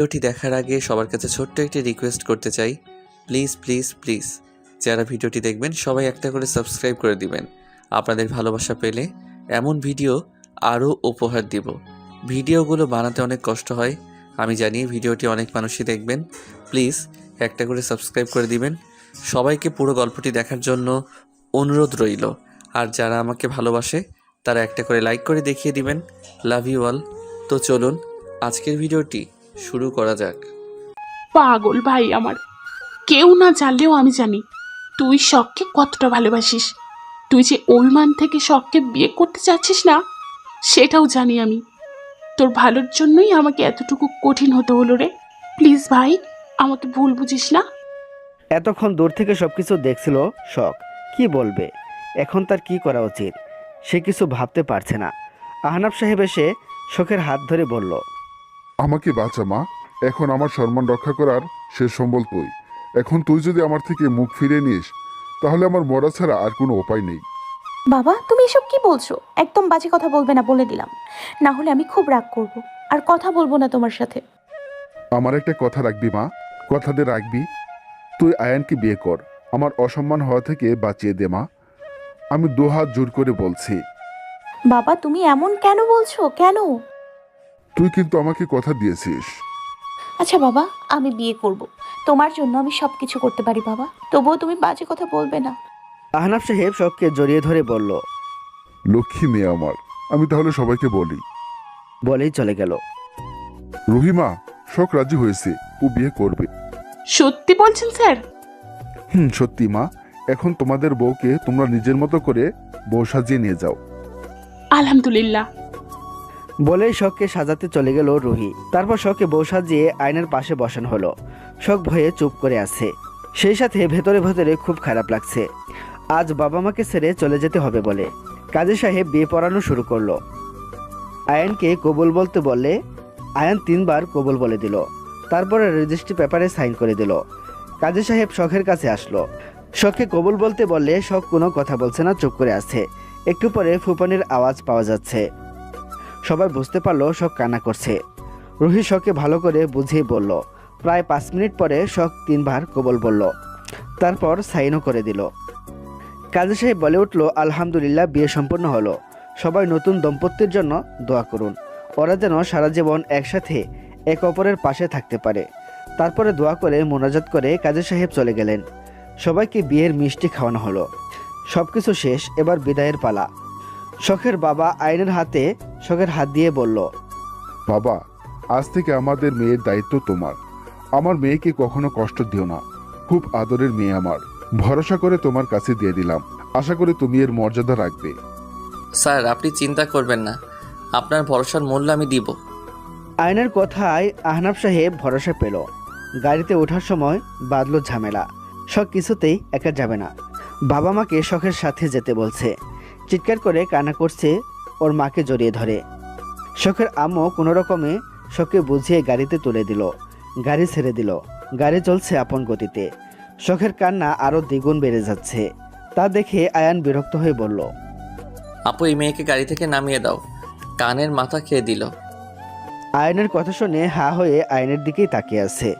ভিডিওটি দেখার আগে সবার কাছে ছোট্ট একটি রিকোয়েস্ট করতে চাই, প্লিজ প্লিজ প্লিজ যারা ভিডিওটি দেখবেন সবাই একটা করে সাবস্ক্রাইব করে দিবেন। আপনাদের ভালোবাসা পেলে এমন ভিডিও আরও উপহার দিব। ভিডিওগুলো বানাতে অনেক কষ্ট হয়, আমি জানি। ভিডিওটি অনেক মানুষই দেখবেন, প্লিজ একটা করে সাবস্ক্রাইব করে দিবেন। সবাইকে পুরো গল্পটি দেখার জন্য অনুরোধ রইল। আর যারা আমাকে ভালোবাসে তারা একটা করে লাইক করে দেখিয়ে দিবেন। Love you all. তো চলুন আজকের ভিডিওটি শুরু করা যাক। পাগল ভাই আমার, কেউ না জানলেও আমি জানি তুই শখকে কতটা ভালোবাসিস। তুই যে অভিমান থেকে শখকে বিয়ে করতে চাচ্ছিস না সেটাও জানি আমি। তোর ভালোর জন্যই আমাকে এতটুকু কঠিন হতে হলো রে। প্লিজ ভাই, আমাকে ভুল বুঝিস না। এতক্ষণ দূর থেকে সবকিছু দেখছিল শখ। কি বলবে এখন, তার কি করা উচিত সে কিছু ভাবতে পারছে না। আহনাফ সাহেব এসে শখের হাত ধরে বলল, আমাকে বাঁচা মা, এখন আমার সম্মান রক্ষা করার শেষ সম্বল তুই। এখন তুই যদি আমার থেকে মুখ ফিরিয়ে নিস তাহলে আমার মরা ছাড়া আর কোনো উপায় নেই। বাবা, তুমি এসব কি বলছো? একদম বাজে কথা বলবে না বলে দিলাম, না হলে আমি খুব রাগ করব আর কথা বলবো না তোমার সাথে। আমার একটা কথা রাখবি মা, কথা দিয়ে রাখবি। তুই আয়ানকে বিয়ে কর, আমার অসম্মান হওয়া থেকে বাঁচিয়ে দে মা, আমি দুহাত জোর করে বলছি। বাবা, তুমি এমন কেন বলছো? কেন? তুই কিন্তু আমাকে কথা দিয়েছিস। আচ্ছা বাবা, আমি বিয়ে করব, তোমার জন্য আমি সব কিছু করতে পারি বাবা, তবুও তুমি বাজে কথা বলবে না। আহনাফ সাহেব শখকে জড়িয়ে ধরে বলল, লক্ষ্মী মেয়ে আমার, আমি তাহলে সবাইকে বলি। বলেই চলে গেল। রহিমা, শখ রাজি হয়েছে, ও বিয়ে করবে। সত্যি বলছেন স্যার? সত্যি মা, এখন তোমাদের বউকে তোমরা নিজের মতো করে বউ সাজিয়ে নিয়ে যাও। আলহামদুলিল্লাহ। বলেই শখকে সাজাতে চলে গেল রুহি। তারপর শখকে বউ সাজিয়ে আয়নার পাশে বসানো হলো। শখ ভয়ে চুপ করে আছে, সেই সাথে ভেতরে ভেতরে খুব খারাপ লাগছে। আজ বাবা মাকে ছেড়ে চলে যেতে হবে বলে কাজী সাহেব বিয়ে পড়ানো শুরু করলো। আয়ানকে কবুল বলতে বললে আয়ান 3 বার কবুল বলে দিল। তারপরে রেজিস্ট্রি পেপারে সাইন করে দিল। কাজী সাহেব শখের কাছে আসলো। শখকে কবুল বলতে বললে শখ কোনো কথা বলছে না, চুপ করে আছে। একটু পরে ফুপানির আওয়াজ পাওয়া যাচ্ছে। সবাই বুঝতে পারলো শখ কান্না করছে। রুহি শখকে ভালো করে বুঝিয়ে বলল। প্রায় 5 মিনিট পরে শখ 3 বার কবুল বলল, তারপর সাইনও করে দিল। কাজী সাহেব বলে উঠল, আলহামদুলিল্লাহ, বিয়ে সম্পূর্ণ হলো। সবাই নতুন দম্পতির জন্য দোয়া করুন, ওরা যেন সারা জীবন একসাথে এক অপরের পাশে থাকতে পারে। তারপরে দোয়া করে মোনাজাত করে কাজী সাহেব চলে গেলেন। সবাইকে বিয়ের মিষ্টি খাওয়ানো হলো। সবকিছু শেষ, এবার বিদায়ের পালা। শখের বাবা আইনের হাতে শখের হাত দিয়ে বলল, বাবা, আজ থেকে আমাদের মেয়ের দায়িত্ব তোমার। আমার মেয়েকে কখনো কষ্ট দিও না, খুব আদরের মেয়ে আমার। ভরসা করে তোমার কাছে দিয়ে দিলাম, আশা করি তুমি এর মর্যাদা রাখবে। স্যার আপনি চিন্তা করবেন না, আপনার ভরসার মূল্য আমি দিব। আইনের কথায় আহনাফ সাহেব ভরসা পেল। গাড়িতে ওঠার সময় বাদলো ঝামেলা। শখ কিছুতেই একা যাবে না, বাবা মাকে শখের সাথে যেতে বলছে। চিৎকার করে কান্না করছে, ওর মাকে জড়িয়ে ধরে। শখের আম্মু কোনো রকমে শখকে বুঝিয়ে গাড়িতে তুলে দিল। গাড়ি ছেড়ে দিল। গাড়ি চলছে আপন গতিতে। শখের কান্না আরও দ্বিগুণ বেড়ে যাচ্ছে। তা দেখে আয়ান বিরক্ত হয়ে বলল, আপু এই মেয়েকে গাড়ি থেকে নামিয়ে দাও, কানের মাথা খেয়ে দিল। আয়নের কথা শুনে হা হয়ে আয়নের দিকেই তাকিয়ে আছে।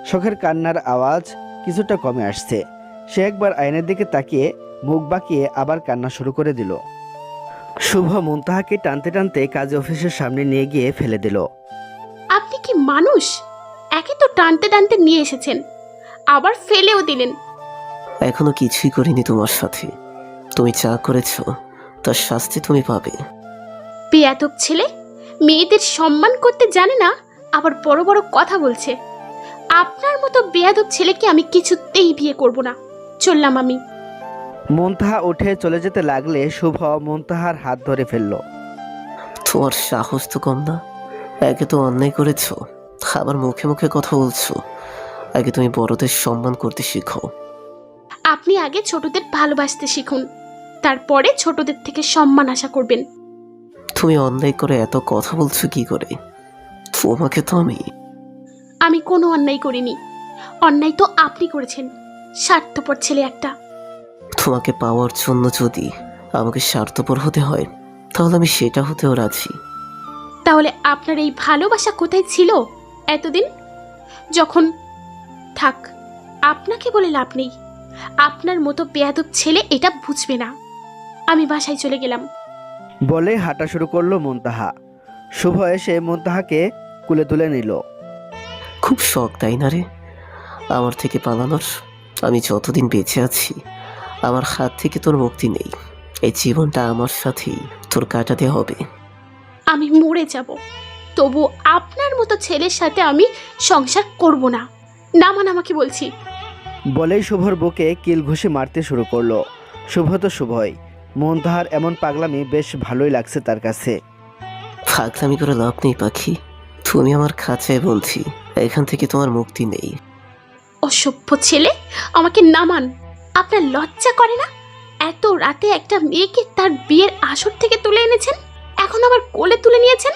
শখের কান্নার আওয়াজ কিছুটা কমে আসছে। সে একবার আয়নের দিকে তাকিয়ে মুখ বাঁকিয়ে আবার কান্না শুরু করে দিল। শুভ মুনতাহাকে টানতে টানতে কাজী অফিসের সামনে নিয়ে গিয়ে ফেলে দিল। আপনি কি মানুষ? একে তো টানতে টানতে নিয়ে এসেছেন, আবার ফেলেও দিলেন। এখনো কিছুই করিনি তোমার সাথে। তুমি যা করেছো তার শাস্তি তুমি পাবে। বেয়াদব ছেলে, মেয়েদের সম্মান করতে জানে না, আবার বড় বড় কথা বলছে। আপনার মতো বেয়াদব ছেলেকে আমি কিছুতেই বিয়ে করব না। চললাম আমি। মুনতাহা উঠে চলে যেতে লাগলে শুভ মুনতাহার হাত ধরে ফেলল। তোমার সাহস তো কম না? একে তো অন্যায় করেছো, আবার মুখে মুখে কথা বলছো। আগে তুমি বড়দের সম্মান করতে শিখো। আপনি আগে ছোটদের ভালোবাসতে শিখুন, তারপরে ছোটদের থেকে সম্মান আশা করবেন। তুমি অন্যায় করে এত কথা বলছো কি করে? তোমাকে তো আমি কোনো অন্যায় করিনি, অন্যায় তো আপনি করেছেন, স্বার্থপর ছেলে একটা। তোমাকে পাওয়ার জন্য যদি আমাকে স্বার্থপর হতে হয় তাহলে আমি সেটা হতেও রাজি। তাহলে আপনার এই ভালোবাসা কোথায় ছিল এতদিন? যখন থাক, আপনাকে বলে লাভ নেই। আপনার মতো বেয়াদব ছেলে এটা বুঝবে না। আমি বাসায় চলে গেলাম। বলে হাঁটা শুরু করলো মুনতাহা। শুভ এসে মুনতাহাকে কুলে তুলে নিল। খুব শখ তাই না রে আমার থেকে পালানোর? আমি যতদিন বেঁচে আছি আমার হাত থেকে তোর মুক্তি নেই। এই জীবনটা আমার সাথেই তোর কাটাতে হবে। আমি মরে যাব, তবু আপনার মতো ছেলের সাথে আমি সংসার করব না। নামান আমাকে বলছি। বলেই শুভর বুকে কিল ঘুষি মারতে শুরু করলো। শুভ তো শুভই, মুনতাহার এমন পাগলামি বেশ ভালোই লাগছে তার কাছে। ফাগলামি করে লাভ নেই পাখি, তুমি আমার খাঁচায় বলছি, এখান থেকে তোমার মুক্তি নেই। অসভ্য ছেলে, আমাকে নামান। আপনার লজ্জা করে না? এত রাতে একটা মেয়েকে তার বিয়ের আসর থেকে তুলে এনেছেন, এখন আবার কোলে তুলে নিয়েছেন।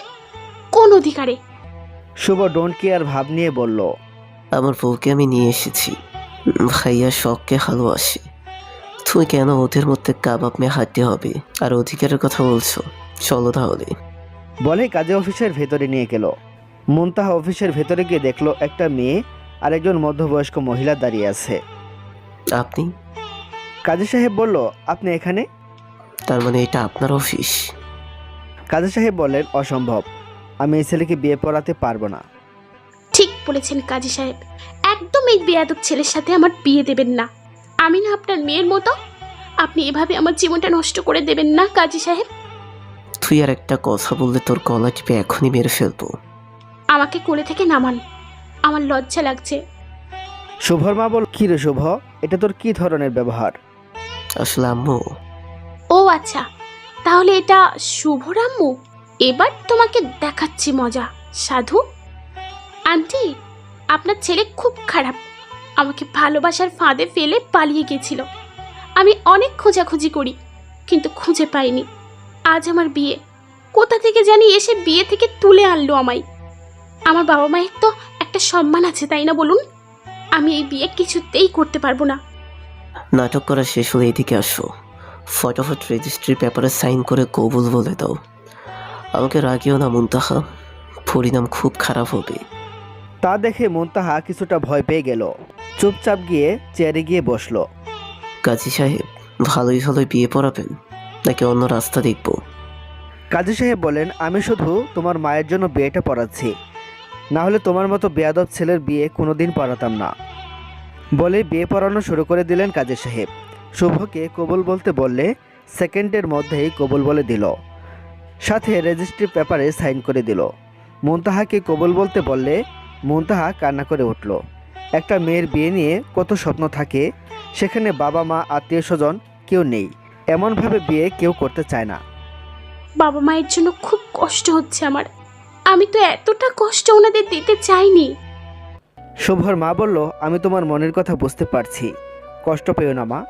কোন অধিকারে? শুভ ডোন্ট কেয়ার ভাব নিয়ে বলল। আমার বউকে আমি নিয়ে এসেছি, ভাইয়া শখকে ভালোবাসে। তুমি কেন ওদের মধ্যে কাবাব মেয়ে হাঁটতে হবে? আর অধিকারের কথা বলছো, চলো তাহলে। বলে কাজে অফিসের ভেতরে নিয়ে গেল। মুনতাহা অফিসের ভেতরে গিয়ে দেখলো একটা মেয়ে আর একজন মধ্যবয়স্ক মহিলা দাঁড়িয়ে আছে। আপনি? কাজী সাহেব বলল, আপনি এখানে? তার মানে এটা আপনার অফিস? কাজী সাহেব বললেন, অসম্ভব, আমি এই ছেলেকে বিয়ে পড়াতে পারবো না। ঠিক বলেছেন কাজী সাহেব, একদম এই বেয়াদব ছেলের সাথে আমার বিয়ে দেবেন না। আমি না আপনার মেয়ের মতো। আপনি এভাবে আমার জীবনটা নষ্ট করে দেবেন না কাজী সাহেব। তুই আর একটা কথা বললে তোর গলা টিপে এখনই মেরে ফেলবো। আমাকে কোলে থেকে নামান, আমার লজ্জা লাগছে। শুভর মা বল, কি রে শুভ, এটা তোর কি ধরনের ব্যবহার? আসলে আম্মু। ও আচ্ছা, তাহলে এটা শুভরাম্মু। এবার তোমাকে দেখাচ্ছি মজা, সাধু। আন্টি, আপনার ছেলে খুব খারাপ। আমাকে ভালোবাসার ফাঁদে ফেলে পালিয়ে গেছিল। আমি অনেক খোঁজাখুঁজি করি, কিন্তু খুঁজে পাইনি। আজ আমার বিয়ে, কোথা থেকে জানি এসে বিয়ে থেকে তুলে আনলো আমায়। আমার বাবা মায়ের তো একটা সম্মান আছে, তাই না বলুন? আমি এই বিয়ে কিছুতেই করতে পারবো না। নাটক করা শেষ হলে এদিকে আসো, ফটাফট রেজিস্ট্রি পেপারে সাইন করে কবুল বলে দাও। আমাকে রাগিও না মুনতাহা, পরিণাম খুব খারাপ হবে। তা দেখে মুনতাহা কিছুটা ভয় পেয়ে গেল। চুপচাপ গিয়ে চেয়ারে গিয়ে বসলো। কাজী সাহেব, ভালোই ভালোই বিয়ে পড়াবেন নাকি অন্য রাস্তা দেখবো? কাজী সাহেব বলেন, আমি শুধু তোমার মায়ের জন্য বিয়েটা পড়াচ্ছি, না হলে তোমার মতো বেয়াদব ছেলের বিয়ে কোনোদিন পড়াতাম না। বলে বিয়ে পড়ানো শুরু করে দিলেন কাজী সাহেব। শুভকে কবুল বলতে বললে সেকেন্ডের মধ্যেই কবুল বলে দিল, সাথে রেজিস্ট্রি পেপারে সাইন করে দিল। মুনতাহাকে কবুল বলতে বললে মুনতাহা কান্না করে উঠল। একটা মেয়ের বিয়ে নিয়ে কত স্বপ্ন থাকে, সেখানে বাবা মা আত্মীয় স্বজন কেউ নেই, এমনভাবে বিয়ে কেউ করতে চায় না। বাবা মায়ের জন্য খুব কষ্ট হচ্ছে আমার। আমি তো এতটা কষ্ট ওনাদের দিতে চাইনি। শুভর মা বলল, আমি তোমার মনের কথা বুঝতে পারছি, কষ্ট পেও না মা।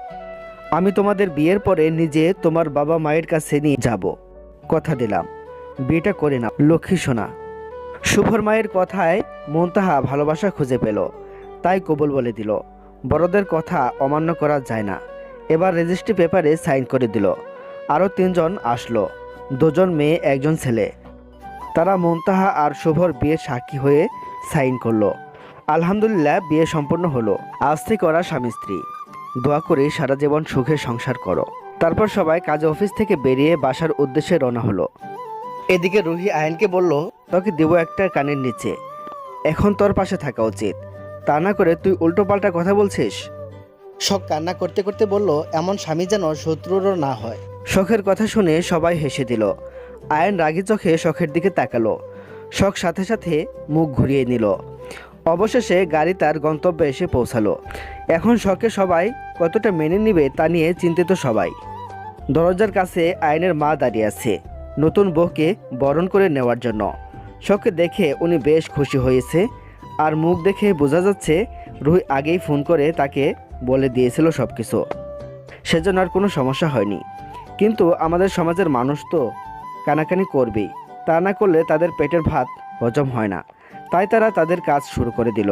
আমি তোমাদের বিয়ের পরে নিজে তোমার বাবা মায়ের কাছে নিয়ে যাব, কথা দিলাম, বিয়েটা করে না লক্ষ্মী সোনা। শুভর মায়ের কথায় মুনতাহা ভালোবাসা খুঁজে পেল, তাই কবুল বলে দিল। বড়দের কথা অমান্য করা যায় না। এবার রেজিস্ট্রি পেপারে সাইন করে দিল। আরও 3 জন আসলো, 2 জন মেয়ে 1 জন ছেলে। তারা মুনতাহা আর শুভর বিয়ের সাক্ষী হয়ে সাইন করলো। আলহামদুলিল্লাহ, বিয়ে সম্পন্ন হলো। আজ থেকে ওরা স্বামী স্ত্রী। দোয়া করি সারা জীবন সুখে সংসার করো। তারপর সবাই কাজে অফিস থেকে বেরিয়ে বাসার উদ্দেশ্যে রওনা হলো। এদিকে রুহি আয়নকে বলল, তোকে দেবো একটা কানের নিচে, এখন তোর পাশে থাকা উচিত, তা না করে তুই উল্টোপাল্টা কথা বলছিস। শখ কান্না করতে করতে বলল, এমন স্বামী যেন শত্রুরও না হয়। শখের কথা শুনে সবাই হেসে দিল। আয়ন রাগী চোখে শখের দিকে তাকালো। শখ সাথে সাথে মুখ ঘুরিয়ে নিল। অবশেষে গাড়ি তার গন্তব্যে এসে পৌঁছালো। এখন শখে সবাই কতটা মেনে নিবে তা নিয়ে চিন্তিত সবাই। দরজার কাছে আয়নের মা দাঁড়িয়ে আছে নতুন বউকে বরণ করে নেওয়ার জন্য। শখকে দেখে উনি বেশ খুশি হয়েছে, আর মুখ দেখে বোঝা যাচ্ছে রুহি আগেই ফোন করে তাকে বলে দিয়েছিল সব কিছু, সেজন্য আর কোনো সমস্যা হয়নি। কিন্তু আমাদের সমাজের মানুষ তো কানাকানি করবেই, তা না করলে তাদের পেটের ভাত হজম হয় না, তাই তারা তাদের কাজ শুরু করে দিল।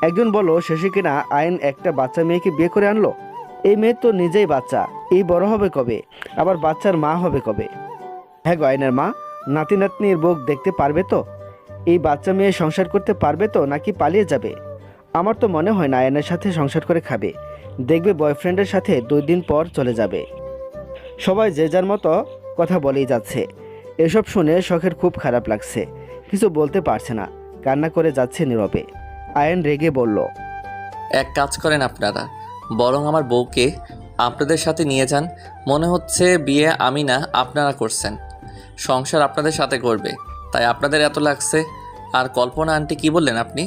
একজন বলল, শেষে কিনা আইন একটা বাচ্চা মেয়েকে বিয়ে করে আনলো। এই মেয়ে তো নিজেই বাচ্চা, এই বড় হবে কবে, আবার বাচ্চার মা হবে কবে? হ্যাঁ গো আইনের মা, নাতি নাতনির বুক দেখতে পারবে তো? এই বাচ্চা মেয়ে সংসার করতে পারবে তো নাকি পালিয়ে যাবে? আমার তো মনে হয় না আয়নের সাথে সংসার করে খাবে। দেখবে বয়ফ্রেন্ডের সাথে 2 দিন পর চলে যাবে। সবাই যে যার মতো কথা বলেই যাচ্ছে। এসব শুনে শখের খুব খারাপ লাগছে, কিছু বলতে পারছে না, কান্না করে যাচ্ছে নীরবে। আয়ন রেগে বলল, এক কাজ করেন আপনারা, বরং আমার বউকে আপনাদের সাথে নিয়ে যান। মনে হচ্ছে বিয়ে আমি না আপনারা করছেন, সংসার আপনাদের সাথে করবে, তাই আপনাদের এত লাগছে। আর কল্পনা আন্টি কি বললেন আপনি?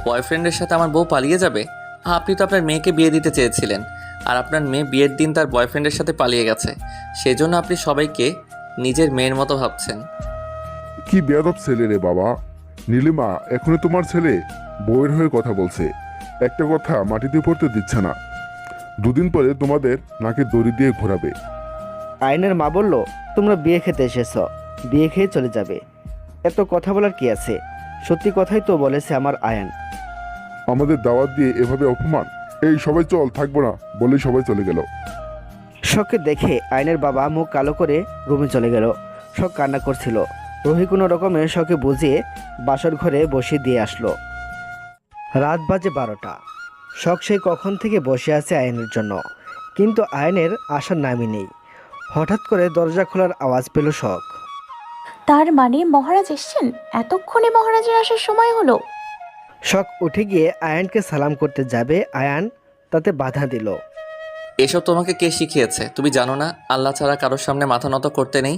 বয়ফ্রেন্ডের সাথে আমার বউ পালিয়ে যাবে? আপনি তো আপনার মেয়েকে বিয়ে দিতে চেয়েছিলেন, আর আপনার মেয়ে বিয়ের দিন তার বয়ফ্রেন্ডের সাথে পালিয়ে গেছে। সেজন্য আপনি সবাইকে নিজের মেয়ের মতো ভাবছেন। কি বেয়াদব ছেলে রে বাবা। নীলিমা এখনই তোমার ছেলে বউয়ের হয়ে কথা বলছে, একটা কথা মাটিতে পড়তে দিচ্ছে না। 2 দিন পরে তোমাদের নাকে দড়ি দিয়ে ঘোরাবে। আয়নের মা বলল, তোমরা বিয়ে খেতে এসেছ, বিয়ে খেয়ে চলে যাবে, এত কথা বলার কি আছে? সত্যি কথাই তো বলেছে আমার আয়ান। আমাদের দাওয়াত দিয়ে এভাবে অপমান? এই সবাই চল, থাকবো না বলেই সবাই চলে গেল। শখকে দেখে আয়নের বাবা মুখ কালো করে রুমে চলে গেল। শখ কান্না করছিল। রুহি কোনো রকমে শখকে বুঝিয়ে বাসর ঘরে বসিয়ে দিয়ে আসলো। রাত বাজে 12টা। শখ সেই কখন থেকে বসে আছে আয়নের জন্য, কিন্তু আয়নের আসার নামই নেই। হঠাৎ করে দরজা খোলার আওয়াজ পেল শখ। তার মানে মহারাজ এসছেন? এতক্ষণে মহারাজের আসার সময় হলো? শখ উঠে গিয়ে আয়ানকে সালাম করতে যাবে, আয়ান তাতে বাধা দিল। এসব তোমাকে কে শিখিয়েছে? তুমি জানো না আল্লাহ ছাড়া কারোর সামনে মাথা নত করতে নেই?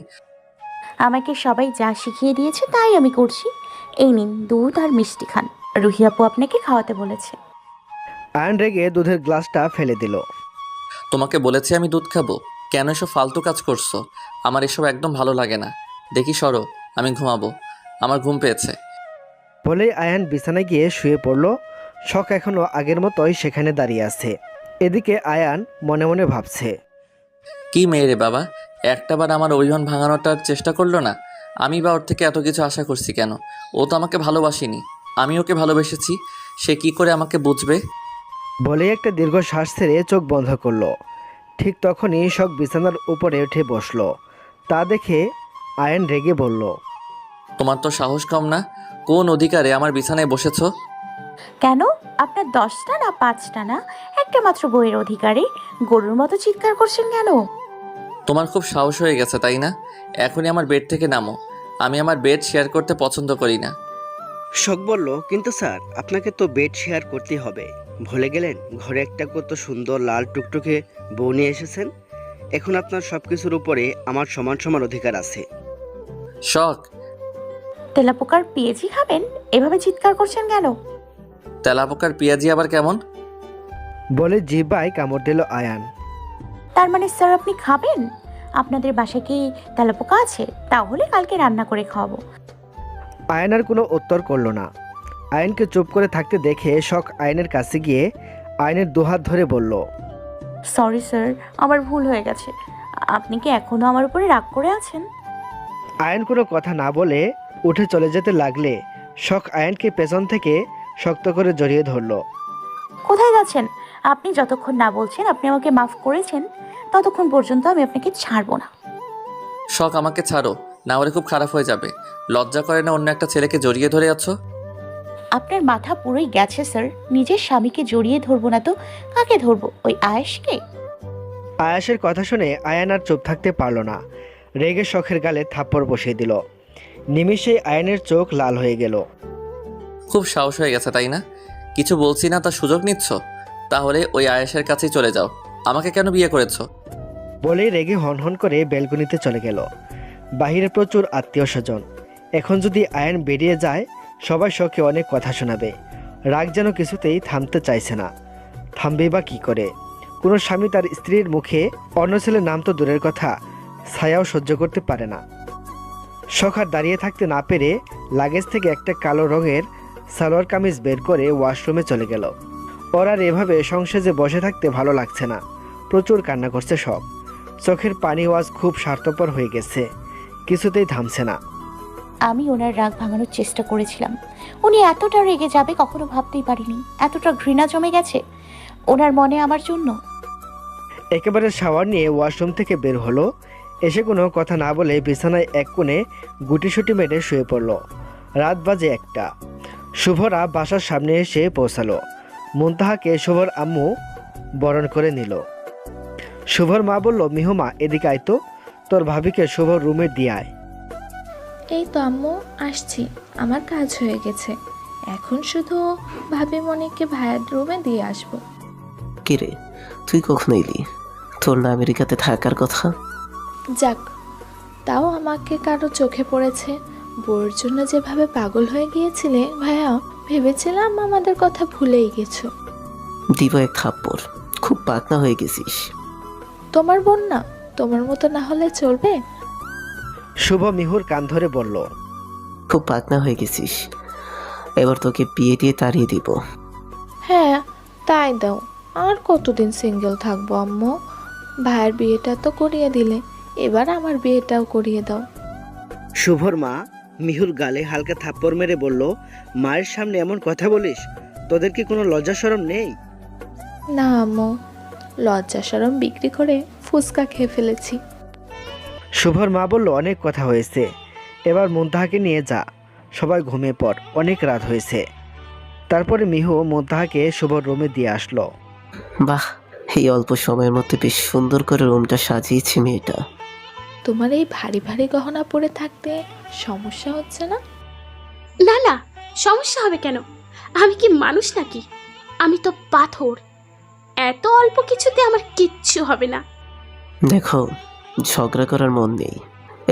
আমাকে সবাই যা শিখিয়ে দিয়েছে তাই আমি করছি। এই নিন দুধ আর মিষ্টি খান, রুহি আপু আপনাকে খাওয়াতে বলেছে। আয়ন রেগে দুধের গ্লাসটা ফেলে দিল। তোমাকে বলেছি আমি দুধ খাবো, কেন এসব ফালতু কাজ করছো? আমার এসব একদম ভালো লাগে না। দেখি সরো, আমি ঘুমাবো, আমার ঘুম পেয়েছে। বলেই আয়ান বিছানায় গিয়ে শুয়ে পড়ল। শখ এখনও আগের মতোই সেখানে দাঁড়িয়ে আছে। এদিকে আয়ান মনে মনে ভাবছে, কি মেয়ে রে বাবা, একটাবার আমার অভিমান ভাঙানোটার চেষ্টা করলো না? আমি বা ওর থেকে এত কিছু আশা করছি কেন? ও তো আমাকে ভালোবাসেনি, আমি ওকে ভালোবেসেছি, সে কি করে আমাকে বুঝবে? বলেই একটা দীর্ঘ শ্বাস ছেড়ে চোখ বন্ধ করলো। ঠিক তখনই শখ বিছানার উপরে উঠে বসলো। তা দেখে আয়ান রেগে বলল, তোমার তো সাহস কম না? কোন অধিকারে আমার বিছানায় বসেছো? কেন? আপনার 10টা না 5টা না একটা মাত্র বইয়ের অধিকারে গরুর মতো চিৎকার করছেন কেন? তোমার খুব সাহস হয়ে গেছে তাই না? এখনই আমার বেড থেকে নামো, আমি আমার বেড শেয়ার করতে পছন্দ করি না। শখ বলল, কিন্তু স্যার আপনাকে তো বেড শেয়ার করতেই হবে। ভুলে গেলেন ঘরে একটা কত সুন্দর লাল টুকটুকে বউ নিয়ে এসেছেন। এখন আপনার সব কিছুর উপরে আমার সমান সমান অধিকার আছে। শখ, তেলাপোকার পেঁয়াজি খাবেন? এভাবে চিৎকার করছেন কেন? তেলাপোকার পেঁয়াজি আবার কেমন? বলে জিহ্বায় কামড় দিল আয়ান। তার মানে স্যার আপনি খাবেন? আপনাদের বাসায় কি তেলাপোকা আছে? তাহলে কালকে রান্না করে খাওয়াবো। আয়ান আর কোনো উত্তর করলো না। আয়নকে চুপ করে থাকতে দেখে শখ আয়নের কাছে গিয়ে আয়নের দুহাত ধরে বলল, সরি স্যার, আমার ভুল হয়ে গেছে। আপনি কি এখনো আমার উপরে রাগ করে আছেন? আয়ন কোনো কথা না বলে উঠে চলে যেতে লাগলে শখ আয়নকে পেছন থেকে শক্ত করে জড়িয়ে ধরলো। কোথায় যাচ্ছেন? আপনি যতক্ষণ না বলছেন আপনি আমাকে মাফ করেছেন ততক্ষণ পর্যন্ত আমি আপনাকে ছাড়বো না। শখ, আমাকে ছাড়ো, না হলে খুব খারাপ হয়ে যাবে। লজ্জা করে না অন্য একটা ছেলেকে জড়িয়ে ধরে আছো? আপনার মাথা পুরোই গেছে স্যার। নিজের স্বামীকে জড়িয়ে ধরবো না তো কাকে ধরবো? ওই আয়েশকে? আয়াসের কথা শুনে আয়ান আর চুপ থাকতে পারল না। রেগে শখের গালে থাপ্পড় বসিয়ে দিল। নিমিষেই আয়নের চোখ লাল হয়ে গেল। খুব সাহস হয়ে গেছে তাই না? কিছু বলছি না তার সুযোগ নিচ্ছ? তাহলে ওই আয়েশের কাছেই চলে যাও। আমাকে কেন বিয়ে করেছো? বলেই রেগে হনহন করে বেলকনিতে চলে গেল। বাহিরে প্রচুর আত্মীয় স্বজন। এখন যদি আয়ন বেরিয়ে যায় সবাই শখে অনেক কথা শোনাবে। রাগ যেন কিছুতেই থামতে চাইছে না। থামবে বা কী করে? কোনো স্বামী তার স্ত্রীর মুখে অন্য ছেলের নাম তো দূরের কথা, ছায়াও সহ্য করতে পারে না। শখ আর দাঁড়িয়ে থাকতে না পেরে লাগেজ থেকে একটা কালো রঙের সালোয়ার কামিজ বের করে ওয়াশরুমে চলে গেল। ওর আর এভাবে সংসারে বসে থাকতে ভালো লাগছে না। প্রচুর কান্না করছে সব। চোখের পানি ওয়াজ খুব স্বার্থপর হয়ে গেছে, কিছুতেই থামছে না। আমি ওনার রাগ ভাঙানোর চেষ্টা করেছিলাম। উনি এতটা রেগে যাবে কখনো ভাবতেই পারিনি। এতটা ঘৃণা জমে গেছে ওনার মনে আমার জন্য। একেবারে শাওয়ার নিয়ে ওয়াশরুম থেকে বের হলো। এসে কোনো কথা না বলে বিছানায় এক কোণে গুটিসুটি মেরে শুয়ে পড়ল। রাত বাজে 1টা। শুভরা বাসার সামনে এসে পৌঁছালো। মুনতাহাকে শুভর আম্মু বরণ করে নিল। শুভর মা বলল, মিহুমা এদিকে আয় তো, তোর ভাবিকে শুভর রুমে দিয়ে আয়। এই তো আম্মু আসছি, আমার কাজ হয়ে গেছে, এখন শুধু ভাবি মনিকে ভাইয়ের রুমে দিয়ে আসবো। কিরে, তুই কখন এলি? তোর না আমেরিকাতে থাকার কথা? যাক, তাও আমাকে কারো চোখে পড়েছে। বউয়ের জন্য যেভাবে পাগল হয়ে গিয়েছিলে ভাইয়া, ভেবেছিলাম আমাদের কথা ভুলেই গেছো। দিব এক থাপ্পড়, খুব পাকনা হয়ে গেছিস। তোমার বোন না, তোমার মতো না হলে চলবে? শুভ মিহুর কান ধরে বলল, খুব পাকনা হয়ে গেছিস, এবার তোকে বিয়ে দিয়ে তাড়িয়ে দিব। হ্যাঁ তাই দাও, আর কতদিন সিঙ্গেল থাকবো আম্মু? ভাইয়ের বিয়েটা তো করিয়ে দিলে, এবার আমার বিয়েটাও করিয়ে দাও। শুভর মা মিহুর গালে হালকা থাপ্পড় মেরে বলল, মায়ের সামনে এমন কথা বলিস? তোদের কি কোনো লজ্জা শরম নেই? না আম্মু, লজ্জা শরম বিক্রি করে ফুচকা খেয়ে ফেলেছি। শুভর মা বলল, অনেক কথা হয়েছে, এবার মুনতাহাকে নিয়ে যা, সবাই ঘুমিয়ে পড়, অনেক রাত হয়েছে। তারপরে মিহু মুনতাহাকে শুভর রুমে দিয়ে আসলো। বাহ, এই অল্প সময়ের মধ্যে বেশ সুন্দর করে রুমটা সাজিয়েছে মেয়েটা। তোমার এই ভারী ভারী গহনা পরে থাকতে সমস্যা হচ্ছে না? না না, সমস্যা হবে কেন? আমি কি মানুষ নাকি? আমি তো পাথর। এত অল্প কিছুতে আমার কিচ্ছু হবে না। দেখো, ঝগড়া করার মন নেই,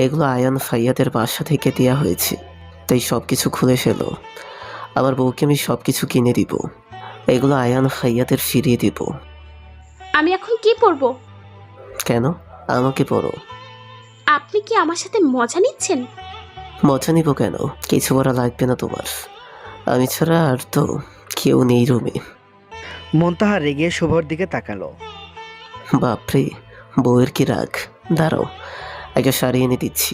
এগুলো আয়ান ফাইয়াদের বাসা থেকে দেয়া হয়েছে, তাই সব কিছু খুলে ফেলো। আমার বউকে আমি সব কিছু কিনে দিব, এগুলো আয়ান ফাইয়াদের ফিরিয়ে দিব। আমি এখন কি পরবো? কেন? আমাকে পড়ো। আপনি কি আমার সাথে মজা নিচ্ছেন? মজা নিব কেন? কিছু করা লাগবে না তোমার, আমি ছাড়া আর তো কেউ নেই রুমে। মুনতাহা রেগে শুভর দিকে তাকালো। বাপরে, বউয়ের কি রাগ! দাঁড়াও, একটা শাড়ি এনে দিচ্ছি,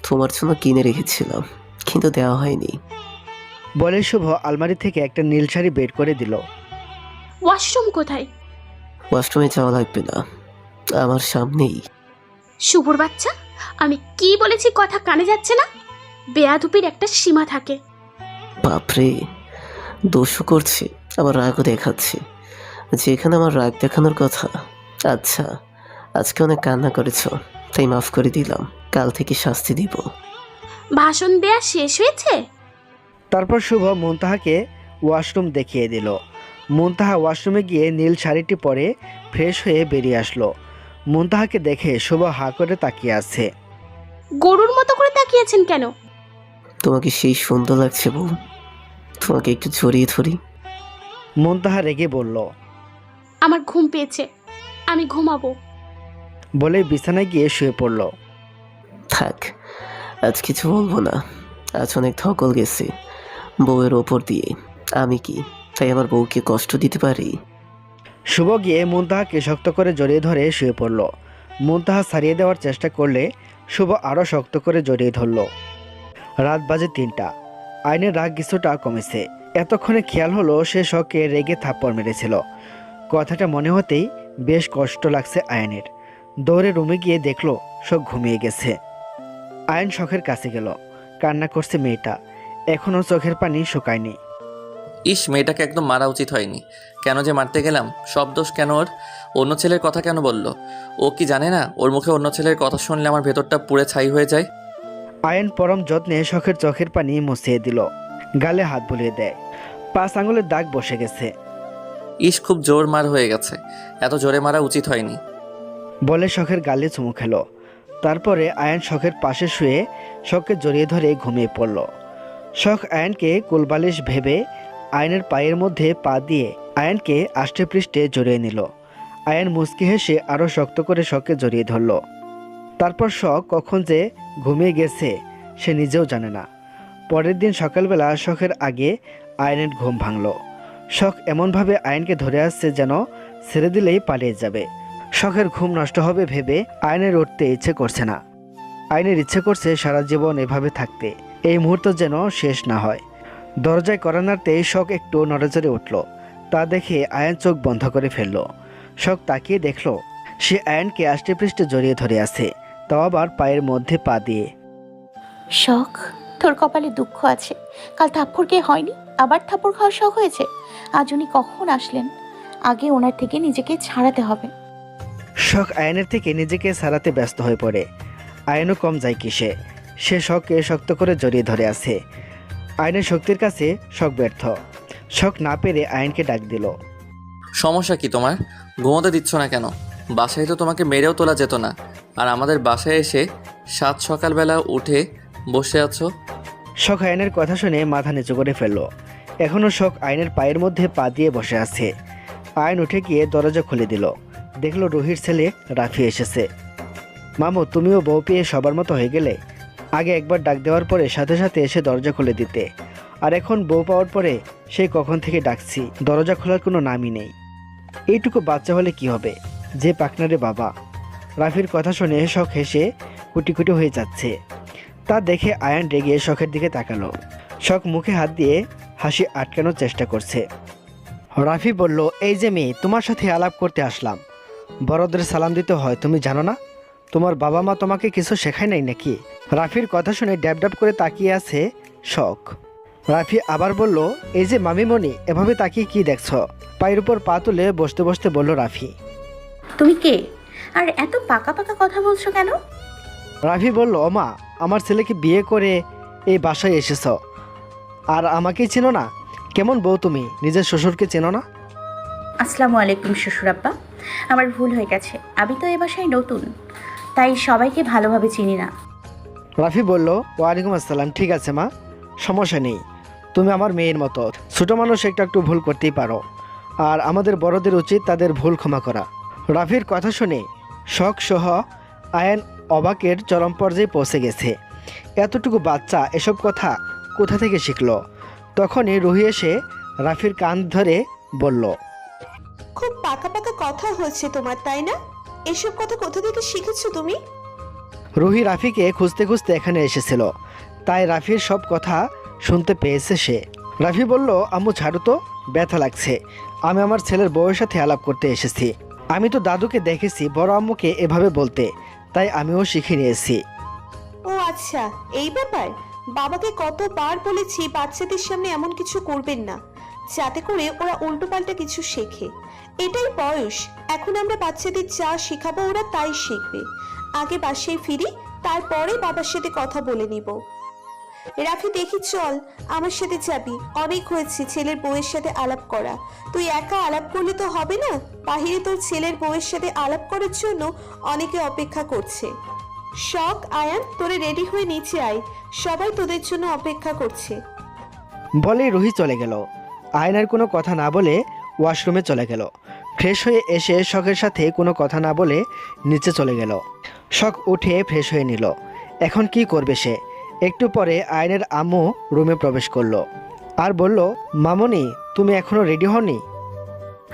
তোমার জন্য কিনে রেখেছিলাম কিন্তু দেওয়া হয়নি। বলে শুভ আলমারি থেকে একটা নীল শাড়ি বের করে দিল। ওয়াশরুম কোথায়? ওয়াশরুমে যাওয়া লাগবে না, আমার সামনেই। শুভর বাচ্চা, আমি কি বলেছি কথা কানে যাচ্ছে না? বেয়াদুপির একটা সীমা থাকে। বাপরে, দোষও করছে আবার রাগও দেখাচ্ছে, যেখানে আমার রাগ দেখানোর কথা। আচ্ছা, আজকে অনেক কান্না করেছ, তাই মাফ করে দিলাম, কাল থেকে শাস্তি দিব। ভাষণ দেয়া শেষ হয়েছে? তারপর শুভ মুনতাহাকে ওয়াশরুম দেখিয়ে দিল। মুনতাহা ওয়াশরুমে গিয়ে নীল শাড়িটি পরে ফ্রেশ হয়ে বেরিয়ে আসলো। মুনতাহাকে দেখে শুভ হা করে তাকিয়ে আছে। গরুর মতো করে তাকিয়েছেন কেন? তোমাকে সেই সুন্দর লাগছে বউ, তোমাকে একটু জড়িয়ে ধরি। মুনতাহা রেগে বলল। আমার ঘুম পেয়েছে, আমি ঘুমাবো। বলে বিছানায় গিয়ে শুয়ে পড়ল। থাক, আজ কিছু বলবো না, আজ অনেক ধকল গেছে বউয়ের ওপর দিয়ে। আমি কি তাই আমার বউকে কষ্ট দিতে পারি? শুভ গিয়ে মুনতাহাকে শক্ত করে জড়িয়ে ধরে শুয়ে পড়ল। মুনতাহা ছাড়িয়ে দেওয়ার চেষ্টা করলে শুভ আরও শক্ত করে জড়িয়ে ধরল। রাত বাজে 3টা। আইনের রাগ কিছুটা কমেছে। এতক্ষণে খেয়াল হলো সে শখে রেগে থাপ্পড় মেরেছিল। কথাটা মনে হতেই বেশ কষ্ট লাগছে আয়নের। দৌড়ে রুমে গিয়ে দেখলো শখ ঘুমিয়ে গেছে। আয়ন শখের কাছে গেল। কান্না করছে মেয়েটা, এখনও চোখের পানি শুকায়নি। ইস, মেয়েটাকে একদম মারা উচিত হয়নি। কেন যে মারতে গেলাম? সব দোষ কেন ওর? অন্য ছেলের কথা কেন বলল? ও কি জানে না ওর মুখে অন্য ছেলের কথা শুনলে আমার ভেতরটা পুড়ে ছাই হয়ে যায়? আয়ন পরম যত্নে শখের চোখের পানি মুছিয়ে দিল, গালে হাত বুলিয়ে দেয়। 5 আঙুলের দাগ বসে গেছে। ইস, খুব জোর মার হয়ে গেছে, এত জোরে মারা উচিত হয়নি। বলে শখের গালে চুমু খেলো। তারপরে আয়ন শখের পাশে শুয়ে শখকে জড়িয়ে ধরে ঘুমিয়ে পড়ল। শখ আয়নকে কোলবালিশ ভেবে আয়নের পায়ের মধ্যে পা দিয়ে আয়নকে আষ্টে পৃষ্ঠে জড়িয়ে নিল। আয়ন মুচকি হেসে আরও শক্ত করে শখকে জড়িয়ে ধরল। তারপর শখ কখন যে ঘুমিয়ে গেছে সে নিজেও জানে না। পরের দিন সকালবেলা শখের আগে আয়নের ঘুম ভাঙল। শখ এমনভাবে আয়নকে ধরে আসছে যেন ছেড়ে দিলেই পালিয়ে যাবে। শখের ঘুম নষ্ট হবে ভেবে আয়নের উঠতে ইচ্ছে করছে না। আয়নের ইচ্ছে করছে সারা জীবন এভাবে থাকতে, এই মুহূর্ত যেন শেষ না হয়। দরজায় কড়া নাড়তেই শখ একটু নড়েচড়ে উঠল। তা দেখে আয়ন চোখ বন্ধ করে ফেলল। শখ তাকিয়ে দেখল সে আয়নকে আষ্টে পৃষ্ঠে জড়িয়ে ধরে আছে, তাও আবার পায়ের মধ্যে পা দিয়ে। শখ, তোর কপালে দুঃখ আছে। কাল থাপ্পড় কে হয়নি, আবার থাপ্পড় খাওয়ার শখ হয়েছে। আজ উনি কখন আসলেন? আগে ওনার থেকে নিজেকে ছাড়াতে হবে। শখ আয়নের থেকে নিজেকে ছাড়াতে ব্যস্ত হয়ে পড়ে। আয়নও কম যায় কিসে, সে শখকে শক্ত করে জড়িয়ে ধরে আছে। আয়নের শক্তির কাছে শখ ব্যর্থ। শখ না পেরে আয়নকে ডাক দিল। সমস্যা কি তোমার? ঘুমোতে দিচ্ছ না কেন? বাসায় তো তোমাকে মেরেও তোলা যেত না, আর আমাদের বাসায় এসে সকালবেলা উঠে বসে আছো। শখ আয়নের কথা শুনে মাথা নিচু করে ফেলল। এখনও শখ আয়নের পায়ের মধ্যে পা দিয়ে বসে আছে। আয়ন উঠে গিয়ে দরজা খুলে দিল। দেখলো রুহির ছেলে রাফি এসেছে। মামু, তুমিও বউ পেয়ে সবার মতো হয়ে গেলে? আগে একবার ডাক দেওয়ার পরে সাথে সাথে এসে দরজা খুলে দিতে, আর এখন বউ পাওয়ার পরে সেই কখন থেকে ডাকছি, দরজা খোলার কোনো নামই নেই। এইটুকু বাচ্চা হলে কি হবে, যে পাকনারে বাবা। রাফির কথা শুনে শখ হেসে কুটি কুটি হয়ে যাচ্ছে। তা দেখে আয়ান রেগে শখের দিকে তাকালো। শখ মুখে হাত দিয়ে হাসি আটকানোর চেষ্টা করছে। রাফি বলল, এই যে মেয়ে, তোমার সাথে আলাপ করতে আসলাম। বড়দের সালাম দিতে হয়, তুমি জানো না? তোমার বাবা মা তোমাকে কিছু শেখায় নাই নাকি? রাফির কথা শুনে ড্যাব ড্যাব করে তাকিয়ে আছে শখ। রাফি আবার বলল, এই যে মামিমণি, এভাবে তাকিয়ে কি দেখছ? পায়ের উপর পা তুলে বসতে বসতে বলল রাফি। তুমি কে, আর এত পাকা পাকা কথা বলছো কেন? রাফি বলল, মা, আমার ছেলেকে বিয়ে করে এই বাসায় এসেছ, আর আমাকেই চেনো না? কেমন বউ তুমি, নিজের শ্বশুরকে চেনো না? আসসালামু আলাইকুম শ্বশুরাব্বা, আমার ভুল হয়ে গেছে। আমি তো এ বাসায় নতুন, তাই সবাইকে ভালোভাবে চিনি না। রাফি বলল, ওয়ালাইকুম আসসালাম। ঠিক আছে মা, সমস্যা নেই। তুমি আমার মেয়ের মতো, ছোটো মানুষ একটু ভুল করতেই পারো, আর আমাদের বড়দের উচিত তাদের ভুল ক্ষমা করা। রাফির কথা শুনে শখ সহ আয়ান অবাকের চরম পর্যায়ে পৌঁছে গেছে। এতটুকু বাচ্চা এসব কথা কোথা থেকে শিখলো? তখনই রুহি এসে রাফির কান ধরে বলল, খুব পাকা পাকা কথা হচ্ছে তোমার, তাই না? এসব কথা কোথা থেকে শিখেছো তুমি? রুহি রাফিকে খুঁজতে খুঁজতে এখানে এসেছিল, তাই রাফির সব কথা শুনতে পেয়েছে সে। রাফি বলল, আম্মু ছাড়ো তো, ব্যথা লাগছে। আমি আমার ছেলের বউয়ের সাথে আলাপ করতে এসেছি। আমি তো দাদুকে দেখেছি বড় আম্মুকে এভাবে বলতে, তাই আমিও শিখে নিয়েছি। ও আচ্ছা, এই ব্যাপার। বাবাকে কতবার বলেছি বাচ্চাদের সামনে এমন কিছু করবেন না, যাতে করে ওরা উল্টোপাল্টা কিছু শেখে। এটাই বয়স, এখন আমরা বাচ্চাদের যা শেখাবো ওরা তাই শিখবে। আগে বাসায় ফিরি, তারপরে বাবার সাথে কথা বলে নিব। রাফি, দেখি চল, আমার সাথে যাবি। অনেক হয়েছে ছেলের বউয়ের সাথে আলাপ করা। তুই একা আলাপ করলে তো হবে না, বাহিরে তোর ছেলের বউয়ের সাথে আলাপ করার জন্য অনেকে অপেক্ষা করছে। শখ, আয়ান, তোরে রেডি হয়ে নিচে আয়, সবাই তোদের জন্য অপেক্ষা করছে। বলেই রুহি চলে গেল। আয়নার কোনো কথা না বলে ওয়াশরুমে চলে গেল। ফ্রেশ হয়ে এসে শখের সাথে কোনো কথা না বলে নিচে চলে গেল। শখ উঠে ফ্রেশ হয়ে নিল। এখন কি করবে সে? একটু পরে আয়নের আম্মু রুমে প্রবেশ করলো আর বলল, মামনি, তুমি এখনো রেডি হওনি?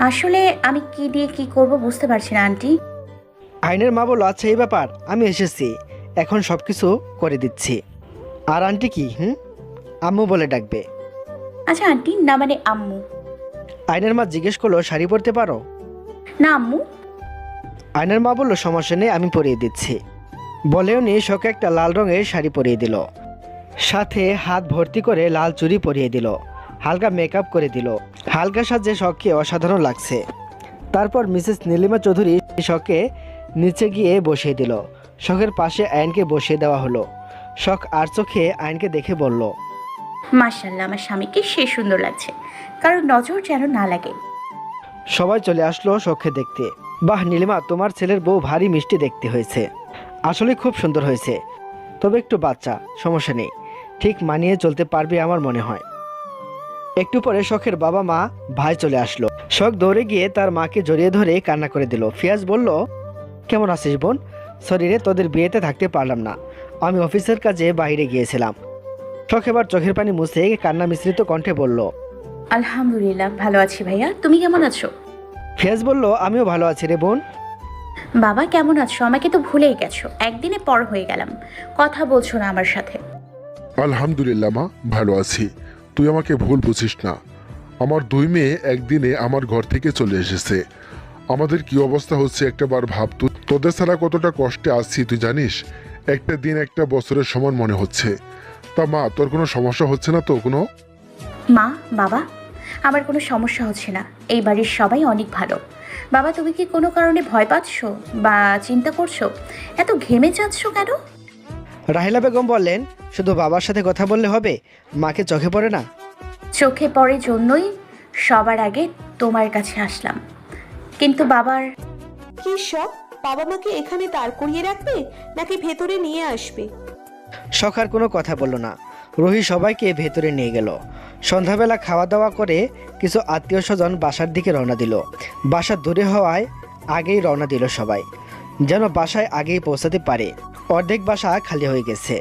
আসলে আমি কি দিয়ে কি করব বুঝতে পারছি না আন্টি। আয়নের মা বলল, আচ্ছা এই ব্যাপার, আমি এসেছি, এখন সব কিছু করে দিচ্ছি। আর আন্টি কি? আম্মু বলে ডাকবে। আচ্ছা আন্টি, না মানে আম্মু। আয়নের মা জিজ্ঞেস করলো, শাড়ি পরতে পারো? না আম্মু। আয়নের মা বলল, সমস্যা নেই, আমি পরিয়ে দিচ্ছি। বলেও নিয়ে শখে একটা লাল রঙের শাড়ি পরিয়ে দিল, সাথে হাত ভর্তি করে লাল চুড়ি পরিয়ে দিল, হালকা মেকআপ করে দিল। হালকা সাজে শখকে অসাধারণ লাগছে। তারপর মিসেস নীলিমা চৌধুরী শখকে নিচে গিয়ে বসিয়ে দিল। শখের পাশে আয়নকে বসিয়ে দেওয়া হলো। শখ আর চোখে আয়নকে দেখে বলল, মাশাআল্লাহ, আমার স্বামীকে সে সুন্দর লাগছে, কারণ নজর যেন না লাগে। সবাই চলে আসলো শখকে দেখতে। বাহ নীলিমা, তোমার ছেলের বউ ভারী মিষ্টি দেখতে হয়েছে, আসলে খুব সুন্দর হয়েছে, তবে একটু বাচ্চা, সমস্যা নেই, ঠিক মানিয়ে চলতে পারবে আমার মনে হয়। একটু পরে শখের বাবা মা ভাই চলে আসলো। শখ দৌড়ে গিয়ে তার মাকে জড়িয়ে ধরে কান্না করে দিল। ফিয়াজ বলল, কেমন আছিস বোন? সরি রে, তোদের বিয়েতে থাকতে পারলাম না, আমি অফিসের কাজে বাইরে গিয়েছিলাম। শখ এবার চোখের পানি মুছে কান্না মিশ্রিত কণ্ঠে বলল, আলহামদুলিল্লাহ ভালো আছি ভাইয়া, তুমি কেমন আছো? ফিয়াজ বলল, আমিও ভালো আছি রে বোন। বাবা কেমন আছো? আমাকে তো ভুলেই গেছো, একদিনে পর হয়ে গেলাম, কথা বলছো না আমার সাথে। আলহামদুলিল্লাহ মা, ভালো আছি। তুই আমাকে ভুল বুঝিস না। আমার দুই মেয়ে একদিনে আমার ঘর থেকে চলে এসেছে। আমাদের কি অবস্থা হচ্ছে একটাবার ভাব। তোদের ছাড়া কতটা কষ্টে আছি তুই জানিস? একটা দিন একটা বছরের সমান মনে হচ্ছে। তা মা, তোর কোনো সমস্যা হচ্ছে না তো কোনো? মা, বাবা, আমার কোনো সমস্যা হচ্ছে না। এই বাড়ির সবাই অনেক ভালো। বাবা, তুমি কি কোনো কারণে ভয় পাচ্ছ বা চিন্তা করছো? এত ঘেমে যাচ্ছ কেন? রাহিলা বেগম বললেন, শুধু বাবার সাথে কথা বললে হবে? মাকে চোখে পড়ে না? চোখে পড়ে জন্যই সবার আগে তোমার কাছে আসলাম। কিন্তু বাবার কি সব? বাবা মাকে এখানে দাঁড় করিয়ে রাখবে নাকি ভেতরে নিয়ে আসবে? শখ আর কোনো কথা বলল না। রুহি সবাইকে ভেতরে নিয়ে গেল। সন্ধ্যাবেলা খাওয়া দাওয়া করে কিছু আত্মীয় স্বজন বাসার দিকে রওনা দিল। বাসা দূরে হওয়ায় আগেই রওনা দিল সবাই, যেন বাসায় আগেই পৌঁছাতে পারে। অর্ধেক বাসা খালি হয়ে গেছে।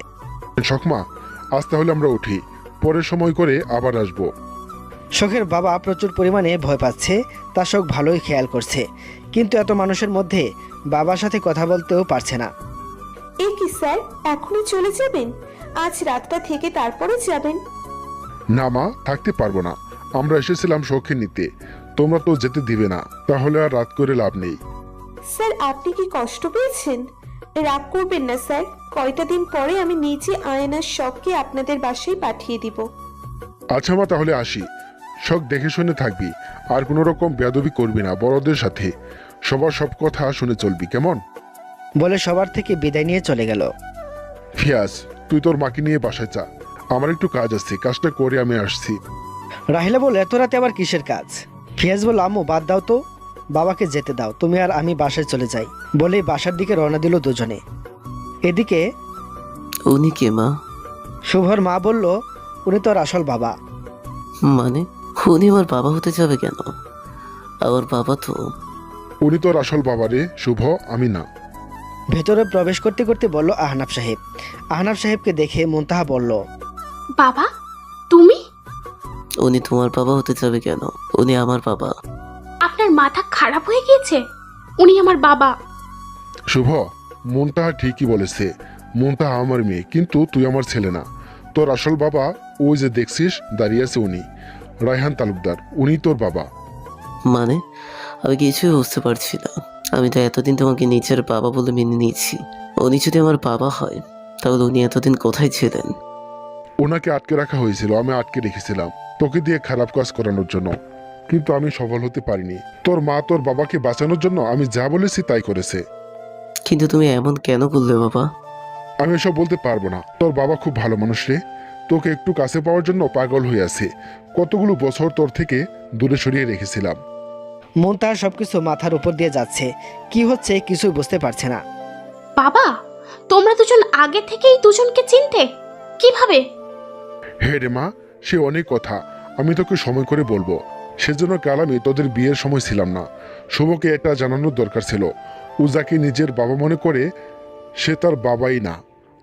শখমা, আজ তাহলে আমরা উঠি, পরে সময় করে আবার আসবো। শখের বাবা প্রচুর পরিমাণে ভয় পাচ্ছে, তা শখ ভালোই খেয়াল করছে, কিন্তু এত মানুষের মধ্যে বাবার সাথে কথা বলতেও পারছে না। এ কি স্যার, এখনই চলে যাবেন? আজ রাতটা থেকে তারপরে যাবেন? না মা, থাকতে পারবো না। আমরা এসেছিলাম শখে নিতে, তোমরা তো যেতে দিবে না, তাহলে আর রাত করে লাভ নেই। স্যার, আপনি কি কষ্ট পেয়েছেন? রাগ করবেন না স্যার, কয়টা দিন পরে আমি নিজে আয়নার শখকে আপনাদের বাসায় পাঠিয়ে দিব। আচ্ছা মা, তাহলে আসি। শখ দেখে শুনে থাকবি, আর কোনো রকম বেয়াদবি করবি না বড়দের সাথে। সবার সব কথা শুনে চলবি, কেমন? বলে সবার থেকে বিদায় নিয়ে চলে গেল। ফিয়াজ, তুই তোর মাকে নিয়ে বাসায় যা, আমার একটু কাজ আছে, কাজটা করে আমি আসছি। রাহিলা বলল, এত রাতে আবার কিসের কাজ? ফিয়াজ বলল, আম্মু বাদ দাও তো, বাবাকে যেতে দাও, তুমি আর আমি বাসায় চলে যাই। বলেই বাসার দিকে রওনা দিল দুজনে। এদিকে উনি কে মা? শুভর মা বলল, উনি তোর আসল বাবা। মানে উনি আমার বাবা হতে যাবে কেন? আমার বাবা তো। উনি তোর আসল বাবা রে শুভ, আমি না। ভেতরে প্রবেশ করতে করতে বলল আহনাফ সাহেব। আহনাফ সাহেবকে দেখে মুনতাহা বলল, বাবা, তুমি? উনি তোমার বাবা হতে যাবে কেন? উনি আমার বাবা। আপনার মাথা খারাপ হয়ে গিয়েছে? উনি আমার বাবা। শুভ, মুনতাহা ঠিকই বলেছে। মুনতাহা আমার মেয়ে, কিন্তু তুই আমার ছেলে না। তোর আসল বাবা ওই যে দেখছিস দাঁড়িয়ে আছে, উনি রায়হান তালুকদার, উনি তোর বাবা। মানে আমি কিছুই বুঝতে পারছি না। আমি তো এতদিন তোমাকে নিজের বাবা বলে মেনে নিয়েছি। উনি যদি আমার বাবা হয় তাহলে উনি এতদিন কোথায় ছিলেন? ওনাকে আটকে রাখা হয়েছিল, আমি আটকে রেখেছিলাম তোকে দিয়ে খারাপ কাজ করানোর জন্য, কিন্তু আমি সফল হতে পারিনি। তোর মা তোর বাবাকে বাঁচানোর জন্য আমি যা বলেছি তাই করেছে। কিন্তু তুমি এমন কেন করলে বাবা? আমি এসব বলতে পারবো না। তোর বাবা খুব ভালো মানুষ রে, তোকে একটু কাছে পাওয়ার জন্য পাগল হয়ে আছে। কতগুলো বছর তোর থেকে দূরে সরিয়ে রেখেছিলাম। মুনতাহা সবকিছু মাথার উপর দিয়ে যাচ্ছে, কি হচ্ছে কিছুই বুঝতে পারছে না। বাবা, তোমরা দুজন আগে থেকেই দুজনকে চিনতে? কিভাবে? হে রে মা, সে অনেক কথা, আমি তোকে সময় করে বলবো। সেজন্য কাল আমি তোদের বিয়ের সময় ছিলাম না। শুভকে এটা জানানোর দরকার ছিল। ও যাকে নিজের বাবা মনে করে সে তার বাবাই না,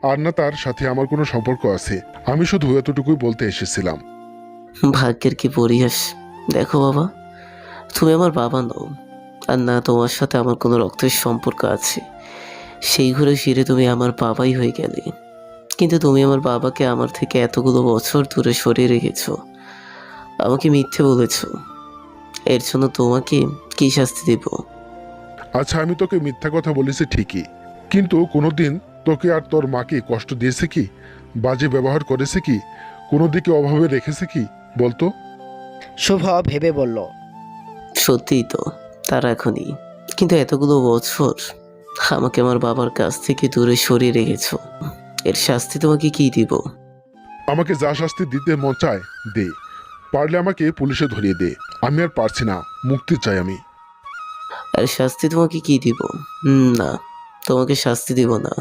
আর না তার সাথে আমার কোনো সম্পর্ক আছে। আমি শুধু এতটুকুই বলতে এসেছিলাম। ভাগ্যের কি পরিহাস। দেখো বাবা, তুমি আমার বাবা নও, আর না তোমার সাথে আমার কোনো রক্তের সম্পর্ক আছে। সেই ঘুরে ফিরে তুমি আমার বাবাই হয়ে গেলে, কিন্তু তুমি আমার বাবাকে আমার থেকে এতগুলো বছর দূরে সরিয়ে রেখেছো, আমাকে মিথ্যে বলেছো। এর জন্য তোমাকে কি শাস্তি দেব? আচ্ছা, আমি তোকে মিথ্যা কথা বলেছি ঠিকই, কিন্তু কোনোদিন তোকে আর তোর মাকে কষ্ট দিয়েছে কি? বাজে ব্যবহার করেছে কি? কোনো দিকে অভাবে রেখেছে কি বলতো? শুভ ভেবে বলল, সত্যিই তো, তার এখনই। কিন্তু এতগুলো বছর আমাকে আমার বাবার কাছ থেকে দূরে সরিয়ে রেখেছো, এর শাস্তি তোমাকে কি দিব? আমাকে যা শাস্তি দিতে মন চায় দে, পারলে আমাকে পুলিশে ধরিয়ে দে। আমি আর পারছি না, মুক্তি চাই আমি। আর শাস্তি তোমাকে কি দিব? না, তোমাকে শাস্তি দিব না।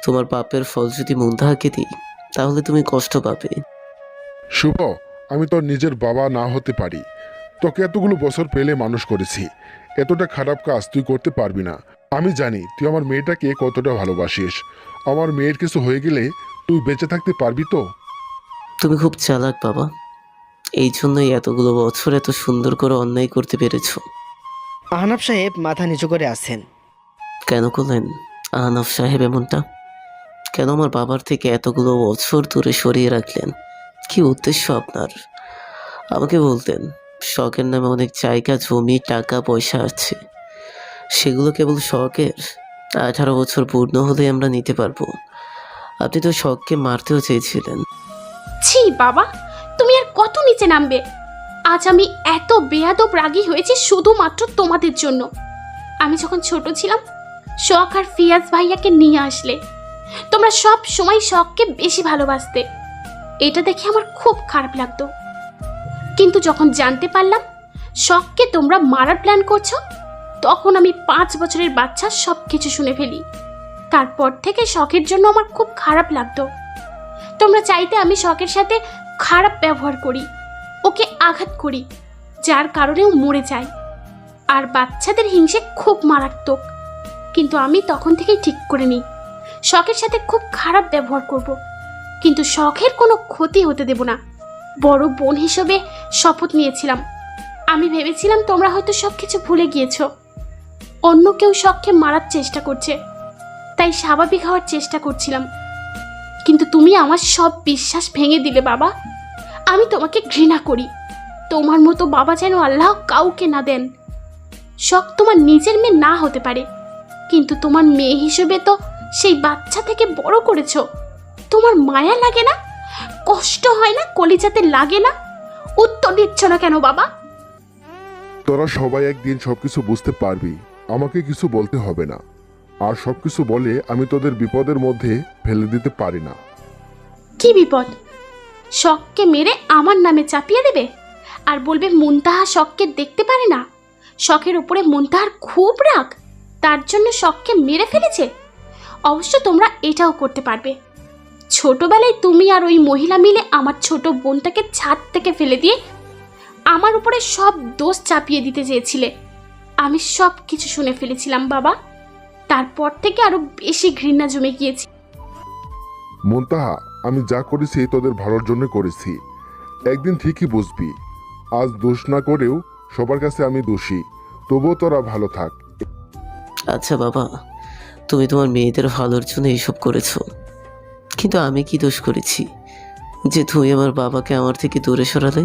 তোমার পাপের ফল যদি মুন্তাহাকে দিই তাহলে তুমি কষ্ট পাবে। শুভ, আমি তোর নিজের বাবা না হতে পারি, তোকে এতগুলো বছর পেলে মানুষ করেছি। এতটা খারাপ কাজ তুই করতে পারবি না। আমি জানি তুই আমার মেয়েটাকে কতটা ভালোবাসিস। আমার মেয়ের কিছু হয়ে গেলে তুই বেঁচে থাকতে পারবি তো? তুমি খুব চালাক বাবা, এই জন্যই এতগুলো বছর এত সুন্দর করে অন্যায় করতে পেরেছো। আহনাফ সাহেব মাথা নিচু করে আছেন। কেন করলেন আহনাফ সাহেব এমনটা? কেন আমার বাবার থেকে এতগুলো বছর দূরে সরিয়ে রাখলেন? কি উদ্দেশ্য আপনার? আমাকে বলতেন শখের নামে অনেক জায়গা জমি টাকা পয়সা আছে, সেগুলো কেবল শখের। 18 বছর পূর্ণ হলে আমরা নিতে পারবো। আপনি তো শখকে মারতেও চেয়েছিলেন। ছি বাবা, তুমি আর কত নিচে নামবে? আজ আমি এত বেয়াদব রাগী হয়েছি শুধুমাত্র তোমাদের জন্য। আমি যখন ছোট ছিলাম, শখ আর ফিয়াজ ভাইয়াকে নিয়ে আসলে তোমরা সব সময় শখকে বেশি ভালোবাসতে। এটা দেখে আমার খুব খারাপ লাগতো, কিন্তু যখন জানতে পারলাম শখকে তোমরা মারার প্ল্যান করছো, তখন আমি 5 বছরের বাচ্চা সব কিছু শুনে ফেলি। তারপর থেকে শখের জন্য আমার খুব খারাপ লাগতো। তোমরা চাইতে আমি শখের সাথে খারাপ ব্যবহার করি, ওকে আঘাত করি, যার কারণে ও মরে যায়। আর বাচ্চাদের হিংসে খুব মারাত্মক, কিন্তু আমি তখন থেকেই ঠিক করে নিই শখের সাথে খুব খারাপ ব্যবহার করব, কিন্তু শখের কোনো ক্ষতি হতে দেব না। বড় বোন হিসেবে শপথ নিয়েছিলাম। আমি ভেবেছিলাম তোমরা হয়তো সব কিছু ভুলে গিয়েছো, অন্য কেউ শখকে মারার চেষ্টা করছে, তাই স্বাভাবিক হওয়ার চেষ্টা করছিলাম। কিন্তু তুমি আমার সব বিশ্বাস ভেঙে দিলে বাবা। আমি তোমাকে ঘৃণা করি। তোমার মতো বাবা যেন আল্লাহ কাউকে না দেন। শখ তোমার নিজের মেয়ে না হতে পারে, কিন্তু তোমার মেয়ে হিসেবে তো সেই বাচ্চা থেকে বড় করেছো। তোমার মায়া লাগে না? কষ্ট হয় না? কলিজাতে লাগে না? উত্তর দিচ্ছ না কেন বাবা? তোরা সবাই একদিন সবকিছু বুঝতে পারবি, আমাকে কিছু বলতে হবে না। আর সবকিছু বলে আমি তোদের বিপদের মধ্যে ফেলে দিতে পারি না। কি বিপদ? শখকে মেরে আমার নামে চাপিয়ে দেবে আর বলবে মুনতাহা শখকে দেখতে পারে না? শখের উপরে মুনতাহার খুব রাগ, তার জন্য শখকে মেরে ফেলেছে। অবশ্য তোমরা এটাও করতে পারবে। ছোটবেলায় তুমি আর ওই মহিলা মিলে আমার ছোট বোনটাকে ছাদ থেকে ফেলে দিয়ে আমার উপরে সব দোষ চাপিয়ে দিতে চেয়েছিলে। আমি সব কিছু শুনে ফেলেছিলাম বাবা। তারপর থেকে আরো বেশি ঘৃণা জমে গিয়েছে। মুনতাহা, আমি যা করেছি তোদের ভালোর জন্য করেছি। একদিন ঠিকই বুঝবি। আজ দোষ না করেও সবার কাছে আমি দোষী, তবুও তোরা ভালো থাক। আচ্ছা বাবা, তুমি তোমার মেয়েদের ভালোর জন্য এইসব করেছো, কিন্তু আমি কি দোষ করেছি যে তুমি আমার বাবাকে আমার থেকে দূরে সরালে?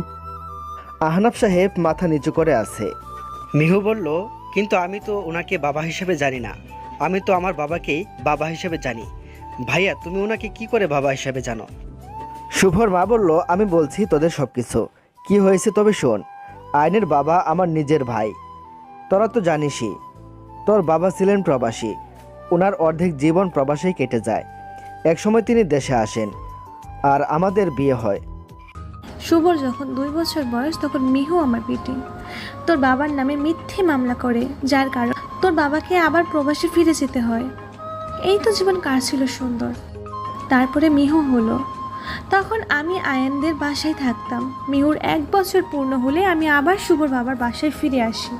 আহনাফ সাহেব মাথা নিচু করে আছে। মিহু বলল, কিন্তু আমি তো ওনাকে বাবা হিসেবে জানি না। আমি তো আমার বাবাকেই বাবা হিসেবে জানি। ভাইয়া, তুমি ওনাকে কি করে বাবা হিসেবে জানো? শুভর মা বলল, আমি বলছি তোদের সব কিছু কি হয়েছে তবে শোন। আইনের বাবা আমার নিজের ভাই, তোরা তো জানিসই। তোর বাবা ছিলেন প্রবাসী, ওনার অর্ধেক জীবন প্রবাসেই কেটে যায়। একসময় তিনি দেশে আসেন আর আমাদের বিয়ে হয়। শুভর যখন 2 বছর বয়স তখন মিহু আমার পিটি তোর বাবার নামে মিথ্যে মামলা করে, যার কারণ তোর বাবাকে আবার প্রবাসে ফিরে যেতে হয়। এই তো জীবন কার ছিল সুন্দর। তারপরে মিহু হলো, তখন আমি আয়ানদের বাসায় থাকতাম। মিহুর 1 বছর পূর্ণ হলে আমি আবার শুভর বাবার বাসায় ফিরে আসি।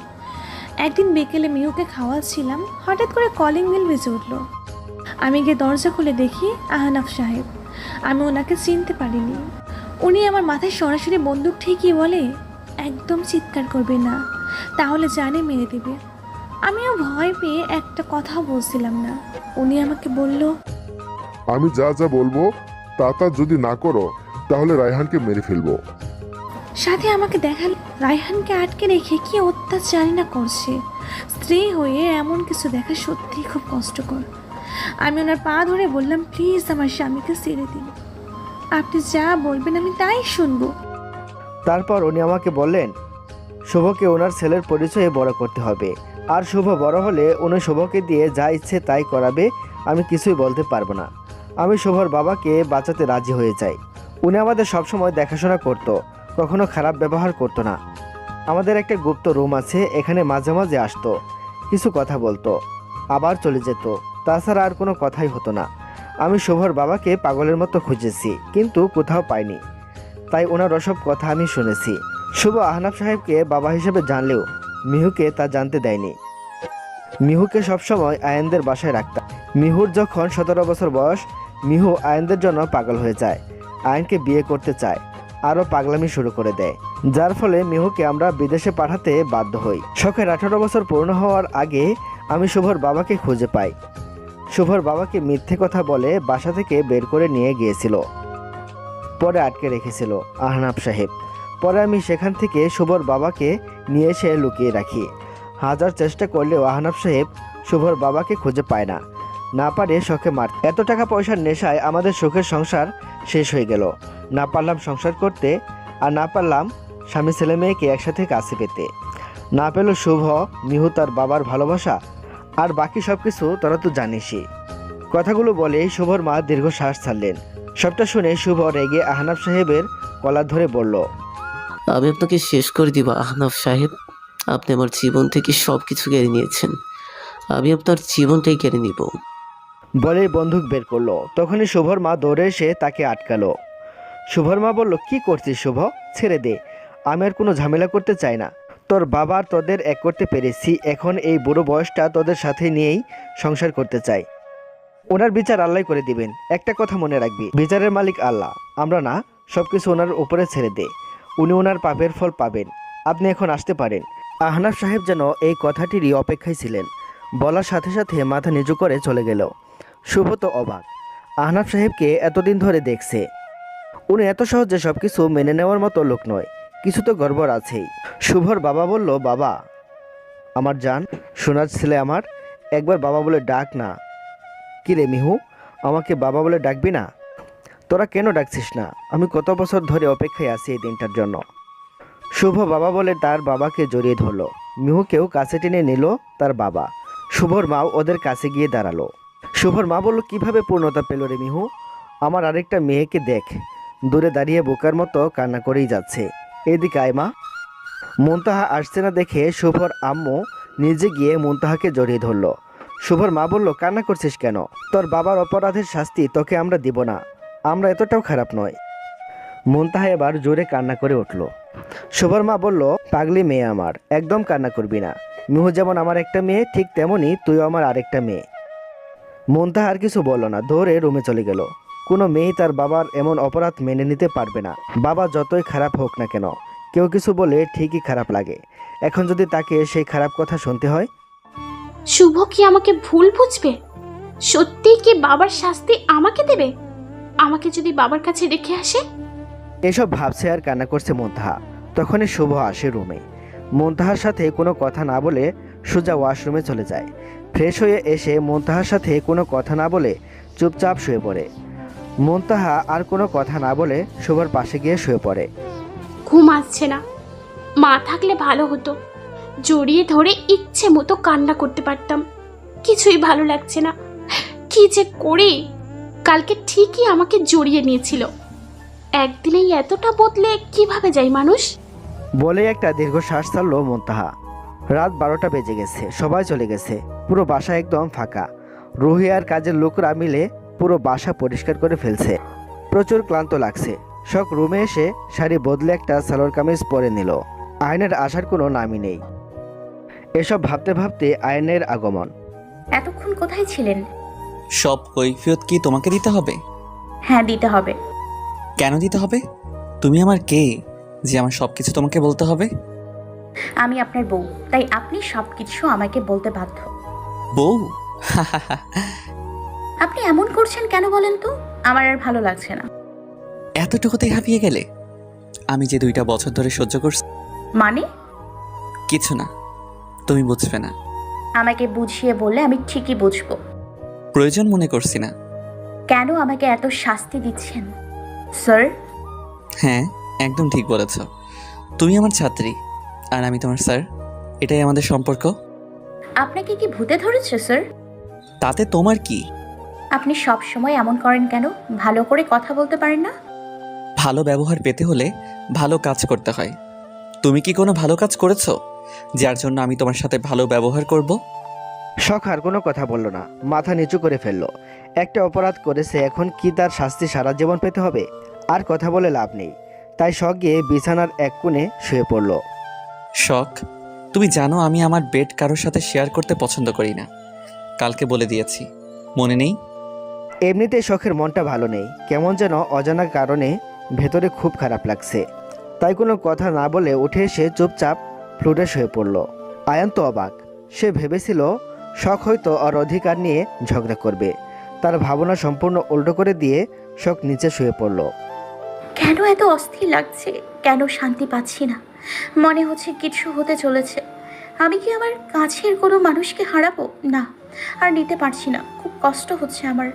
একদিন বিকেলে মিহুকে খাওয়াচ্ছিলাম, হঠাৎ করে কলিং বেল বেজে উঠল। আমি গিয়ে দরজা খুলে দেখি আহনাফ সাহেব। আমি ওনাকে চিনতে পারিনি। উনি আমার মাথায় সরাসরি বন্দুক ঠেকিয়ে বলে, একদম চিৎকার করবে না, তাহলে জানে মেরে দেবে। আমিও ভয় পেয়ে একটা কথাও বলছিলাম না। উনি আমাকে বলল, আমি যা যা বলবো তা যদি না করো তাহলে রায়হানকে মেরে ফেলবো। সাথে আমাকে দেখাল রায়হানকে আটকে রেখে কি অত্যাচারই না করছে। স্ত্রী হয়ে এমন কিছু দেখা সত্যিই খুব কষ্টকর। আমি ওনার পা ধরে বললাম, প্লিজ আমার স্বামীকে ছেড়ে দিন, আপনি যা বলবেন আমি তাই শুনবো। তারপর উনি আমাকে বললেন, শুভকে ওনার ছেলের পরিচয়ে বড় করতে হবে, আর শুভ বড় হলে উনি শুভকে দিয়ে যা ইচ্ছে তাই করাবে, আমি কিছুই বলতে পারবো না। আমি শুভর বাবাকে বাঁচাতে রাজি হয়ে যাই। উনি আমাদের সবসময় দেখাশোনা করতো, কখনো খারাপ ব্যবহার করতো না। আমাদের একটা গুপ্ত রুম আছে, এখানে মাঝে মাঝে আসতো, কিছু কথা বলতো, আবার চলে যেত। তাছাড়া আর কোনো কথাই হতো না। আমি শুভর বাবাকে পাগলের মতো খুঁজেছি, কিন্তু কোথাও পাইনি। তাই ওনার ওসব কথা আমি শুনেছি। শুভ আহনাফ সাহেবকে বাবা হিসেবে জানলেও মিহুকে তা জানতে দেয়নি। মিহুকে সবসময় আয়ানদের বাসায় রাখতাম। মিহুর যখন 17 বছর বয়স, মিহু আয়ানদের জন্য পাগল হয়ে যায়, আয়ানকে বিয়ে করতে চায়, আরও পাগলামি শুরু করে দেয়, যার ফলে মিহুকে আমরা বিদেশে পাঠাতে বাধ্য হই। শখের 18 বছর পূর্ণ হওয়ার আগে আমি শুভর বাবাকে খুঁজে পাই। শুভর বাবাকে মিথ্যে কথা বলে বাসা থেকে বের করে নিয়ে গিয়েছিল, পরে আটকে রেখেছিল আহনাফ সাহেব। পরে আমি সেখান থেকে শুভর বাবাকে নিয়ে এসে লুকিয়ে রাখি। হাজার চেষ্টা করলেও আহনাফ সাহেব শুভর বাবাকে খুঁজে পায় না। না পারে শখে মার। এত টাকা পয়সার নেশায় আমাদের সুখের সংসার শেষ হয়ে গেল। না পারলাম সংসার করতে, আর না পারলাম স্বামী ছেলে মেয়েকে একসাথে কাছে পেতে। না পেল শুভ, মিহু তার বাবার ভালোবাসা, আর বাকি সব কিছু তোরা তো জানিসই। কথাগুলো বলে শুভর মা দীর্ঘশ্বাস ছাড়লেন। সবটা শুনে শুভ রেগে আহনাফ সাহেবের কলার ধরে বলল, আমি আপনাকে শেষ করে দিব আহনাফ সাহেব। আপনি আমার জীবন থেকে সব কিছু কেড়ে নিয়েছেন, আমি আপনার জীবনটাই কেড়ে নিব। বলে বন্দুক বের করলো। তখনই শুভর মা দৌড়ে এসে তাকে আটকালো। শুভর মা বলল, কি করছিস শুভ? ছেড়ে দে, আমি আর কোনো ঝামেলা করতে চাই না। তোর বাবার তোদের এক করতে পেরেছি, এখন এই বুড়ো বয়সটা তোদের সাথে নিয়েই সংসার করতে চাই। ওনার বিচার আল্লাহ করে দিবেন। একটা কথা মনে রাখবি, বিচারের মালিক আল্লাহ, আমরা না। সব কিছু ওনার উপরে ছেড়ে দে, উনি ওনার পাপের ফল পাবেন। আপনি এখন আসতে পারেন। আহনাফ সাহেব যেন এই কথাটিরই অপেক্ষায় ছিলেন। বলার সাথে সাথে মাথা নিচু করে চলে গেল। শুভ তো অবাক, আহনাফ সাহেবকে এতদিন ধরে দেখছে। উনি এত সহজে সব কিছু মেনে নেওয়ার মতো লোক নয়, কিছু তো গড়বড় আছেই। শুভর বাবা বলল, বাবা আমার জান, সোনার ছেলে আমার, একবার বাবা বলে ডাক না। কি রে মিহু, আমাকে বাবা বলে ডাকবি না? তোরা কেন ডাকছিস না? আমি কত বছর ধরে অপেক্ষায় আছি এই দিনটার জন্য। শুভ বাবা বলে তার বাবাকে জড়িয়ে ধরলো। মিহুকেও কাছে টেনে নিল তার বাবা। শুভর মাও ওদের কাছে গিয়ে দাঁড়ালো। শুভর মা বলল, কিভাবে পূর্ণতা পেল রে মিহু? আমার আরেকটা মেয়েকে দেখ, দূরে দাঁড়িয়ে বোকার মতো কান্না করেই যাচ্ছে। এদিকে আয় মা। মুনতাহা আসছে না দেখে শুভর আম্মু নিজে গিয়ে মুনতাহাকে জড়িয়ে ধরলো। শুভর মা বলল, কান্না করছিস কেন? তোর বাবার অপরাধের শাস্তি তোকে আমরা দিব না, আমরা এতটাও খারাপ নয়। মুনতাহা এবার জোরে কান্না করে উঠল। শুভর মা বলল, পাগলি মেয়ে আমার, একদম কান্না করবি না। মিহু যেমন আমার একটা মেয়ে, ঠিক তেমনই তুইও আমার আরেকটা মেয়ে। মুনতাহা আর কিছু বলল না, দৌড়ে রুমে চলে গেল। কোনো মেয়ে তার বাবার এমন অপরাধ মেনে নিতে পারবে না। বাবা যতই খারাপ হোক না কেন, কেউ কিছু বলে ঠিকই খারাপ লাগে। এখন যদি তাকে সেই খারাপ কথা শুনতে হয়। শুভ কি আমাকে ভুল বুঝবে? সত্যিই কি বাবার শাস্তি আমাকে দেবে? আমাকে যদি বাবার কাছে রেখে আসে? এসব ভাবছে আর কান্না করছে মুনতাহা। তখনই শুভ আসে রুমে। মুনতাহার সাথে কোনো কথা না বলে সোজা ওয়াশরুমে চলে যায়। ফ্রেশ হয়ে এসে মুনতাহার সাথে কোনো কথা না বলে চুপচাপ শুয়ে পড়ে। মুনতাহা আর কোনো কথা না বলে শুভর পাশে গিয়ে শুয়ে পড়ে। ঘুম আসছে না, মা থাকলে ভালো হতো, জড়িয়ে ধরে ইচ্ছে মতো কান্না করতে পারতাম। কিছুই ভালো লাগছে না, কি যে করি। কালকে ঠিকই আমাকে জড়িয়ে নিয়েছিল, একদিনেই এতটা বদলে কিভাবে যায় মানুষ? বলে একটা দীর্ঘশ্বাস ছাড়লো মুনতাহা। রাত 12টা বেজে গেছে, সবাই চলে গেছে। পুরো বাসা একদম ফাঁকা। রুহি আর কাজের লোকরা মিলে পুরো বাসা পরিষ্কার করে ফেলছে। প্রচুর ক্লান্ত লাগছে। শখ রুমে এসে শাড়ি বদলে একটা সালোয়ার কামিজ পরে নিল। আয়নের আসার কোনো নামই নেই। এসব ভাবতে ভাবতে আয়নের আগমন। এতক্ষণ কোথায় ছিলেন? সব কৈফিয়ত কি তোমাকে দিতে হবে? হ্যাঁ, দিতে হবে। কেন দিতে হবে? তুমি আমার কে যে আমার সব কিছু তোমাকে বলতে হবে? আমি আপনার বউ, তাই আপনি সব কিছু আমাকে বলতে বাধ্য। বউ? আপনি এমন করছেন কেন বলেন তো? আমার আর ভালো লাগছে না। এতটুকুতেই হাঁপিয়ে গেলে? আমি যে 2টা বছর ধরে সহ্য করছি। মানে? কিছু না, তুমি বুঝবে না। আমাকে বুঝিয়ে বললে আমি ঠিকই বুঝবো। প্রয়োজন মনে করছি না। কেন আমাকে এত শাস্তি দিচ্ছেন স্যার? হ্যাঁ, একদম ঠিক বলেছ। তুমি আমার ছাত্রী আর আমি তোমার স্যার, এটাই আমাদের সম্পর্ক। আপনাকে কি ভূতে ধরেছে স্যার? তাতে তোমার কি? আপনি সব সময় এমন করেন কেন? ভালো করে কথা বলতে পারেন না? ভালো ব্যবহার পেতে হলে ভালো কাজ করতে হয়। তুমি কি কোনো ভালো কাজ করেছো যার জন্য আমি তোমার সাথে ভালো ব্যবহার করব? শখ আর কোনো কথা বলল না, মাথা নিচু করে ফেললো। একটা অপরাধ করেছে, এখন কি তার শাস্তি সারা জীবন পেতে হবে? আর কথা বলে লাভ নেই। তাই শখ গিয়ে বিছানার এক কোণে শুয়ে পড়ল। শখ, তুমি জানো আমি আমার বেড কারোর সাথে শেয়ার করতে পছন্দ করি না। কালকে বলে দিয়েছি, মনে নেই? এমনিতে শখের মনটা ভালো নেই, কেমন যেন অজানা কারণে ভেতরে খুব খারাপ লাগছে। তাই কোনো কথা না বলে উঠে এসে চুপচাপ ফ্লোরে শুয়ে পড়ল। আয়ান তো অবাক। সে ভেবেছিল শখ হয়তো ওর অধিকার নিয়ে ঝগড়া করবে। তার ভাবনা সম্পূর্ণ উল্টো করে দিয়ে শখ নিচে শুয়ে পড়ল। কেন এত অস্থির লাগছে? কেন শান্তি পাচ্ছি না? মনে হচ্ছে কিছু হতে চলেছে। আমি কি আমার কাছের কোনো মানুষকে হারাবো? না, আর নিতে পারছি না, খুব কষ্ট হচ্ছে আমার।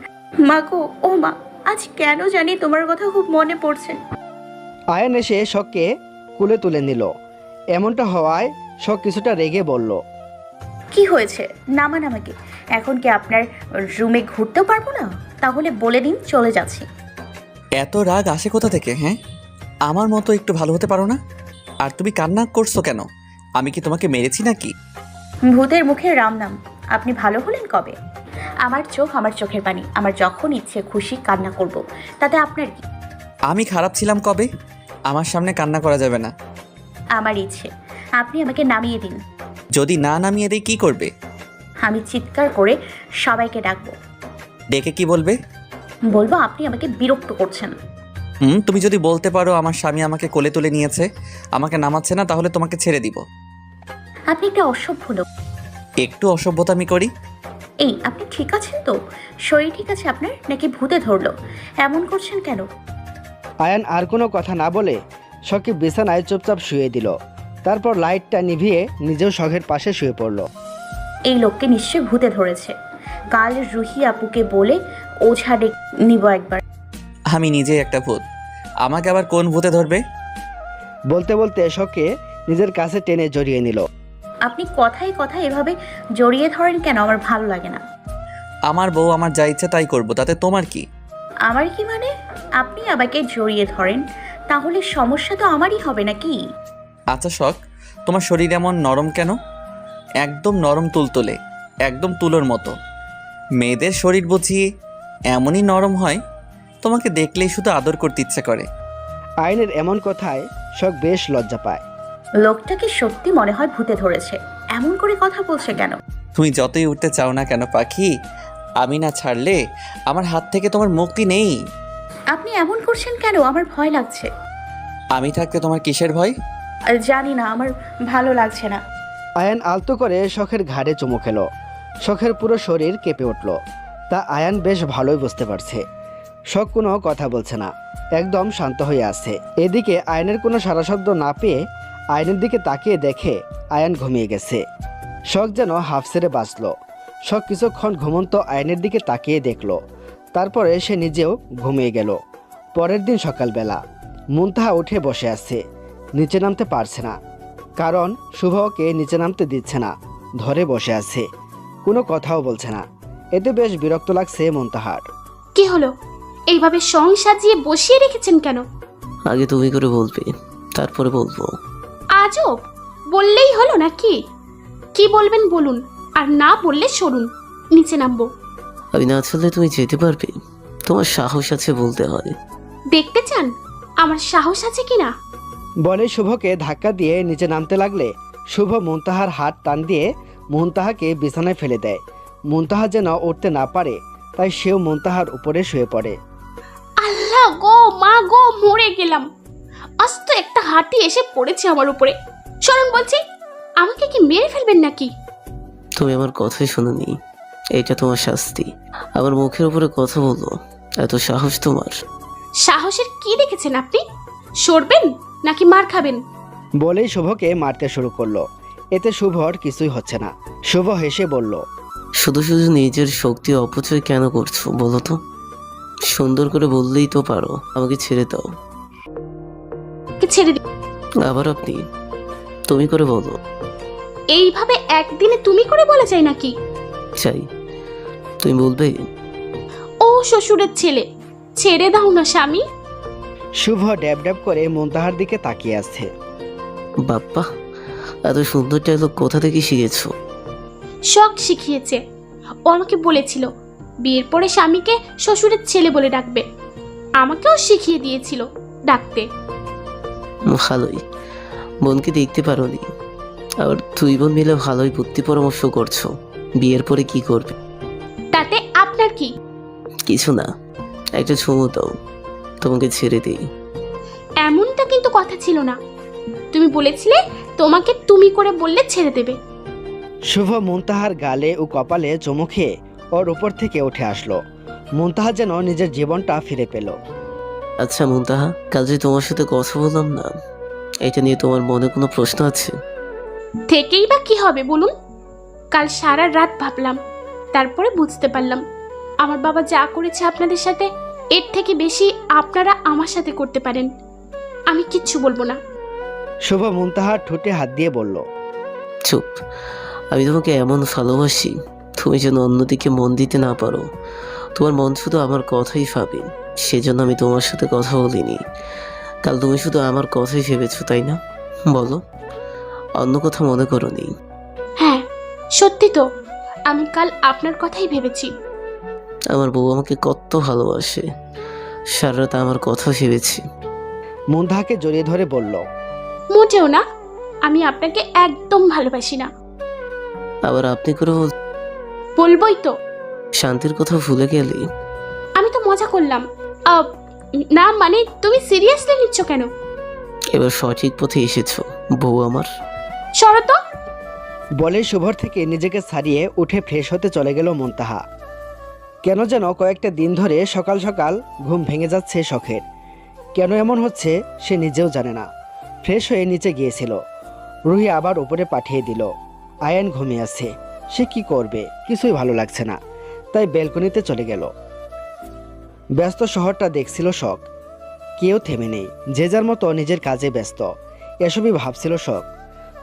মা গো, ও মা, আজ কেন জানি তোমার কথা খুব মনে পড়ছে। আয়ান এসে শখকে কুলে তুলে নিল। এমনটা হওয়ায় শখ কিছুটা রেগে বলল, কি হয়েছে? নামান আমাকে। এখন কি আপনার রুমে ঘুরতেও পারবো না? তাহলে বলে দিন, চলে যাচ্ছি। এত রাগ আসে কোথা থেকে? হ্যাঁ, আমার মতো একটু ভালো হতে পারো না? আর তুমি কান্না করছো কেন? আমি কি তোমাকে মেরেছি নাকি? ভূতের মুখে রাম নাম। আপনি ভালো হলেন কবে? আমার চোখ আমার চোখের পানি, আমার যখন ইচ্ছে খুশি কান্না করব, তাতে আপনার কি? আমি খারাপ ছিলাম কবে? আমার সামনে কান্না করা যাবে না। আমার ইচ্ছে, আপনি আমাকে নামিয়ে দিন। যদি না নামিয়ে দেই কি করবে? আমি চিৎকার করে সবাইকে ডাকবো। ডেকে কি বলবে? বলবো আপনি আমাকে বিরক্ত করছেন। তুমি যদি বলতে পারো আমার স্বামী আমাকে কোলে তুলে নিয়েছে, আমাকে নামাচ্ছে না, তাহলে তোমাকে ছেড়ে দিব। আপনি একটা অসভ্য লোক। একটু অসভ্যতা আমি করি? এই, আপনি ঠিক আছেন তো? শরীর ঠিক আছে আপনার, নাকি ভূতে ধরলো? এমন করছেন কেন? আয়ান আর কোনো কথা না বলে শখকে বিছানায় চুপচাপ শুয়ে দিল। তারপর লাইটটা নিভিয়ে নিজেও শখের পাশে শুয়ে পড়ল। এই লোককে নিশ্চয়ই ভূতে ধরেছে। কাল রুহি আপুকে বলে ওঝা নিব একবার। আমি নিজেই একটা ভূত, আমাকে আবার কোন ভূতে ধরবে? বলতে বলতে শখকে নিজের কাছে টেনে জড়িয়ে নিল। আপনি কথায় কথায় এভাবে জড়িয়ে ধরেন কেন? আমার ভালো লাগে না। আমার বউ আমার যা ইচ্ছে তাই করবো, তাতে তোমার কি? আমার কি মানে? আপনি আমাকে জড়িয়ে ধরেন, তাহলে সমস্যা তো আমারই হবে নাকি? আচ্ছা শখ, তোমার শরীর এমন নরম কেন? একদম নরম তুলতুলে, একদম তুলোর মতো। মেয়েদের শরীর বুঝি এমনই নরম হয়? তোমাকে দেখলেই শুধু আদর করতে ইচ্ছে করে। আয়নের এমন কথায় শখ বেশ লজ্জা পায়। লোকটাকে সত্যি মনে হয় ভূতে ধরেছে। এমন করে কথা বলছে কেন? তুমি যতই উঠতে চাও না কেন পাখি, আমি না ছাড়লে আমার হাত থেকে তোমার মুক্তি নেই। আপনি এমন করছেন কেন? আমার ভয় লাগছে। আমি থাকতে তোমার কিসের ভয়? জানি না, আমার ভালো লাগছে না। আয়ান আলতো করে শখের ঘাড়ে চুমু খেলো। শখের পুরো শরীর কেঁপে উঠল। তা আয়ান বেশ ভালোই বুঝতে পারছে। শখ কোনো কথা বলছে না, একদম শান্ত হয়ে আছে। এদিকে আয়নের কোনো সারা শব্দ না পেয়ে আয়নের দিকে তাকিয়ে দেখে আয়ান ঘুমিয়ে গেছে। শখ যেন হাফ ছেড়ে বাঁচল। শখ কিছুক্ষণ ঘুমন্ত আয়নের দিকে তাকিয়ে দেখল, তারপরে সে নিজেও ঘুমিয়ে গেল। পরের দিন সকালবেলা মুনতাহা উঠে বসে আছে, নিচে নামতে পারছে না, কারণ শুভ ওকে নিচে নামতে দিচ্ছে না, ধরে বসে আছে, কোনো কথাও বলছে না। এতে বেশ বিরক্ত লাগছে মুনতাহার। কি হলো? এইভাবে সং সাজিয়ে বসিয়ে রেখেছেন কেন? আগে তুমি করে বলবে, তারপরে বলবো। আজব, বললেই হলো নাকি? কি বলবেন বলুন, আর না বললে সরুন, নিচে নামবো। আমি না চললে তুমি যেতে পারবে? তোমার সাহস আছে বলতে হয়। দেখতে চান আমার সাহস আছে কিনা? বলে শুভকে ধাক্কা দিয়ে নিচে নামতে লাগলে শুভ মুনতাহার হাত টান দিয়ে মুনতাহাকে বিছানায় ফেলে দেয়। মুনতাহা যেন উঠতে না পারে, তাই সেও মুনতাহার উপরে শুয়ে পড়ে। আল্লাহ গো, মা গো, মরে গেলাম। আজ তো একটা হাতি এসে পড়েছে আমার উপরে। সরুন বলছি, আমাকে কি মেরে ফেলবেন নাকি? তুমি আমার কথাই শোনোনি, এটা তোমার শাস্তি। আমার মুখের উপরে কথা বলো, এত সাহস তোমার? সাহসের কি দেখেছেন আপনি? সরবেন নাকি মার খাবেন? বলেই শুভকে মারতে শুরু করলো। এতে শুভর কিছুই হচ্ছে না। শুভ হেসে বলল, শুধু শুধু নিজের শক্তি অপচয় কেন করছো বলো তো? সুন্দর করে বললেই তো পারো, আমাকে ছেড়ে দাও। ছেড়ে দিন। আবার আপনি তুমি করে বলো। এইভাবে একদিনে তুমি করে বলা যায় নাকি? চাই, তুমি বলবে। ও শ্বশুরের ছেলে, ছেড়ে দাও না স্বামী। শুভ ড্যাব ড্যাব করে মুনতাহার দিকে তাকিয়ে আছে। বাপ্পা, এত সুন্দর ডায়লগ কোথা থেকে শিখেছো? শখ শিখিয়েছে। ও আমাকে বলেছিল বিয়ের পরে স্বামীকে শ্বশুরের ছেলে বলে ডাকবে। আমাকেও শিখিয়ে দিয়েছিল ডাকতে। ভালোই, বোনকে দেখতে পারোনি, আবার দুই বোন মিলে ভালোই বুদ্ধি পরামর্শ করছো। বিয়ের পরে কি করবে? তাতে আপনার কি? কিছু না, একটা চুমু দাও, তোমাকে ছেড়ে দিই। এমনটা কিন্তু কথা ছিল না। তুমি বলেছিলে তোমাকে তুমি করে বললে ছেড়ে দেবে। শুভ মুনতাহার গালে ও কপালে চুমু খেয়ে ওর উপর থেকে উঠে আসলো। মুনতাহা যেন নিজের জীবনটা ফিরে পেল। আচ্ছা মুনতাহা, কাল যে তোমার সাথে কথা বললাম না, এটা নিয়ে তোমার মনে কোনো প্রশ্ন আছে? থেকেই বা কি হবে বলুন? কাল সারা রাত ভাবলাম, তারপরে বুঝতে পারলাম আমার বাবা যা করেছে আপনাদের সাথে, এর থেকে বেশি আপনারা আমার সাথে করতে পারেন। আমি কিচ্ছু বলবো না। শুভ মুনতাহার ঠোঁটে হাত দিয়ে বলল, চুপ। আমি তোমাকে এমন ভালোবাসি, তুমি যেন অন্যদিকে মন দিতে না পারো। তোমার মন শুধু আমার কথাই ভাবে, সেজন্য আমি তোমার সাথে কথা বলিনি। কাল তুমি শুধু আমার কথাই ভেবেছো, তাই না? বলো, অন্য কথা মনে করোনি? হ্যাঁ, সত্যি তো, আমি কাল আপনার কথাই ভেবেছি। আমার বউ আমাকে কত ভালোবাসে, সারা রাত আমার কথা ভেবেছি। মুনতাহাকে জড়িয়ে ধরে বলল, মোটেও না, আমি আপনাকে একদম ভালোবাসি না। আবার আপনি করে বলবোই তো। শান্তির কথা ভুলে গেলে? আমি তো মজা করলাম। না মানে, তুমি সিরিয়াসলি নিচ্ছ কেন? এবার সঠিক পথে এসেছো বউ আমার। সরো তো। বলে শুভর থেকে নিজেকে ছাড়িয়ে উঠে ফ্রেশ হতে চলে গেল মুনতাহা। কেন যেন কয়েকটা দিন ধরে সকাল সকাল ঘুম ভেঙে যাচ্ছে শখের। কেন এমন হচ্ছে সে নিজেও জানে না। ফ্রেশ হয়ে নিচে গিয়েছিল, রুহি আবার উপরে পাঠিয়ে দিল। আয়ান ঘুমিয়ে আছে, সে কি করবে, কিছুই ভালো লাগছে না, তাই ব্যালকনিতে চলে গেল। ব্যস্ত শহরটা দেখছিল শখ, কেউ থেমে নেই, যে যার মতো নিজের কাজে ব্যস্ত। এসবই ভাবছিল শখ।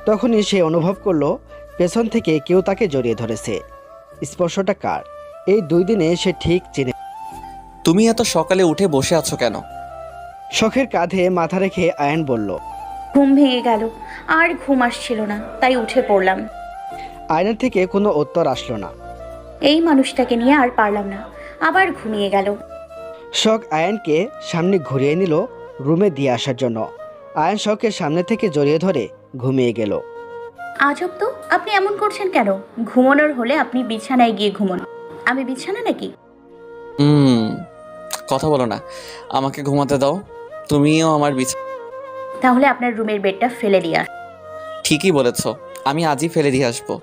তখনই সে অনুভব করলো পেছন থেকে কেউ তাকে জড়িয়ে ধরেছে। স্পর্শটা কার? এই 2 দিনে সে ঠিক চিনে। তুমি এত সকালে উঠে বসে আছো কেন? শখের কাঁধে মাথা রেখে আয়ান বলল। ঘুম ভেঙে গেল, আর ঘুম আসছিল না, তাই উঠে পড়লাম। আয়নার থেকে কোনো উত্তর আসলো না। এই মানুষটাকে নিয়ে আর পারলাম না, আবার ঘুমিয়ে গেল। শখ আয়ানকে সামনে ঘুরিয়ে নিল রুমে দিয়ে আসার জন্য। আয়ান শখের সামনে থেকে জড়িয়ে ধরে ঘুমিয়ে গেল। আজব তো, আপনি এমন করছেন কেন? ঘুমানোর হলে আপনি বিছানায় গিয়ে ঘুমন, আমি বিছানা নাকি? কথা বলো না, আমাকে ঘুমাতে দাও। তুমিও আমার তাহলে আপনার রুমের বেডটা ফেলে দিয়ে আস। ঠিকই বলেছ, আমি আজই ফেলে দিয়ে আসবো।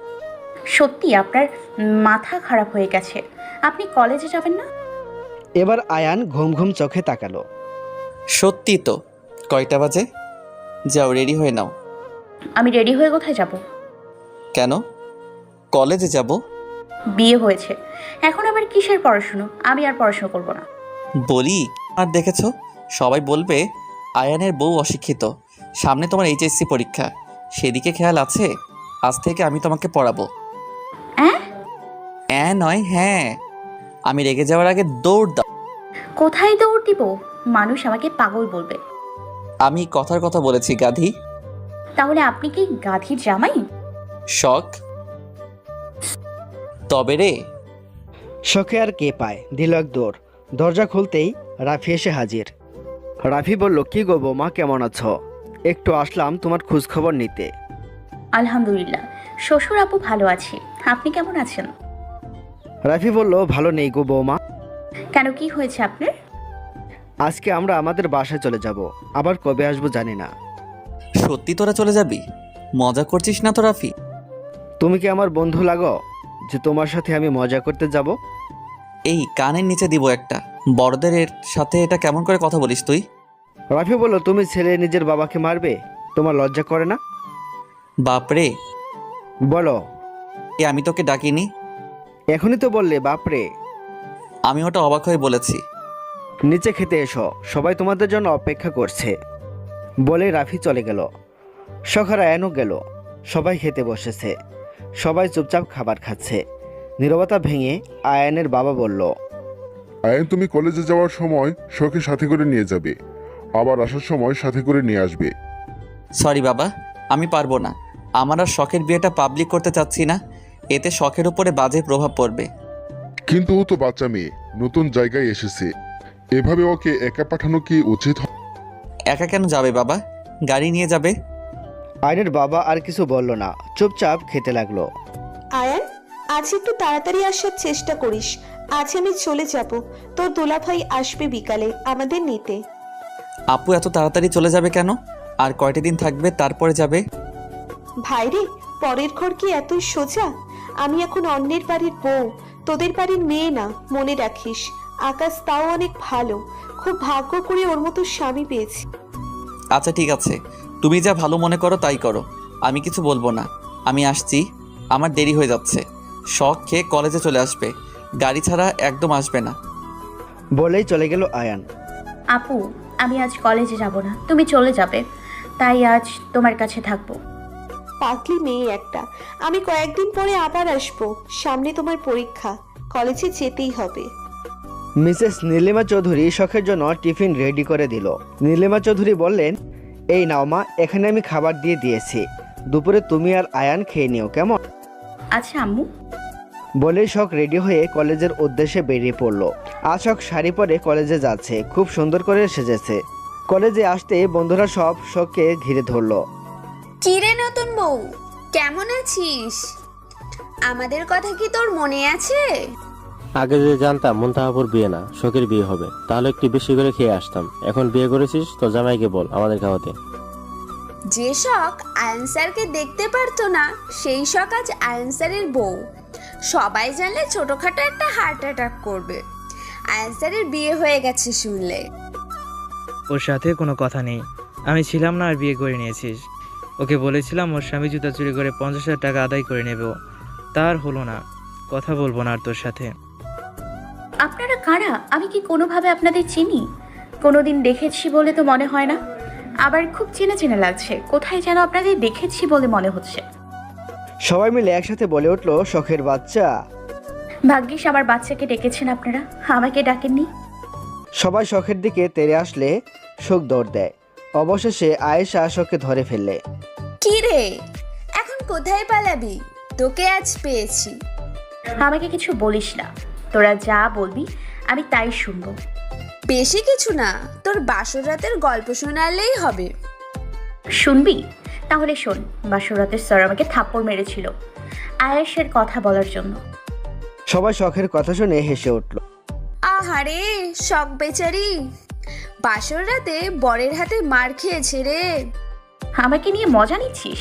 সত্যি আপনার মাথা খারাপ হয়ে গেছে। আপনি কলেজে যাবেন না? এবার আয়ান ঘুম ঘুম চোখে তাকালো। সত্যি তো। কয়টা বাজে? যাও রেডি হয়ে নাও। আমি রেডি হয়ে কোথায় যাব? কেন? কলেজে যাব। বিয়ে হয়েছে, এখন আবার কিসের পড়াশুনো? আমি আর পড়াশুনো করব না। বলি, আর দেখেছো, সবাই বলবে আয়ানের বউ অশিক্ষিত। সামনে তোমার এইচএসসি পরীক্ষা, সেদিকে খেয়াল আছে? আজ থেকে আমি তোমাকে পড়াবো। নয় হ্যাঁ। আমি রেগে যাওয়ার আগে দৌড় দাও। কোথায় দৌড় দিব? মানুষ আমাকে পাগল বলবে। আমি কথার কথা বলেছি গাধি। তাহলে আপনি কি গাধীর জামাই? শখ তবে রে। শখে আর কে পায়, দিল এক দৌড়। দরজা খুলতেই রাফি এসে হাজির। রাফি বলল, কি গো বৌমা, কেমন আছো? একটু আসলাম তোমার খোঁজ খবর নিতে। আলহামদুলিল্লাহ, শ্বশুর আপু ভালো আছি। আপনি কেমন আছেন? রাফি বলল, ভালো নেই গো বৌমা। কেন, কি হয়েছে আপনার? আজকে আমরা আমাদের বাসায় চলে যাব, আবার কবে আসবো জানি না। সত্যি তোরা চলে যাবি? মজা করছিস না তো রাফি? তুমি কি আমার বন্ধু লাগো যে তোমার সাথে আমি মজা করতে যাব? এই কানের নিচে দিব একটা। বড়দের সাথে এটা কেমন করে কথা বলিস তুই? রাফি বলল, তুমি ছেলে নিজের বাবাকে মারবে? তোমার লজ্জা করে না? বাপরে। বলো। আমি তোকে ডাকিনি। এখনই তো বললে বাপরে। আমি ওটা অবাক হয়ে বলেছি। নিচে খেতে এসো, সবাই তোমাদের জন্য অপেক্ষা করছে। বলে রাফি চলে গেল। শখের আয়ানও গেল। সবাই খেতে বসেছে, সবাই চুপচাপ খাবার খাচ্ছে। নীরবতা ভেঙে আয়ানের বাবা বলল, আয়ান, তুমি কলেজে যাওয়ার সময় শখকে সাথে করে নিয়ে যাবে, আবার আসার সময় সাথে করে নিয়ে আসবে। সরি বাবা, আমি পারবো না। আমার আর শখের বিয়েটা পাবলিক করতে চাচ্ছি না, এতে শখের উপরে বাজে প্রভাব পড়বে। কিন্তু ও তো বাচ্চা মেয়ে, নতুন জায়গায় এসেছে, এভাবে ওকে একা পাঠানো কি উচিত? একা কেন যাবে বাবা? গাড়ি নিয়ে যাবে। আয়ানের বাবা আর কিছু বলল না, চুপচাপ খেতে লাগলো। আয়ান, আজ একটু তাড়াতাড়ি আসার চেষ্টা করিস। আজ আমি চলে যাব, তোর দুলাভাই আসবে বিকালে আমাদের নিতে। আপু এত তাড়াতাড়ি চলে যাবে কেন? আর কয়টা দিন থাকবে, তারপরে যাবে? ভাইরে, পরের ঘর কি এতই সোজা? আমি এখন অন্যের বাড়ির বউ, তোদের বাড়ির মেয়ে না, মনে রাখিস। আকাশ তাও অনেক ভালো, খুব ভাগ্য করে ওর মতো স্বামী পেয়েছি। আচ্ছা ঠিক আছে, তুমি যা ভালো মনে করো তাই করো। আমি কিছু বলবো না, আমি আসছি, আমার দেরি হয়ে যাচ্ছে। শখ খেয়ে কলেজে চলে আসবে, গাড়ি ছাড়া একদম আসবে না। বলেই চলে গেল আয়ান। আপু, আমি আজ কলেজে যাব না, তুমি চলে যাবে, তাই আজ তোমার কাছে থাকবো। পাগলি মেয়ে একটা। আমি কয়েকদিন পরে আবার আসবো, সামনে তোমার পরীক্ষা, কলেজে যেতেই হবে। মিসেস নীলিমা চৌধুরী শখের জন্য টিফিন রেডি করে দিল। নীলিমা চৌধুরী বললেন, এই নাও মা, এখানে আমি খাবার দিয়ে দিয়েছি, দুপুরে তুমি আর আয়ান খেয়ে নিও, কেমন? আচ্ছা আম্মু। বলেই শখ রেডি হয়ে কলেজের উদ্দেশ্যে বেরিয়ে পড়লো। আজ শখ শাড়ি পরে কলেজে যাচ্ছে, খুব সুন্দর করে সেজেছে। কলেজে আসতে বন্ধুরা সব শখকে ঘিরে ধরলো। কিরে নতুন বউ, কেমন আছিস? আমাদের কথা কি তোর মনে আছে? আগে যদি জানতাম মুনতাহাপুর বিয়ে না শখের বিয়ে হবে, তাহলে একটু বেশি করে খেয়ে আসতাম। এখন বিয়ে করেছিস তো জামাইকে বল আমাদের খাওয়াতে। যে শখ আয়ন স্যারকে দেখতে পারতো না, সেই শখ আজ আয়ন স্যারের বউ। সবাই জানলে ছোটখাটো একটা হার্ট অ্যাটাক করবে। আয়ন স্যারের বিয়ে হয়ে গেছে শুনলে। ওর সাথে কোনো কথা নেই, আমি ছিলাম না আর বিয়ে করে নিয়েছিস। ওকে বলেছিলাম ওর স্বামী জুতা চুরি করে 50,000 টাকা আদায় করে নেব, তার হলো না। কথা বলবো না আর তোর সাথে। আপনারা কারা? আমি কি কোনোভাবে আপনাদের চিনি? কোনোদিন দেখেছি বলে তো মনে হয় না, আবার খুব চেনা চেনা লাগছে। কোথায় যেন আপনাদের দেখেছি বলে মনে হচ্ছে। সবাই মিলে একসাথে বলে উঠলো, শখের বাচ্চা। ভাগ্যিস আমার বাচ্চাকে ডেকেছেন আপনারা, আমাকে ডাকেননি। সবাই শখের দিকে তেড়ে আসলে শোক দৌড় দেয়। অবশেষে আয়েশা শখকে ধরে ফেললে। কি রে, এখন কোথায় পালাবি? তোকে আজ পেয়েছি। আমাকে কিছু বলিস না, তোরা যা বলবি আমি তাই শুনবো। বেশি কিছু না, তোর বাসর রাতের গল্প শোনালেই হবে। শুনবি? তাহলে শোন। বাসরাতের স্যার আমাকে থাপ্পড় মেরেছিল আয়েশের কথা বলার জন্য। সবাই শখের কথা শুনে হেসে উঠল। আহারে শখ বেচারি, বাসর রাতে বরের হাতে মার খেয়েছে রে। আমাকে নিয়ে মজা নিচ্ছিস?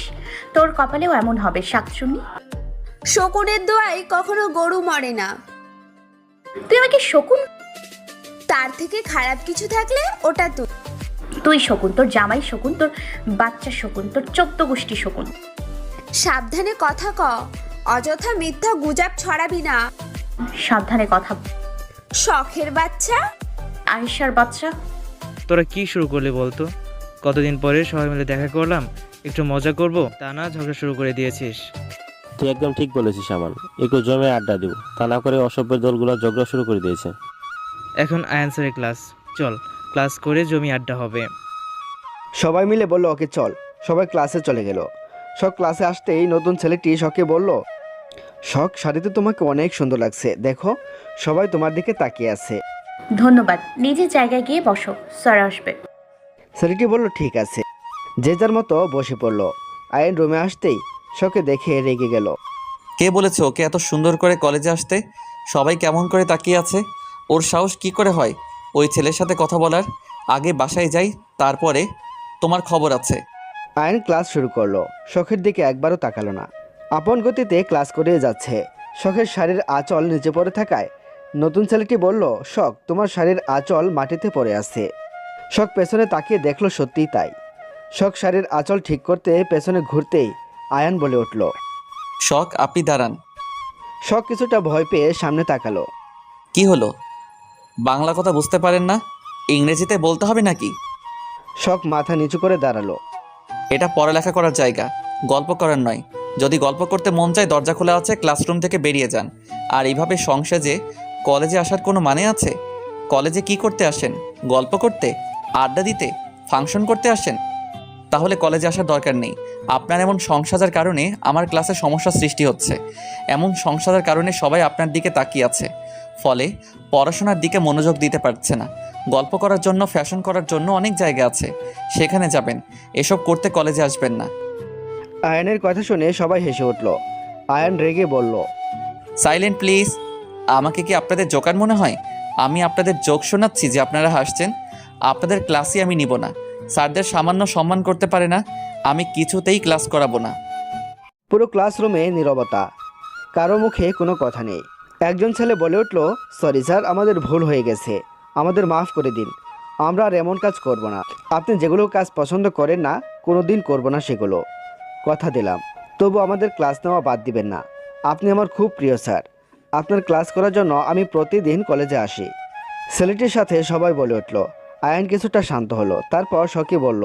তোর কপালেও এমন হবে শাকচুন্নি। শকুনের দোয়ায় কখনো গরু মরে না। তুই আমাকে শকুন? তার থেকে খারাপ কিছু থাকলে ওটা তুই শকুন, তোর জামাই শকুন, তোর বাচ্চা শকুন, তোর 14 গোষ্ঠী শকুন। সাবধানে কথা ক, অযথা মিথ্যা গুজব ছড়াবি না। সাবধানে কথা। শখের বাচ্চা, আয়েশার বাচ্চা। তোরা কি শুরু করলি বলতো? কতদিন পরে সবাই মিলে দেখা করলাম, একটু মজা করব, তা না ঝগড়া শুরু করে দিয়েছিস। তুই একদম ঠিক বলেছিস আমান, একটু জমে আড্ডা দিব, তা না করে অসভ্যের দলগুলো ঝগড়া শুরু করে দিয়েছে। এখন আয়ানসারের ক্লাস, চল ক্লাস করে জমি আড্ডা হবে। সবাই মিলে বলল, ওকে চল। সবাই ক্লাসে চলে গেল। শখ ক্লাসে আসতেই নতুন ছেলেটি শখকে বলল, শখ, শাড়িতে তোমাকে অনেক সুন্দর লাগছে, দেখো সবাই তোমার দিকে তাকিয়ে আছে। ধন্যবাদ, নিজের জায়গায় গিয়ে বসো, স্যার আসবে। ছেলেটি বলল, ঠিক আছে। যে যার মতো বসে পড়ল। আয়ন রুমে আসতেই শখকে দেখে রেগে গেল। কে বলেছে ওকে এত সুন্দর করে কলেজে আসতে? সবাই কেমন করে তাকিয়ে আছে? ওর সাহস কি করে হয় ওই ছেলের সাথে কথা বলার? আগে বাসায় যাই, তারপরে তোমার খবর আছে। আয়ন ক্লাস শুরু করলো। শখের দিকে একবারও তাকালো না, আপন গতিতে ক্লাস করে যাচ্ছে। শখের শাড়ির আঁচল নিচে পড়ে থাকায় নতুন ছেলেটি বলল, শখ, তোমার শাড়ির আঁচল মাটিতে পড়ে আছে। শখ পেছনে তাকিয়ে দেখলো সত্যিই তাই। শখ শাড়ির আঁচল ঠিক করতে পেছনে ঘুরতেই আয়ান বলে উঠল, শখ, আপনি দাঁড়ান। শখ কিছুটা ভয় পেয়ে সামনে তাকালো। কি হলো? বাংলা কথা বুঝতে পারেন না? ইংরেজিতে বলতে হবে নাকি? শখ মাথা নিচু করে দাঁড়ালো। এটা পড়ালেখা করার জায়গা, গল্প করার নয়। যদি গল্প করতে মন চায় দরজা খোলা আছে, ক্লাসরুম থেকে বেরিয়ে যান। আর এইভাবে সংসেজে কলেজে আসার কোনো মানে আছে? কলেজে কি করতে আসেন? গল্প করতে, আড্ডা দিতে, ফাংশন করতে আসেন? তাহলে কলেজে আসার দরকার নেই। আপনার এমন সংসাজার কারণে আমার ক্লাসে সমস্যার সৃষ্টি হচ্ছে। এমন সংসাজার কারণে সবাই আপনার দিকে তাকিয়ে আছে, ফলে পড়াশোনার দিকে মনোযোগ দিতে পারছে না। গল্প করার জন্য, ফ্যাশন করার জন্য অনেক জায়গা আছে, সেখানে যাবেন। এসব করতে কলেজে আসবেন না। আয়নের কথা শুনে সবাই হেসে উঠল। আয়ন রেগে বলল, সাইলেন্ট প্লিজ। আমাকে কি আপনাদের জোকার মনে হয়? আমি আপনাদের জোক শোনাচ্ছি যে আপনারা হাসছেন? আপনাদের ক্লাসই আমি নিব না। স্যারদের সামান্য সম্মান করতে পারে না, আমি কিছুতেই ক্লাস করাবো না। পুরো ক্লাসরুমে নীরবতা, কারো মুখে কোনো কথা নেই। একজন ছেলে বলে উঠল, সরি স্যার, আমাদের ভুল হয়ে গেছে, আমাদের মাফ করে দিন। আমরা আর এমন কাজ করব না। আপনি যেগুলো কাজ পছন্দ করেন না, কোনো দিন করবো না সেগুলো। কথা দিলাম, তবু আমাদের ক্লাস নেওয়া বাদ দিবেন না। আপনি আমার খুব প্রিয় স্যার। আপনার ক্লাস করার জন্য আমি প্রতিদিন কলেজে আসি। ছেলেটির সাথে সবাই বলে উঠল। আয়ান কিছুটা শান্ত হলো, তারপর শখে বলল,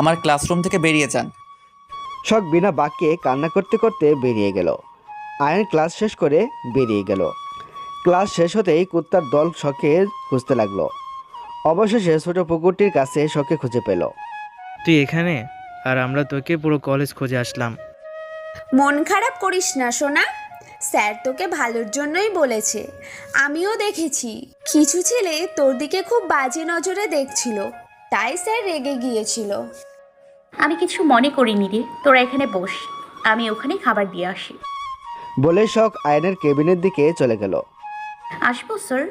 আমার ক্লাসরুম থেকে বেরিয়ে যান। শখ বিনা বাক্যে কান্না করতে করতে বেরিয়ে গেল। আয়ান ক্লাস শেষ করে বেরিয়ে গেল। ক্লাস শেষ হতেই কুত্তার দল শখে খুঁজতে লাগলো। অবশেষে ছোট পুকুরটির কাছে শখে খুঁজে পেল। তুই এখানে? আর আমরা তোকে পুরো কলেজ খুঁজে আসলাম। মন খারাপ করিস না সোনা, স্যার তোকে ভালোর জন্যই বলেছে। আমিও দেখেছি কিছু ছেলে তোর দিকে খুব বাজে নজরে দেখছিল, তাই স্যার রেগে গিয়েছিল। আমি কিছু মনে করিনি রে, তোরা এখানে বস, আমি ওখানে খাবার দিয়ে আসি। বলে শখ আয়ানের কেবিনের দিকে চলে গেল। আসবো স্যার?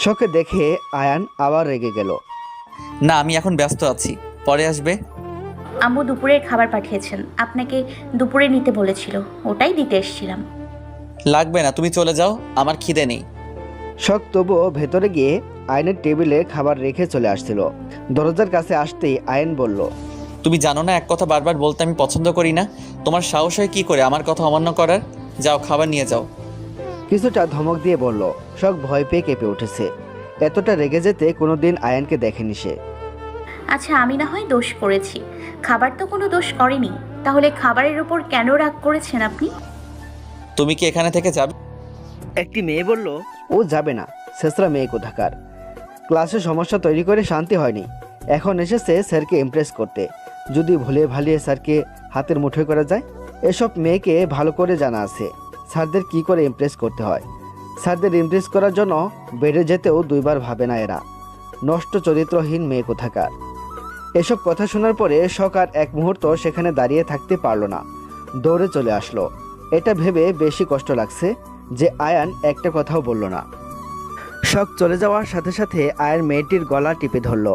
শখে দেখে আয়ান আবার রেগে গেল। না, আমি এখন ব্যস্ত আছি, পরে আসবে। আম্মু দুপুরের খাবার পাঠিয়েছেন, আপনাকে দুপুরে নিতে বলেছিল, ওটাই দিতে এসেছিলাম। লাগবে না, তুমি চলে যাও, আমার খিদে নেই। শখ তবুও ভেতরে গিয়ে আয়নের টেবিলে খাবার রেখে চলে আসছিল। দরজার কাছে আসতেই আয়ন বলল, তুমি জানো না এক কথা বারবার বলতে আমি পছন্দ করি না? তোমার সাহস হয় কী করে আমার কথা অমান্য করার? যাও, খাবার নিয়ে যাও। কিছুটা ধমক দিয়ে বলল। শখ ভয় পেয়ে কেঁপে উঠেছে। এতটা রেগে যেতে কোনোদিন আয়ানকে দেখেনি সে। আচ্ছা, আমি না হয় দোষ করেছি, খাবার তো কোনো দোষ করেনি, তাহলে খাবারের উপর কেন রাগ করেছেন আপনি? তুমি কি এখানে থেকে যাবে? একটি মেয়ে বলল, ও যাবে না, শেষরা মেয়ে কোথাকার। ক্লাসে সমস্যা তৈরি করে শান্তি হয়নি, এখন এসেছে স্যারকে ইমপ্রেস করতে। যদি ভুলে ভালিয়ে স্যারকে হাতের মুঠোয় করা যায়। এসব মেয়েকে ভালো করে জানা আছে স্যারদের কি করে ইমপ্রেস করতে হয়। স্যারদের ইমপ্রেস করার জন্য বেড়ে যেতেও দুইবার ভাবে না এরা। নষ্ট চরিত্রহীন মেয়ে কোথাকার। এসব কথা শোনার পরে শখ আর এক মুহূর্ত সেখানে দাঁড়িয়ে থাকতে পারল না, দৌড়ে চলে আসলো। এটা ভেবে বেশি কষ্ট লাগছে যে আয়ান একটা কথাও বলল না। শখ চলে যাওয়ার সাথে সাথে আয়ান মেয়েটির গলা টিপে ধরল।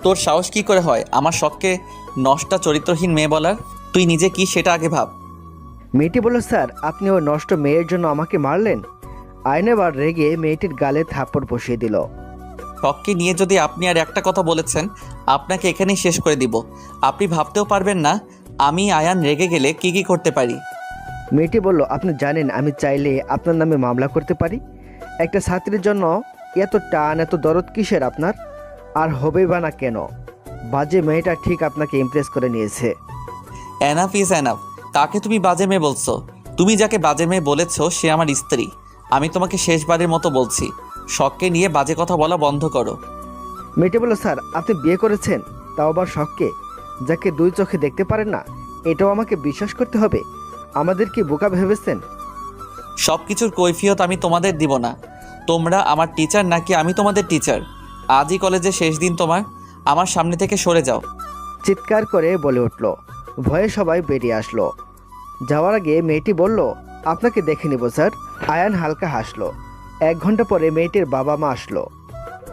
তোর সাহস কি করে হয় আমার শখকে নষ্টা চরিত্রহীন মেয়ে বলার? তুই নিজে কি সেটা আগে ভাব। মেয়েটি বলল, স্যার আপনি ওই নষ্ট মেয়ের জন্য আমাকে মারলেন। আয়ন এবার রেগে মেয়েটির গালে থাপ্পড় বসিয়ে দিল। শখকে নিয়ে যদি আপনি আর একটা কথা বলেছেন, আপনাকে এখানেই শেষ করে দিব। আপনি ভাবতেও পারবেন না আমি আয়ান রেগে গেলে কি কি করতে পারি। মেয়েটি বলল, আপনি জানেন আমি চাইলে আপনার নামে মামলা করতে পারি। একটা ছাত্রীর জন্য এত টান এত দরদ কিসের আপনার? আর হবেই বা না কেন? বাজে মেয়েটা ঠিক আপনাকে ইমপ্রেস করে নিয়েছে। Enough is enough. কাকে তুমি বাজে মেয়ে বলছো? তুমি যাকে বাজে মেয়ে বলেছো সে আমার স্ত্রী। আমি তোমাকে শেষবারের মতো বলছি, শখকে নিয়ে বাজে কথা বলা বন্ধ করো। মেয়েটি বলল, স্যার আপনি বিয়ে করেছেন, তাও আবার শখকে, যাকে দুই চোখে দেখতে পারেন না। এটাও আমাকে বিশ্বাস করতে হবে? আমাদের কি বোকা ভেবেছেন? সব কিছুর কৈফিয়ত আমি তোমাদের দিব না। তোমরা আমার টিচার নাকি আমি তোমাদের টিচার? আজই কলেজে শেষ দিন তোমার, আমার সামনে থেকে সরে যাও। চিৎকার করে বলে উঠল। ভয়ে সবাই বেরিয়ে আসলো। যাওয়ার আগে মেয়েটি বলল, আপনাকে দেখে নিব স্যার। আয়ান হালকা হাসলো। 1 ঘন্টা পরে মেয়েটির বাবা মা আসলো।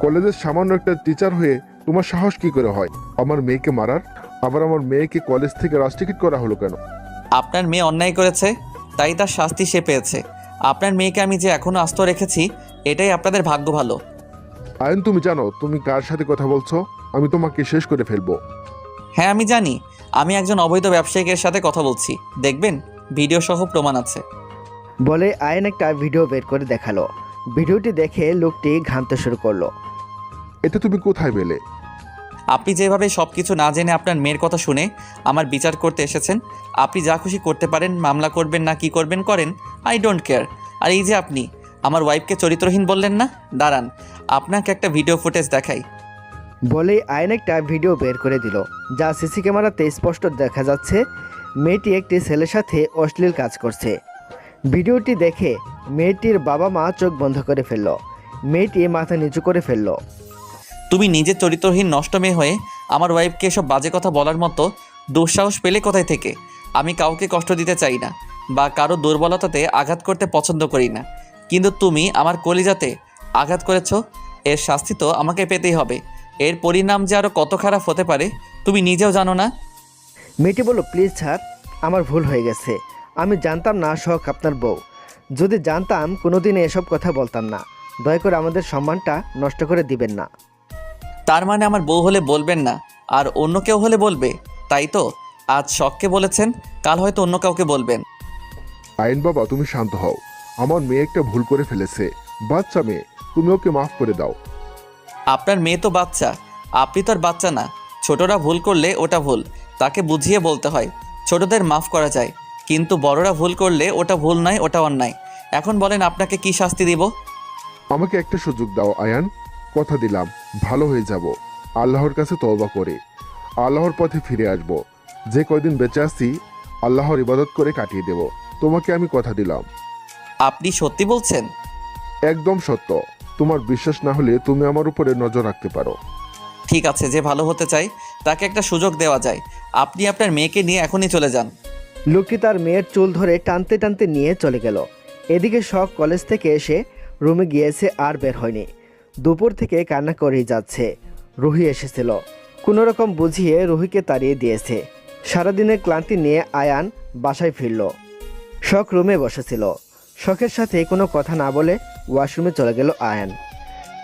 কলেজের সামান্য একটা টিচার হয়ে তোমার সাহস কি করে হয় আমার মেয়েকে মারার? আবার আমার মেয়েকে কলেজ থেকে রাস্ট্রিকেট করা হলো কেন? আপনার মেয়ে অন্যায় করেছে, তাই তার শাস্তি সে পেয়েছে। আপনার মেয়েকে আমি যে এখনো আস্ত রেখেছি, এটাই আপনাদের ভাগ্য ভালো। আয়ন, তুমি জানো তুমি কার সাথে কথা বলছো? আমি তোমাকে শেষ করে ফেলবো। হ্যাঁ আমি জানি, আমি একজন অবৈধ ব্যবসায়িকের সাথে কথা বলছি। দেখবেন ভিডিও সহ প্রমাণ আছে। বলে আয়ন একটা ভিডিও বের করে দেখালো। ভিডিওটি দেখে লোকটি ঘামতে শুরু করলো। এটা তুমি কোথায় পেলে? আপনি যেভাবে সব কিছু না জেনে আপনার মেয়ের কথা শুনে আমার বিচার করতে এসেছেন, আপনি যা খুশি করতে পারেন, মামলা করবেন না কি করবেন করেন, আই ডোন্ট কেয়ার। আর এই যে আপনি আমার ওয়াইফকে চরিত্রহীন বললেন না, দাঁড়ান আপনাকে একটা ভিডিও ফুটেজ দেখাই। বলেই আয়ন একটা ভিডিও বের করে দিল, যা সিসি ক্যামেরাতে স্পষ্ট দেখা যাচ্ছে মেয়েটি একটি ছেলের সাথে অশ্লীল কাজ করছে। ভিডিওটি দেখে মেয়েটির বাবা মা চোখ বন্ধ করে ফেলল। মেয়েটি মাথা নিচু করে ফেলল। তুমি নিজের চরিত্রহীন নষ্ট মেয়ে হয়ে আমার ওয়াইফকে এসব বাজে কথা বলার মতো দুঃসাহস পেলে কোথায় থেকে? আমি কাউকে কষ্ট দিতে চাই না বা কারো দুর্বলতাতে আঘাত করতে পছন্দ করি না, কিন্তু তুমি আমার কলিজাতে আঘাত করেছো, এর শাস্তি তো আমাকে পেতেই হবে। এর পরিণাম যে আরও কত খারাপ হতে পারে তুমি নিজেও জানো না। মেয়েটি বলল, প্লিজ স্যার, আমার ভুল হয়ে গেছে। আমি জানতাম না শখ আপনার বউ। যদি জানতাম কোনোদিন এসব কথা বলতাম না। দয়া করে আমাদের সম্মানটা নষ্ট করে দিবেন না। তার মানে আমার বউ হলে বলবেন না আর অন্য কেউ হলে বলবে, তাই তো? আজ শখকে বলেছেন, কাল হয়তো অন্য কাউকে বলবেন। আইন বাবা, তুমি শান্ত হও। আমার মেয়ে একটা ভুল করে ফেলেছে, বাচ্চা মেয়ে, তুমি ওকে মাফ করে দাও। আপনার মেয়ে তো বাচ্চা, আপনি তো আর বাচ্চা না। ছোটরা ভুল করলে ওটা ভুল, তাকে বুঝিয়ে বলতে হয়। ছোটদের মাফ করা যায়, কিন্তু বড়রা ভুল করলে ওটা ভুল নয়, ওটা অন্যায়। এখন বলেন আপনাকে কি শাস্তি দিব? আমাকে একটা সুযোগ দাও আয়ান, কথা দিলাম ভালো হয়ে যাব। আল্লাহর কাছে তওবা করে আল্লাহর পথে ফিরে আসব। যে কয়দিন বেঁচে আছি আল্লাহর ইবাদত করে কাটিয়ে দেব। তোমাকে আমি কথা দিলাম। আপনি সত্যি বলছেন? একদম সত্য। তোমার বিশ্বাস না হলে তুমি আমার উপরে নজর রাখতে পারো। ঠিক আছে, যে ভালো হতে চায় তাকে একটা সুযোগ দেওয়া যায়। আপনি আপনার মেয়েকে নিয়ে এখনই চলে যান। লোকটি তার মেয়ের চুল ধরে টানতে টানতে নিয়ে চলে গেল। এদিকে শখ কলেজ থেকে এসে রুমে গিয়েছে, আর বের হয়নি। দুপুর থেকে কান্না করেই যাচ্ছে। রুহি এসেছিল, কোনো রকম বুঝিয়ে রুহিকে তাড়িয়ে দিয়েছে। সারাদিনের ক্লান্তি নিয়ে আয়ান বাসায় ফিরল। শখ রুমে বসেছিল। শখের সাথে কোনো কথা না বলে ওয়াশরুমে চলে গেল আয়ান।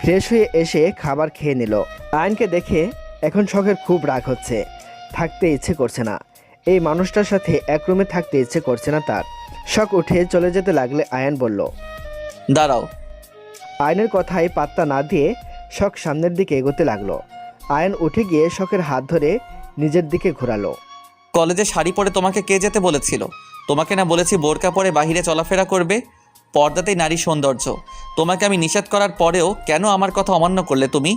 ফ্রেশ হয়ে এসে খাবার খেয়ে নিল। আয়ানকে দেখে এখন শখের খুব রাগ হচ্ছে, থাকতে ইচ্ছে করছে না। এই মানুষটার সাথে এক রুমে থাকতে ইচ্ছে করছে না তার। শখ উঠে চলে যেতে লাগলে আয়ান বলল, দাঁড়াও। আয়নের কথায় পাত্তা না দিয়ে শখ সামনের দিকে এগোতে লাগলো। আয়ন উঠে গিয়ে শখের হাত ধরে নিজের দিকে ঘোরালো। কলেজে শাড়ি পরে তোমাকে কে যেতে বলেছিল? তোমাকে না বলেছি বোরকা পরে বাইরে চলাফেরা করবে? পর্দাতেই নারী সৌন্দর্য। তোমাকে আমি নিষেধ করার পরেও কেন আমার কথা অমান্য করলে তুমি?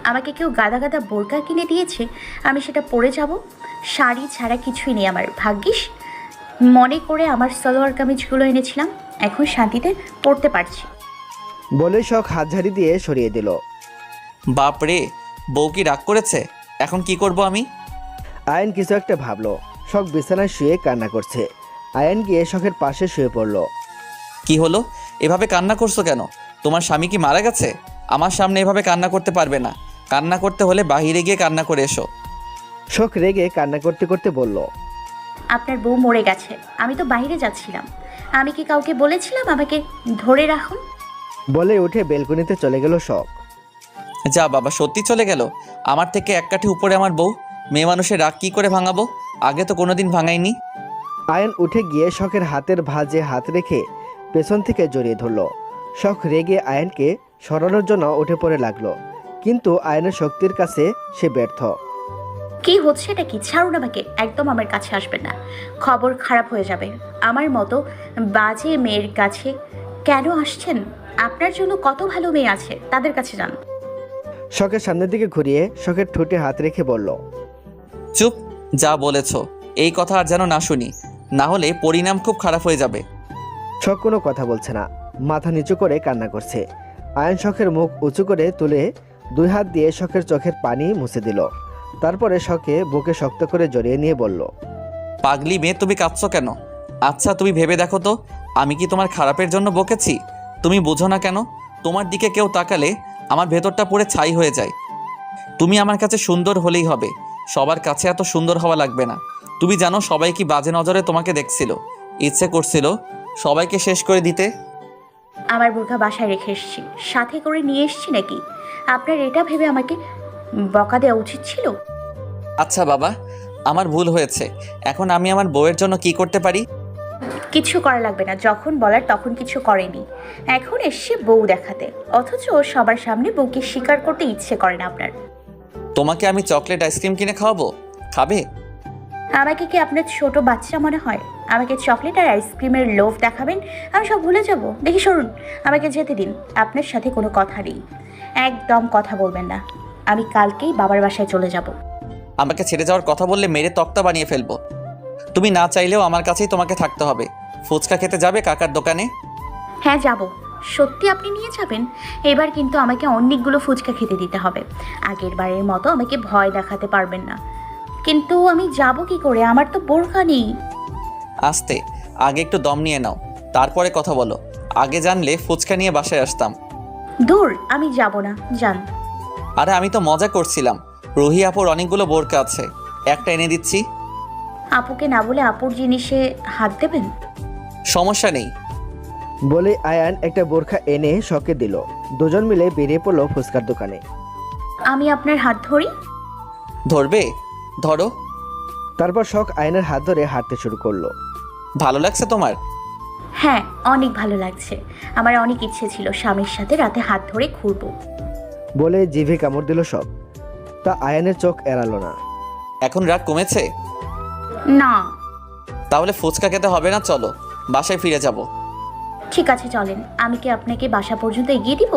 আমাকে কেউ গাদা গাদা বোরকা কিনে দিয়েছে, আমি সেটা পরে যাব? শাড়ি ছাড়া কিছুই নেই আমার। ভাগ্যিস মনে করে আমার সালোয়ার কামিজগুলো এনেছিলাম, এখন শান্তিতে পরতে পারছি। বলে শখ হাত ঝাড়ি দিয়ে সরিয়ে দিল। বাপরে, বউ কি রাগ করেছে? এখন কি করব আমি? আয়ন কিছু একটা ভাবলো। শখ বিছানায় শুয়ে কান্না করছে। আয়ন গিয়ে শখের পাশে শুয়ে পড়ল। কি হলো, এভাবে কান্না করছো কেন? তোমার স্বামী কি মারা গেছে? আমার সামনে এভাবে কান্না করতে পারবে না। কান্না করতে হলে বাইরে গিয়ে কান্না করে এসো। শখ রেগে কান্না করতে করতে বলল, আপনার বউ মরে গেছে, আমি তো বাইরে যাচ্ছিলাম। আমি কি কাউকে বলেছিলাম আমাকে ধরে রাখুন? বলে উঠে বেলকনিতে চলে গেল শখ। যা বাবা, সত্যি চলে গেল? আমার থেকে এক কাঠি উপরে আমার বউ। মেয়ে মানুষের রাগ কি করে ভাঙাবো? আগে তো কোনোদিন ভাঙাইনি। আয়ন উঠে গিয়ে শখের হাতের ভাঁজে হাত রেখে পেছন থেকে জড়িয়ে ধরল। শখ রেগে আয়নকে সরানোর জন্য উঠে পড়ে লাগলো, কিন্তু আয়নের শক্তির কাছে সে ব্যর্থ। কি হচ্ছে এটা কি? ছাড়ুন আমাকে, একদম আমার কাছে আসবেন না, খবর খারাপ হয়ে যাবে। আমার মতো বাজে মেয়ের কাছে কেন আসছেন? আপনার জন্য কত ভালো মেয়ে আছে, তাদের কাছে যান। শখের সামনের দিকে ঘুরিয়ে শখের ঠোঁটে হাত রেখে বলল, চুপ, যা বলেছ এই কথা আর যেন না শুনি, না হলে পরিণাম খুব খারাপ হয়ে যাবে। শখ কোনো কথা বলছে না, মাথা নিচু করে কান্না করছে। আয়ন শখের মুখ উঁচু করে তুলে দুই হাত দিয়ে শখের চোখের পানি মুছে দিল। তারপরে শখে বুকে শক্ত করে জড়িয়ে নিয়ে বলল, পাগলি মেয়ে, তুমি কাঁদছো কেন? আচ্ছা তুমি ভেবে দেখো তো, আমি কি তোমার খারাপের জন্য বকেছি? তুমি বোঝো না কেন? তোমার দিকে কেউ তাকালে আমার ভেতরটা পুরো ছাই হয়ে যায়। তুমি আমার কাছে সুন্দর হলেই হবে, সবার কাছে এত সুন্দর হওয়া লাগবে না। তুমি জানো সবাই কি বাজে নজরে তোমাকে দেখছিল? ইচ্ছে করছিল সবাইকে শেষ করে দিতে। আমার বোরখা বাসায় রেখে এসেছি, সাথে করে নিয়ে এসেছি নাকি? আপনার এটা ভেবে আমাকে বকা দেওয়া উচিত ছিল। আচ্ছা বাবা, আমার ভুল হয়েছে। এখন আমি আমার বউয়ের জন্য কি করতে পারি? কিছু করা লাগবে না, যখন বলার তখন কিছু করেনি, এখন এসে বউ দেখাতে, অথচ সবার সামনে বউকে স্বীকার করতে ইচ্ছে করে না আপনার। তোমাকে আমি চকলেট আইসক্রিম কিনে খাওয়াবো, খাবে? আমাকে কি আপনার ছোট বাচ্চা মনে হয়? আমাকে চকলেট আর আইসক্রিমের লোভ দেখাবেন, আমি সব ভুলে যাব? দেখি সরুন, আমাকে যেতে দিন। আপনার সাথে কোনো কথা নেই, একদম কথা বলবেন না। আমি কালকেই বাবার বাসায় চলে যাব। আমাকে ছেড়ে যাওয়ার কথা বললে মেরে তক্তা বানিয়ে ফেলবো। তুমি না চাইলেও আমার কাছেই তোমাকে থাকতে হবে। ফুচকা খেতে যাবে কাকার দোকানে? হ্যাঁ যাব। সত্যি আপনি নিয়ে যাবেন? এবার কিন্তু আমাকে অনেকগুলো ফুচকা খেতে দিতে হবে। আগের বারের মতো আমাকে ভয় দেখাতে পারবেন না। কিন্তু আমি যাব কি করে? আমার তো বোরখা নেই। আস্তে, আগে একটু দম নিয়ে নাও, তারপরে কথা বলো। আগে জানলে ফুচকা নিয়ে বাসায় আসতাম। দূর, আমি যাব না, যান। আরে আমি তো মজা করছিলাম। রুহি আপুর অনেকগুলো বোরকা আছে, একটা এনে দিচ্ছি। আপুকে না বলে আপুর জিনিসে হাত দেবেন? সমস্যা নেই। বলে আয়ান একটা বোরখা এনে শখে দিল। দুজন মিলে বেরিয়ে পড়লো ফুচকার দোকানে। আমি আপনার হাত ধরি? ধরবে? ধরো। তারপর শখ আয়নের হাত ধরে হাঁটতে শুরু করলো। ভালো লাগছে তোমার? হ্যাঁ, অনেক ভালো লাগছে। আমার অনেক ইচ্ছে ছিল স্বামীর সাথে রাতে হাত ধরে ঘুরবো। বলে জিভে কামড় দিল শখ। তা আয়ানের চোখ এড়ালো না। এখন রাগ কমেছে? না। তাহলে ফুচকা খেতে হবে না, চলো বাসায় ফিরে যাব। ঠিক আছে চলেন, আমি কি আপনাকে বাসা পর্যন্ত এগিয়ে দিব?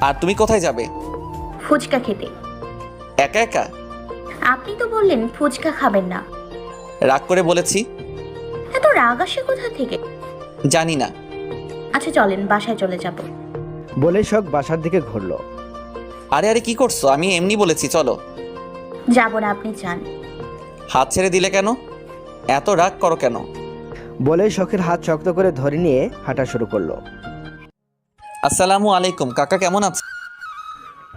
আর তুমি কোথায় যাবে? ফুচকা খেতে। একা একা? আপনি তো বললেন ফুচকা খাবেন না। রাগ করে বলেছি? এত রাগ আসে কোথা থেকে? জানি না। আচ্ছা চলেন, বাসায় চলে যাব। বলে শখ বাসার দিকে ঘুরলো। আরে আরে কি করছো? আমি এমনি বলেছি চলো। যাব না, আপনি যান। হাত ছেড়ে দিলে কেন? এত রাগ করো কেন? বলে শখের হাত শক্ত করে ধরে নিয়ে হাঁটা শুরু করলো। আসসালামু আলাইকুম কাকা, কেমন আছেন?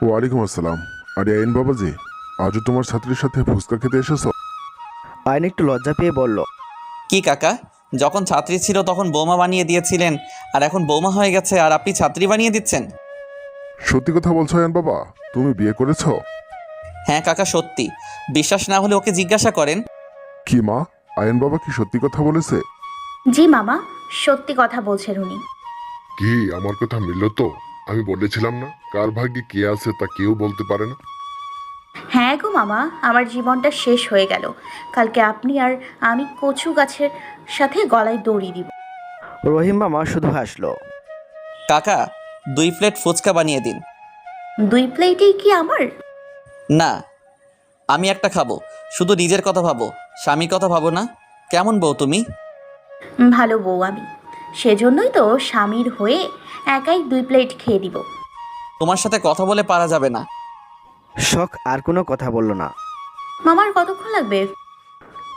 ওয়ালাইকুম আসসালাম। আরে আইন বাবা যে, আজও তোমার ছাত্রীর সাথে ফুচকা খেতে এসেছো? আয়ন একটু লজ্জা পেয়ে বলল, কি কাকা, যখন ছাত্রী ছিল তখন বৌমা বানিয়ে দিয়েছিলেন, আর এখন বৌমা হয়ে গেছে আর আপনি ছাত্রী বানিয়ে দিচ্ছেন? সত্যি কথা বলছো আইন বাবা, তুমি বিয়ে করেছো? হ্যাঁ কাকা সত্যি, বিশ্বাস না হলে ওকে জিজ্ঞাসা করেন। কি মা, আইন বাবা কি সত্যি কথা বলেছে? জি মামা, সত্যি কথা বলছেন উনি। কি আমার কথা মিলল তো? আমি বলেছিলাম না, কার ভাগ্যে কে আছে তা কেউ বলতে পারে না। হ্যাঁ গো মামা, আমার জীবনটা শেষ হয়ে গেল। কালকে আপনি আর আমি কচু গাছের সাথে গলায় দড়ি দিব। রহিম মামা শুধু হাসলো। কাকা 2 প্লেট ফুচকা বানিয়ে দিন। 2 প্লেটেই কি আমার? না, আমি একটা খাবো। শুধু নিজের কথা ভাবো, স্বামীর কথা ভাবো না। কেমন বউ তুমি? ভালো বউ আমি, সেজন্যই তো স্বামীর হয়ে একাই 2 প্লেট খেয়ে দিব। তোমার সাথে কথা বলে পারা যাবে না। শখ আর কোনো কথা বলল না। মামার কতক্ষণ লাগবে?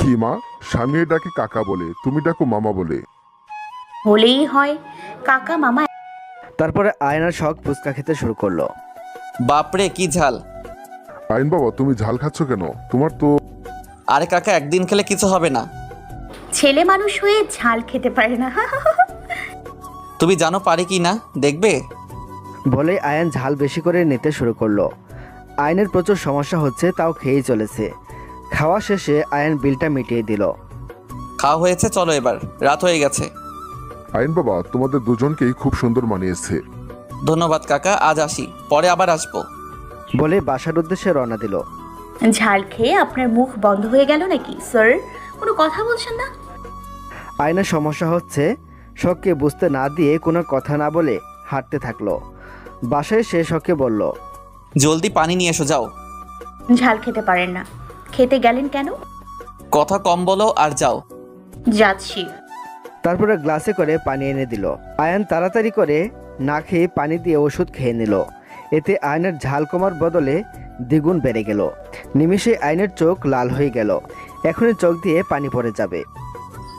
কি মা, স্বামী ডাকে কাকা বলে, তুমি ডাকো মামা বলে। হলেই হয় কাকা মামা। তারপরে আয়নার শখ ফুচকা খেতে শুরু করলো। বাপরে কি ঝাল! আইন বাবা তুমি ঝাল খাচ্ছ কেন? তোমার তো। আরে কাকা একদিন খেলে কিছু হবে না। ছেলে মানুষ হয়ে ঝাল খেতে পারে না। তুমি জানো পারি কি না, দেখবে? বলে আয়ন ঝাল বেশি করে নিতে শুরু করলো। আয়নের প্রচুর সমস্যা হচ্ছে, তাও খেয়েই চলেছে। খাওয়া শেষে আয়ন বিলটা মিটিয়ে দিল। খাওয়া হয়েছে, চলো এবার, রাত হয়ে গেছে। আইন বাবা তোমাদের দুজনকেই খুব সুন্দর মানিয়েছে। ধন্যবাদ কাকা, আজ আসি, পরে আবার আসবো। বলে বাসার উদ্দেশ্যে রওনা দিল। ঝাল খেয়ে আপনার মুখ বন্ধ হয়ে গেল নাকি স্যার? কোনো কথা বলছেন না? আয়নের সমস্যা হচ্ছে, শখকে বুঝতে না দিয়ে কোনো কথা না বলে হাঁটতে থাকলো। বাসায় সে শখকে বলল, জলদি পানি নিয়ে এসো, যাও। ঝাল খেতে পারেন না, খেতে গেলেন কেন? কথা কম বলো আর যাও। যাচ্ছি। তারপরে গ্লাসে করে পানি এনে দিল। আয়ন তাড়াতাড়ি করে না খেয়ে পানি দিয়ে ওষুধ খেয়ে নিল। এতে আয়নের ঝাল কমার বদলে দ্বিগুণ বেড়ে গেল। নিমিষে আয়নের চোখ লাল হয়ে গেল। এখনই চোখ দিয়ে পানি পড়ে যাবে।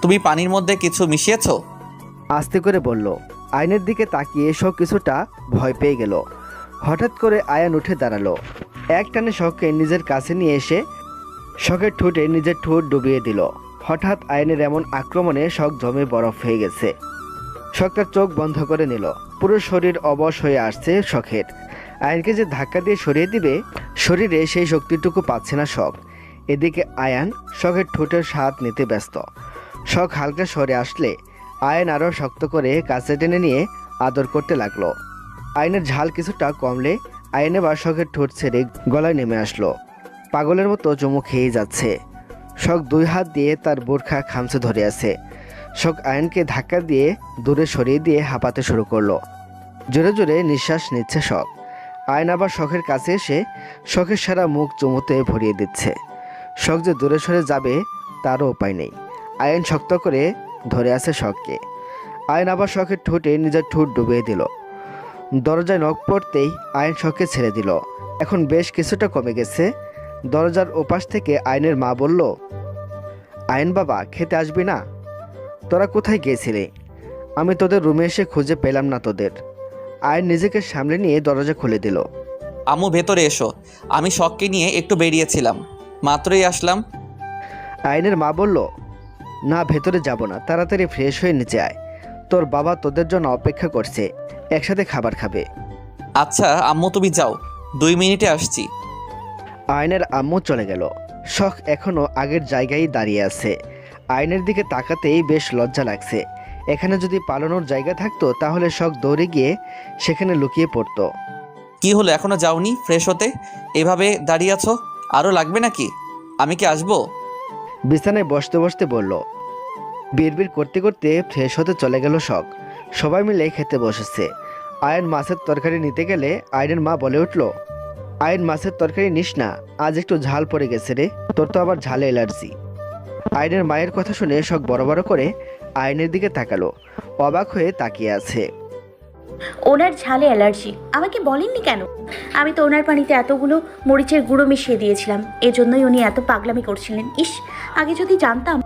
তুমি পানির মধ্যে কিছু মিশিয়েছো? আস্তে করে বলল। আয়নের দিকে তাকিয়ে শখ কিছুটা ভয় পেয়ে গেল। হঠাৎ করে আয়ন উঠে দাঁড়ালো। এক টানে শখকে নিজের কাছে নিয়ে এসে শখের ঠোঁটে নিজের ঠোঁট ডুবিয়ে দিল। হঠাৎ আয়নের এমন আক্রমণে শখ জমে বরফ হয়ে গেছে। শখ তার চোখ বন্ধ করে নিল। পুরো শরীর অবশ হয়ে আসছে শখের। আয়নকে যে ধাক্কা দিয়ে সরিয়ে দিবে, শরীরে সেই শক্তিটুকু পাচ্ছে না শখ। এদিকে আয়ান শখের ঠোঁটের স্বাদ নিতে ব্যস্ত। শখ হালকা সরে আসলে আয়ন আরও শক্ত করে কাছে টেনে নিয়ে আদর করতে লাগলো। আয়নের ঝাল কিছুটা কমলে আয়ন এবার শখের ঠোঁট ছেড়ে গলায় নেমে আসলো। পাগলের মতো চুমু খেয়ে যাচ্ছে। শখ 2 হাত দিয়ে তার বোরখা খামচে ধরে আছে। শখ আয়নকে ধাক্কা দিয়ে দূরে সরিয়ে দিয়ে হাঁপাতে শুরু করলো। জোরে জোরে নিঃশ্বাস নিচ্ছে শখ। আয়ন আবার শখের কাছে এসে শখের সারা মুখ চুমুতে ভরিয়ে দিচ্ছে। শখ যে দূরে সরে যাবে তারও উপায় নেই। আয়ন শক্ত করে ধরে আছে শখকে। আয়ন আবার শখের ঠোঁটে নিজের ঠোঁট ডুবিয়ে দিল। দরজায় নখ পড়তেই আয়ন শখকে ছেড়ে দিল। এখন বেশ কিছুটা কমে গেছে। দরজার ওপাশ থেকে আয়নের মা বলল, আয়ন বাবা খেতে আসবি না? তোরা কোথায় গিয়েছিলে? আমি তোদের রুমে এসে খুঁজে পেলাম না তোদের। আয়ন নিজেকে সামলে নিয়ে দরজা খুলে দিল। আম্মু ভেতরে এসো, আমি শখকে নিয়ে একটু বেরিয়েছিলাম, মাত্রই আসলাম। আয়নের মা বলল, না ভেতরে যাব না, তাড়াতাড়ি ফ্রেশ হয়ে নিচে আয়। তোর বাবা তোদের জন্য অপেক্ষা করছে, একসাথে খাবার খাবে। আচ্ছা আম্মু তুমি যাও, 2 মিনিটে আসছি। আয়নের আম্মু চলে গেল। শখ এখনও আগের জায়গায় দাঁড়িয়ে আছে। আয়নের দিকে তাকাতেই বেশ লজ্জা লাগছে। এখানে যদি পালানোর জায়গা থাকতো তাহলে শখ দৌড়ে গিয়ে সেখানে লুকিয়ে পড়তো। কি হলো, এখনো যাওনি ফ্রেশ হতে? এভাবে দাঁড়িয়ে আছো, আরও লাগবে নাকি? আমি কি আসবো? বিছানায় বসতে বসতে বলল। বিড়বিড় করতে করতে ফ্রেশ হতে চলে গেল শখ। সবাই মিলে খেতে বসেছে। আয়ন মাছের তরকারি নিতে গেলে আয়নের মা বলে উঠল, আয়ন মাছের তরকারি নিস না, আজ একটু ঝাল পড়ে গেছে রে, তোর তো আবার ঝালে অ্যালার্জি। আয়নের মায়ের কথা শুনে শখ বড় বড় করে আয়নের দিকে তাকালো, অবাক হয়ে তাকিয়ে আছে। ওনার ঝালে অ্যালার্জি, আমাকে বলেননি কেন? আমি তো ওনার পানিতে এতগুলো মরিচের গুঁড়ো মিশিয়ে দিয়েছিলাম, এজন্যই উনি এত পাগলামি করছিলেন। ইস, আগে যদি জানতাম।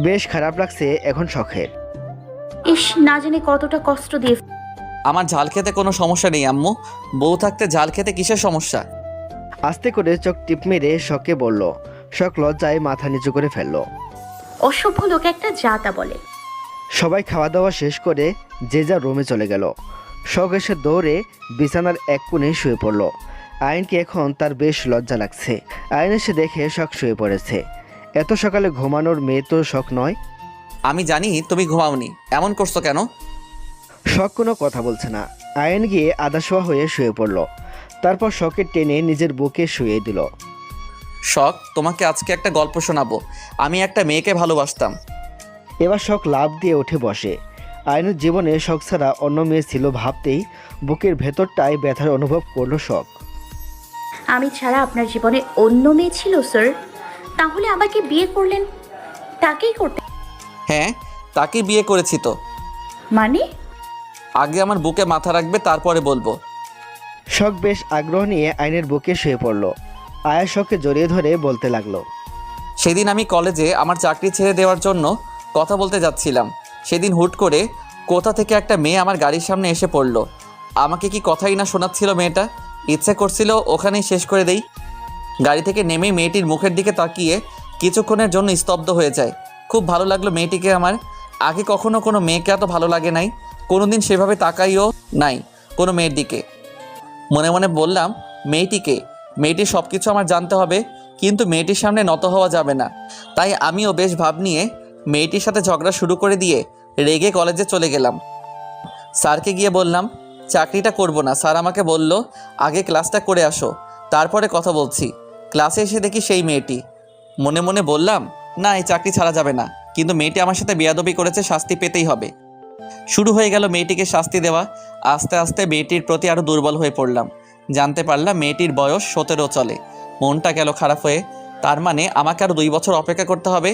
বেশ খারাপ লাগছে এখন শখের। ইস, না জেনে কতটা কষ্ট দিয়ে। আমার ঝাল খেতে কোনো সমস্যা নেই আম্মু, বউ থাকতে ঝাল খেতে কিসের সমস্যা? আস্তে করে চোখ টিপ মেরে শখকে বলল। শখ লজ্জায় মাথা নিচু করে ফেলল। অসভ্য লোক একটা, যা তা বলে। সবাই খাওয়া দাওয়া শেষ করে যে যা রুমে চলে গেল। শখ এসে দৌড়ে বিছানার এক কোণে শুয়ে পড়ল। আয়নকে এখন তার বেশ লজ্জা লাগছে। আয়ন এসে দেখে শখ শুয়ে পড়েছে। এত সকালে ঘুমানোর মেয়ে তো শখ নয়। আমি জানি তুমি ঘুমাওনি, এমন করছো কেন? শখ কোনো কথা বলছে না। আয়ন গিয়ে আধাশোয়া হয়ে শুয়ে পড়ল। তারপর শখের টেনে নিজের বুকে শুয়ে দিল। শখ, তোমাকে আজকে একটা গল্প শোনাবো। আমি একটা মেয়েকে ভালোবাসতাম। এবার শখ লাফ দিয়ে উঠে বসে। আয়নের জীবনে শখ ছাড়া অন্য মেয়ে ছিল ভাবতেই বুকের ভেতরটায় ব্যথার অনুভব করলো শখ। আমি ছাড়া আপনার জীবনে অন্য মেয়ে ছিল স্যার? তাহলে আমাকে বিয়ে করলেন তাকেই করতে? হ্যাঁ, তাকে বিয়ে করেছি তো। মানে? আগে আমার বুকে মাথা রাখবে, তারপরে বলবো। শখ বেশ আগ্রহ নিয়ে আয়নের বুকে শুয়ে পড়ল। আয়া শখকে জড়িয়ে ধরে বলতে লাগলো, সেদিন আমি কলেজে আমার চাকরি ছেড়ে দেওয়ার জন্য কথা বলতে যাচ্ছিলাম। সেদিন হুট করে কোথা থেকে একটা মেয়ে আমার গাড়ির সামনে এসে পড়ল। আমাকে কি কথাই না শোনাচ্ছিল মেয়েটা। ইচ্ছে করছিল ওখানেই শেষ করে দেই। গাড়ি থেকে নেমেই মেয়েটির মুখের দিকে তাকিয়ে কিছুক্ষণের জন্য স্তব্ধ হয়ে যায়। খুব ভালো লাগলো মেয়েটিকে আমার। আগে কখনো কোনো মেয়েকে এত ভালো লাগে নাই, কোনো দিন সেভাবে তাকাইও নাই কোনো মেয়ের দিকে। মনে মনে বললাম, মেয়েটিকে, মেয়েটির সব কিছু আমার জানতে হবে, কিন্তু মেয়েটির সামনে নত হওয়া যাবে না। তাই আমিও বেশ ভাব নিয়ে মেয়েটির সাথে ঝগড়া শুরু করে দিয়ে রেগে কলেজে চলে গেলাম। স্যারকে গিয়ে বললাম, চাকরিটা করব না। স্যার আমাকে বলল, আগে ক্লাসটা করে আসো, তারপরে কথা বলছি। ক্লাসে এসে দেখি সেই মেয়েটি। মনে মনে বললাম, না, এই চাকরি ছাড়া যাবে না, কিন্তু মেয়েটি আমার সাথে বেয়াদবি করেছে, শাস্তি পেতেই হবে। শুরু হয়ে গেল মেয়েটিকে শাস্তি দেওয়া। আস্তে আস্তে মেয়েটির প্রতি আরও দুর্বল হয়ে পড়লাম। জানতে পারলাম মেয়েটির বয়স 17 চলে। মনটা গেল খারাপ হয়ে। তার মানে আমাকে আরও 2 বছর অপেক্ষা করতে হবে।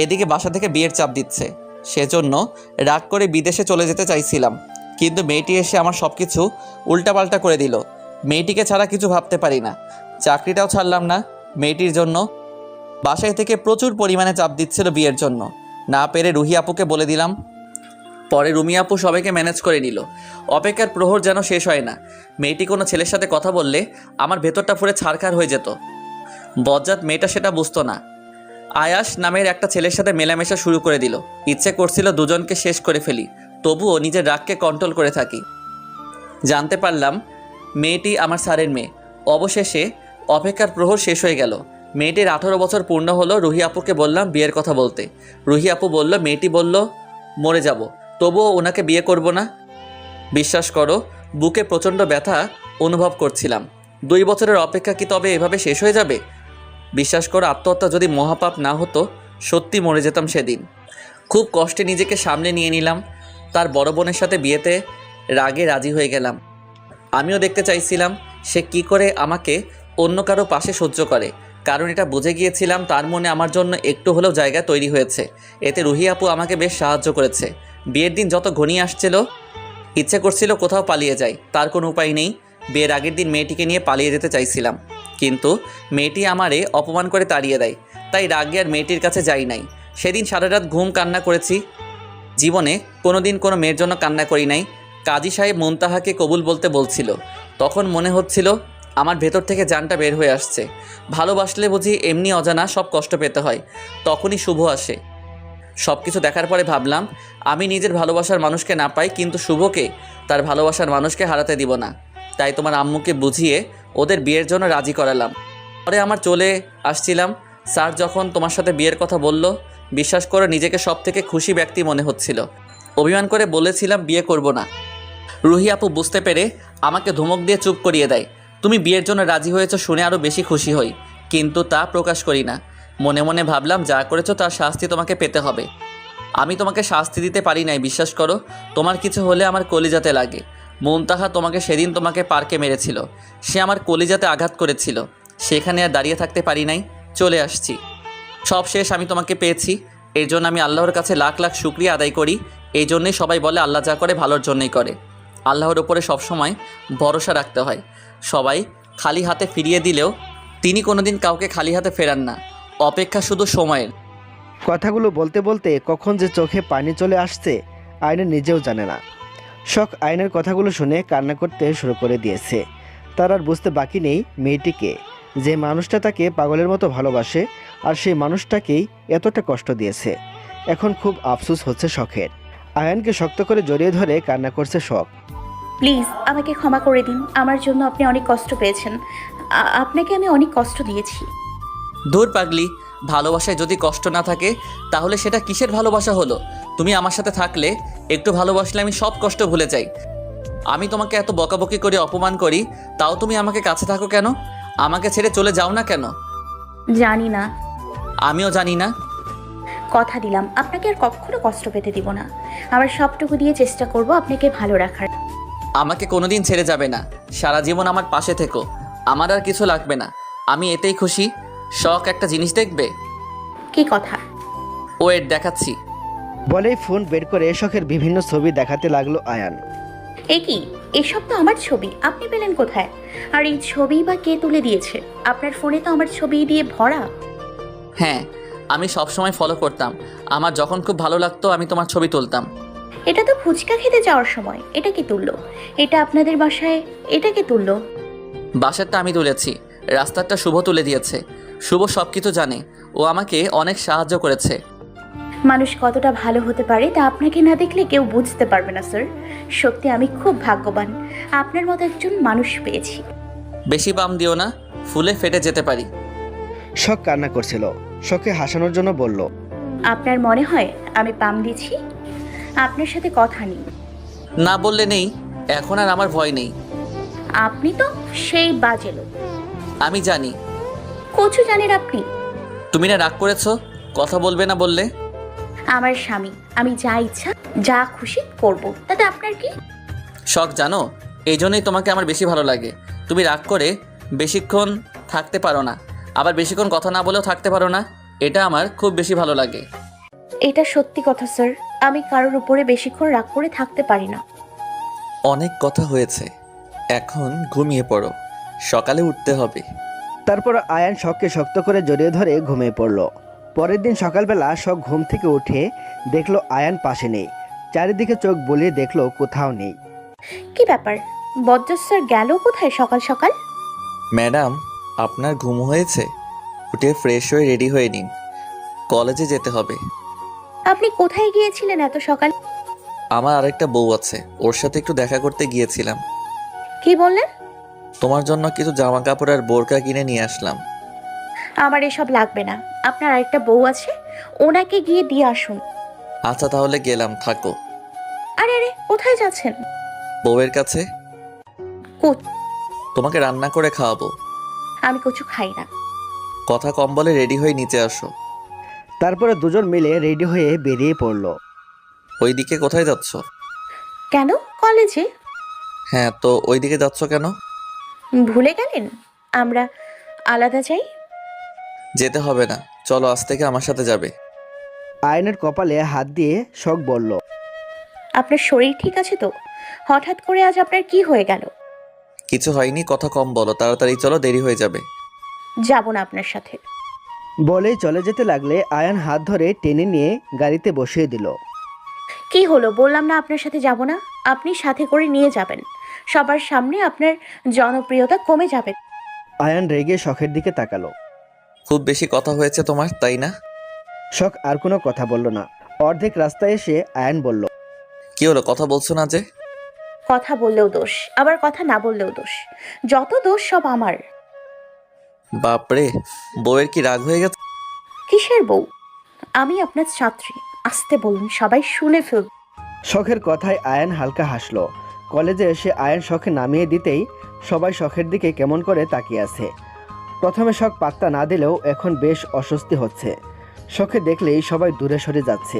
এদিকে বাসা থেকে বিয়ের চাপ দিচ্ছে, সেজন্য রাগ করে বিদেশে চলে যেতে চাইছিলাম, কিন্তু মেয়েটি এসে আমার সব কিছু উল্টাপাল্টা করে দিল। মেয়েটিকে ছাড়া কিছু ভাবতে পারি না। চাকরিটাও ছাড়লাম না মেয়েটির জন্য। বাসায় থেকে প্রচুর পরিমাণে চাপ দিচ্ছিল বিয়ের জন্য। না পেরে রুহি আপুকে বলে দিলাম। পরে রুমি আপু সবাইকে ম্যানেজ করে নিল। অপেক্ষার প্রহর যেন শেষ হয় না। মেয়েটি কোনো ছেলের সাথে কথা বললে আমার ভেতরটা পুরো ছারখার হয়ে যেত। বজ্জাত মেয়েটা সেটা বুঝতো না। আয়াস নামের একটা ছেলের সাথে মেলামেশা শুরু করে দিল। ইচ্ছে করছিল দুজনকে শেষ করে ফেলি, তবুও নিজের রাগকে কন্ট্রোল করে থাকি। জানতে পারলাম মেয়েটি আমার স্যারের মেয়ে। অবশেষে অপেক্ষার প্রহর শেষ হয়ে গেল। মেয়েটির 18 বছর পূর্ণ হলো। রুহি আপুকে বললাম বিয়ের কথা বলতে। রুহি আপু বলল, মেয়েটি বলল মরে যাব, তবুও ওনাকে বিয়ে করব না। বিশ্বাস করো, বুকে প্রচণ্ড ব্যথা অনুভব করছিলাম। 2 বছরের অপেক্ষা কি তবে এভাবে শেষ হয়ে যাবে? বিশ্বাস করো, আত্মহত্যা যদি মহাপাপ না হতো, সত্যি মরে যেতাম সেদিন। খুব কষ্টে নিজেকে সামনে নিয়ে নিলাম। তার বড় বোনের সাথে বিয়েতে রাগে রাজি হয়ে গেলাম। আমিও দেখতে চাইছিলাম সে কি করে আমাকে অন্য কারো পাশে সহ্য করে, কারণ এটা বুঝে গিয়েছিলাম তার মনে আমার জন্য একটু হলেও জায়গা তৈরি হয়েছে। এতে রুহি আপু আমাকে বেশ সাহায্য করেছে। বিয়ের দিন যত ঘনিয়ে আসছিল, ইচ্ছে করছিল কোথাও পালিয়ে যাই, তার কোনো উপায় নেই। বিয়ের আগের দিন মেয়েটিকে নিয়ে পালিয়ে যেতে চাইছিলাম, কিন্তু মেয়েটি আমারে অপমান করে তাড়িয়ে দেয়। তাই রাগে আর মেয়েটির কাছে যাই নাই। সেদিন সারা রাত ঘুম কান্না করেছি। জীবনে কোনো দিন কোনো মেয়ের জন্য কান্না করি নাই। কাজী সাহেব মুনতাহাকে কবুল বলতে বলছিল, তখন মনে হচ্ছিল আমার ভেতর থেকে জানটা বের হয়ে আসছে। ভালোবাসলে বুঝি এমনি অজানা সব কষ্ট পেতে হয়। তখনই শুভ আসে। সব কিছু দেখার পরে ভাবলাম, আমি নিজের ভালোবাসার মানুষকে না পাই, কিন্তু শুভকে, তার ভালোবাসার মানুষকে হারাতে দিব না। তাই তোমার আম্মুকে বুঝিয়ে ওদের বিয়ের জন্য রাজি করালাম। পরে আমার চলে আসছিলাম, স্যার যখন তোমার সাথে বিয়ের কথা বলল, বিশ্বাস করে নিজেকে সব থেকে খুশি ব্যক্তি মনে হচ্ছিল। অভিমান করে বলেছিলাম বিয়ে করব না। রুহি আপু বুঝতে পেরে আমাকে ধমক দিয়ে চুপ করিয়ে দেয়। তুমি বিয়ের জন্য রাজি হয়েছো শুনে আরও বেশি খুশি হই, কিন্তু তা প্রকাশ করি না। মনে মনে ভাবলাম যা করেছো তার শাস্তি তোমাকে পেতে হবে। আমি তোমাকে শাস্তি দিতে পারি নাই, বিশ্বাস করো। তোমার কিছু হলে আমার কলিজাতে লাগে। মুনতাহা তোমাকে সেদিন তোমাকে পার্কে মেরেছিল, সে আমার কলিজাতে আঘাত করেছিল। সেখানে আর দাঁড়িয়ে থাকতে পারি নাই, চলে আসছি। সব শেষ, আমি তোমাকে পেয়েছি। এর জন্য আমি আল্লাহর কাছে লাখ লাখ শুকরিয়া আদায় করি। এই জন্যই সবাই বলে আল্লাহ যা করে ভালোর জন্যই করে। আল্লাহর ওপরে সবসময় ভরসা রাখতে হয়। সবাই খালি হাতে ফিরিয়ে দিলেও তিনি কোনোদিন কাউকে খালি হাতে ফেরান না, অপেক্ষা শুধু সময়ের। কথাগুলো বলতে বলতে কখন যে চোখে পানি চলে আসছে আয়নের নিজেও জানে না। শখ আয়নের কথাগুলো শুনে কান্না করতে শুরু করে দিয়েছে। তার আর বুঝতে বাকি নেই মেয়েটিকে, যে মানুষটা তাকে পাগলের মতো ভালোবাসে আর সেই মানুষটাকেই এতটা কষ্ট দিয়েছে। এখন খুব আফসোস হচ্ছে শখের। আয়ানকে শক্ত করে জড়িয়ে ধরে কান্না করছে শখ। প্লিজ আমাকে ক্ষমা করে দিন, আমার জন্য আপনি অনেক কষ্ট পেয়েছেন। আপনাকে আমি অনেক কষ্ট দিয়েছি। দূর পাগলি, ভালোবাসায় যদি কষ্ট না থাকে তাহলে সেটা কিসের ভালোবাসা হলো? তুমি আমার সাথে থাকলে, একটু ভালোবাসলে আমি সব কষ্ট ভুলে যাই। আমি তোমাকে এত বকাবকি করে অপমান করি, তাও তুমি আমাকে কাছে থাকো কেন? আমাকে ছেড়ে চলে যাও না কেন? জানি না। আমিও জানি না। কথা দিলাম আপনাকে আর কখনো কষ্ট পেতে দিব না। আমার সবটুকু দিয়ে চেষ্টা করব আপনাকে ভালো রাখার। আমাকে কোনোদিন ছেড়ে যাবে না, সারা জীবন আমার পাশে থেকো। আমার আর কিছু লাগবে না, আমি এতেই খুশি। শখ একটা জিনিস দেখবে। কি কথা? ওয়েট, দেখাচ্ছি। বলেই ফোন বের করে শখের বিভিন্ন ছবি দেখাতে লাগলো আয়ান। এ কি, এসব তো আমার ছবি, আপনি পেলেন কোথায়? আর এই ছবি বা কে তুলে দিয়েছে? আপনার ফোনে তো আমার ছবি দিয়ে ভরা। হ্যাঁ, আমি সবসময় ফলো করতাম। আমার যখন খুব ভালো লাগতো আমি তোমার ছবি তুলতাম। এটা তো ফুচকা খেতে যাওয়ার সময়। এটা কি তুললো? এটা আপনাদের বাসায়, এটা কি তুললো? বাসারটা আমি তুলেছি, রাস্তারটা শুভ তুলে দিয়েছে। শুভ সব কিছু জানে, ও আমাকে অনেক সাহায্য করেছে। মানুষ কতটা ভালো হতে পারে তা আপনাকে না দেখলে কেউ বুঝতে পারবে না স্যার। সত্যি আমি খুব ভাগ্যবান, আপনার মতো একজন মানুষ পেয়েছি। বেশি পাম দিও না, ফুলে ফেটে যেতে পারি। শখ কান্না করছিল, শখকে হাসানোর জন্য বলল, আপনার মনে হয় আমি পাম দিচ্ছি? আপনার সাথে কথা নেই। না বললে নেই, এখন আর আমার ভয় নেই। আপনি তো সেই বাজে লোক। আমি জানি। কচু জানেন আপনি? তুমি না রাগ করেছো, কথা বলবে না বললে? আমার স্বামী, আমি যা ইচ্ছা যা খুশি করব, তাতে আপনার কি? শখ জানো, এই জন্যই তোমাকে আমার বেশি ভালো লাগে। তুমি রাগ করে বেশিক্ষণ থাকতে পারো না, আবার বেশিক্ষণ কথা না বলেও থাকতে পারো না। এটা আমার খুব বেশি ভালো লাগে। এটা সত্যি কথা স্যার, আমি কারোর উপরে বেশিক্ষণ রাগ করে থাকতে পারি না। অনেক কথা হয়েছে, এখন ঘুমিয়ে পড়ো, সকালে উঠতে হবে। তারপর আয়ান শখকে শক্ত করে জড়িয়ে ধরে ঘুমিয়ে পড়ল। পরের দিন সকালবেলা শখ ঘুম থেকে উঠে দেখলো আয়ান পাশে নেই। চারিদিকে চোখ বুলিয়ে দেখলো কোথাও নেই। কি ব্যাপার, বজ্জাত স্যার গেল কোথায় সকাল সকাল? ম্যাডাম, আপনার ঘুম হয়েছে? উঠে ফ্রেশ হয়ে রেডি হয়ে নিন, কলেজে যেতে হবে। আপনি কোথায় গিয়েছিলেন এত সকাল? আমার আরেকটা বউ আছে, ওর সাথে একটু দেখা করতে গিয়েছিলাম। কি বললেন? তোমার জন্য কিছু জামা কাপড় আর বোরকা কিনে নিয়ে আসলাম। আমার এসব লাগবে না, আপনার আরেকটা বউ আছে, ওনাকে গিয়ে দিয়ে আসুন। আচ্ছা তাহলে গেলাম, থাকো। আরে আরে, কোথায় যাচ্ছেন? বউয়ের কাছে। কো- তোমাকে রান্না করে খাওয়াবো। আমি কিছু খাই না। কথা কম বলে রেডি হয়ে নিচে আসো। তারপরে দুজন মিলে রেডি হয়ে বেরিয়ে পড়ল। ওইদিকে কোথায় যাচ্ছ? কেন, কলেজে। হ্যাঁ, তো ওইদিকে যাচ্ছ কেন? ভুলে গেলেন আমরা আলাদা যাই? যেতে হবে না, চলো আজ থেকে আমার সাথে যাবে। আয়নের কপালে হাত দিয়ে শখ বলল, আপনার শরীর ঠিক আছে তো? হঠাৎ করে আজ আপনার কি হয়ে গেল? কিছু হয়নি, কথা কম বলো, তাড়াতাড়ি চলো, দেরি হয়ে যাবে। যাব না আপনার সাথে। বলেই চলে যেতে লাগলে আয়ান হাত ধরে টেনে নিয়ে গাড়িতে বসিয়ে দিল। কি হলো, বললাম না আপনার সাথে যাব না? আপনি সাথে করে নিয়ে যাবেন, সবার সামনে আপনার জনপ্রিয়তা কমে যাবে। আয়ান রেগে শখের দিকে তাকালো। খুব বেশি কথা হয়েছে তোমার, তাই না? শখ আর কোনো কথা বলল না। অর্ধেক রাস্তায় এসে আয়ান বলল, কি হলো, কথা বলছো না যে? কথা বললেও দোষ, আবার কথা না বললেও দোষ, যত দোষ সব আমার। বাপরে, বউয়ের কি রাগ হয়ে গেছে? কিসের বউ? আমি আপনার ছাত্রী, আসতে বলুন, সবাই শুনে ফেল। শখের কথায় আয়ান হালকা হাসলো। কলেজে এসে আয়ান শখে নামিয়ে দিতেই সবাই শখের দিকে কেমন করে তাকিয়ে আছে। প্রথমে শখ পাত্তা না দিলেও এখন বেশ অস্বস্তি হচ্ছে। শখে দেখলেই সবাই দূরে সরে যাচ্ছে,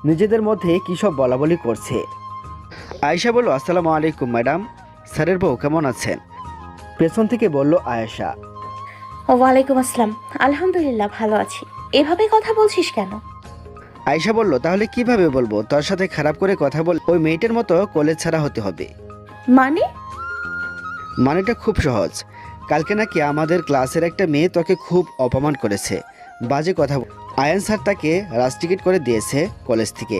নিজেদের মধ্যে কী সব বলাবলি করছে। আয়েশা বলল, আসসালামু আলাইকুম ম্যাডাম, স্যারের বউ কেমন আছেন? পেছন থেকে বলল আয়েশা। ওয়ালাইকুম আসসালাম, আলহামদুলিল্লাহ ভালো আছি। এভাবে কথা বলছিস কেন? আয়েশা বলল, তাহলে কিভাবে বলবো? তোর সাথে খারাপ করে কথা বল ওই মেয়েটার মতো কলেজ ছাড়া হতে হবে। মানে? মানেটা খুব সহজ। কালকে নাকি আমাদের ক্লাসের একটা মেয়ে তোকে খুব অপমান করেছে, বাজে কথা। আয়ান স্যার তাকে রাস্টিকেট করে দিয়েছে কলেজ থেকে,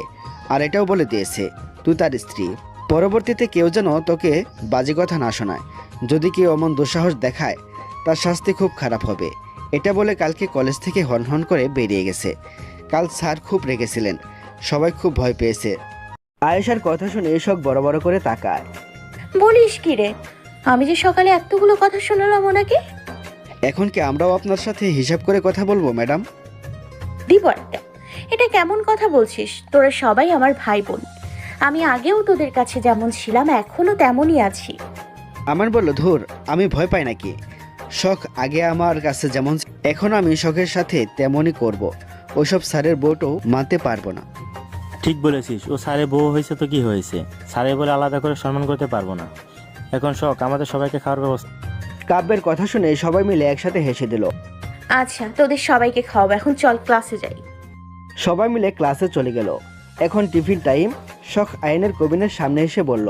আর এটাও বলে দিয়েছে তুই তার স্ত্রী। পরবর্তীতে কেউ যেন তোকে বাজে কথা না শোনায়। যদি কেউ এমন দুঃসাহস দেখায় তার শাস্তি খুব খারাপ হবে। এটা বলে কালকে কলেজ থেকে হন করে বেরিয়ে গেছে। কাল স্যার খুব রেগেছিলেন, সবাই খুব ভয় পেয়েছে। আয়েশার কথা শুনে শখ বড় বড় করে তাকায়। বলিস কি রে? আমি যে সকালে এতগুলো কথা শোনালাম ওনাকে। এখন কি আমরাও আপনার সাথে হিসাব করে কথা বলবো ম্যাডাম? দিব একটা। এটা কেমন কথা বলছিস? তোরা সবাই আমার ভাই বোন। আমি আগেও তোদের কাছে যেমন ছিলাম এখনো তেমনই আছি। আমার বলল, ধুর, আমি ভয় পাই নাকি? শখ আগে আমার কাছে যেমন, এখন আমি শখের সাথে তেমনই করব। ওইসব স্যারের বউটাও মানতে পারবো না। ঠিক বলেছিস, ও স্যারের বউ হয়েছে তো কি হয়েছে, স্যারের বলে আলাদা করে সম্মান করতে পারবো না। এখন শখ আমাদের সবাইকে খাওয়ার ব্যবস্থা। কাব্যের কথা শুনে সবাই মিলে একসাথে হেসে দিল। আচ্ছা, তোদের সবাইকে খাওয়াবো, এখন চল ক্লাসে যাই। সবাই মিলে ক্লাসে চলে গেল। এখন টিফিন টাইম। শখ আয়নের কেবিনের সামনে এসে বলল,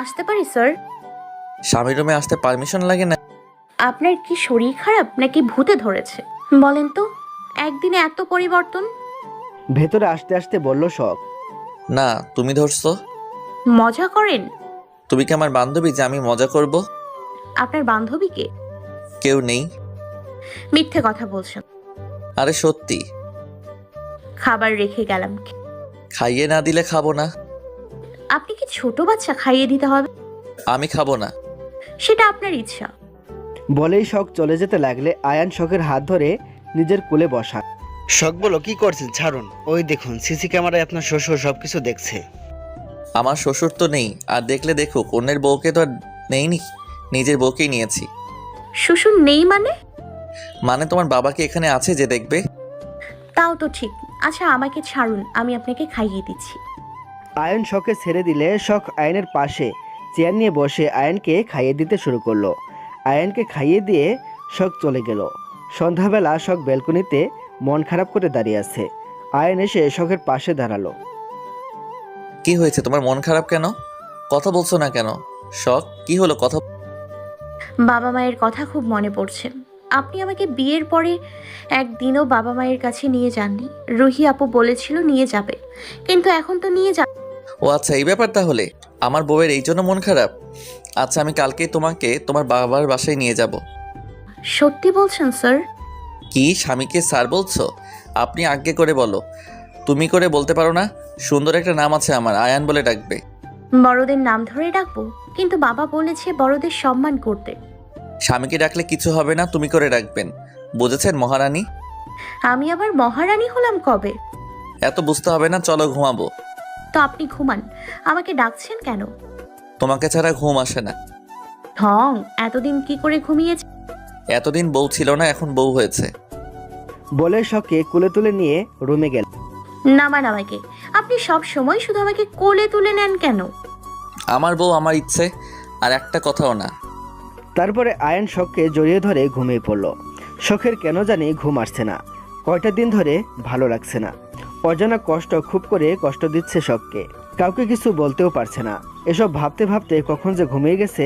আসতে পারি স্যার? স্বামীর রুমে আসতে পারমিশন লাগে না? আপনার কি শরীর খারাপ নাকি ভূতে ধরেছে? বলেন তো, একদিনে এত পরিবর্তন। ভেতরে আসতে আসতে বলল শখ। না, তুমি ধরছো। মজা করেন? তুমি কি আমার বান্ধবী যে আমি মজা করব? আপনার বান্ধবীকে? কেউ নেই। মিথ্যে কথা বলছেন। আরে সত্যি। খাবার রেখে গেলাম। খাইয়ে না দিলে খাবো না। আপনি কি ছোট বাচ্চা খাইয়ে দিতে হবে? আমি খাবো না। সেটা আপনার ইচ্ছা। বলেই শখ চলে যেতে লাগলে আয়ান শখের হাত ধরে নিজের কোলে বসা। শখ বলো, কি করছেন? ছাড়ুন, ওই দেখুন সিসি ক্যামেরায় আপনার শ্বশুর সবকিছু দেখছে। আমার শ্বশুর তো নেই, আর দেখলে দেখুক, অন্যের বউকে তো আর নেইনি, নিজের বউকেই নিয়েছি। শ্বশুর নেই মানে? মানে তোমার বাবাকে এখানে আছে যে দেখবে। তাও তো ঠিক। আচ্ছা আমাকে ছাড়ুন, আমি আপনাকে খাইয়ে দিচ্ছি। আয়ন শখকে ছেড়ে দিলে শখ আয়নের পাশে চেয়ার নিয়ে বসে আয়নকে খাইয়ে দিতে শুরু করলো। আয়নকে খাইয়ে দিয়ে শখ চলে গেল। সন্ধ্যাবেলা শখ ব্যালকনিতে মন খারাপ করে দাঁড়িয়ে আছে। আয়ন এসে শখের পাশে দাঁড়ালো। কি হয়েছে তোমার, মন খারাপ কেন? কথা বলছো না কেন? শখ, কি হলো? কথা। বাবা মায়ের কথা খুব মনে পড়ছে। আপনি আমাকে বিয়ের পরে একদিনও বাবা মায়ের কাছে নিয়ে যাননি। রুহি আপু বলেছিল নিয়ে যাবে, কিন্তু এখন তো নিয়ে যা। ও আচ্ছা, এই ব্যাপার তাহলে। আমার বউয়ের এই জন্য মন খারাপ। আচ্ছা, আমি কালকেই তোমাকে তোমার বাবার বাসায় নিয়ে যাব। সত্যি বলছেন স্যার? কি স্বামীকে স্যার বলছো? আপনি আজ্ঞে করে বলো, তুমি করে বলতে পারো না? সুন্দর একটা নাম আছে আমার, আয়ান বলে ডাকবে। বড়দের নাম ধরে ডাকবো, কিন্তু বাবা বলেছে বড়দের সম্মান করতে। স্বামীকে ডাকলে কিছু হবে না, তুমি করে ডাকবেন, বুঝেছেন মহারানী? আমি আবার মহারানী হলাম কবে? এত বুঝতে হবে না, চলো ঘুমাবো। তো আপনি ঘুমান, আমাকে ডাকছেন কেন? তোমাকে ছাড়া ঘুম আসে না। ঢং, এতদিন কি করে ঘুমিয়েছে? এতদিন বউ ছিল না, এখন বউ হয়েছে। বলে শখকে কোলে তুলে নিয়ে রুমে গেল। নামান আমাকে। আপনি সব সময় শুধু আমাকে কোলে তুলে নেন কেন? আমার বউ, আমার ইচ্ছে, আর একটা কথাও না। তারপরে আয়ন শখকে জড়িয়ে ধরে ঘুমিয়ে পড়ল। শখের কেন জানি ঘুম আসছে না, কয়টা দিন ধরে ভালো লাগছে না। অজানা কষ্ট খুব করে কষ্ট দিচ্ছে শখকে, কাউকে কিছু বলতেও পারছে না। এসব ভাবতে ভাবতে কখন যে ঘুমিয়ে গেছে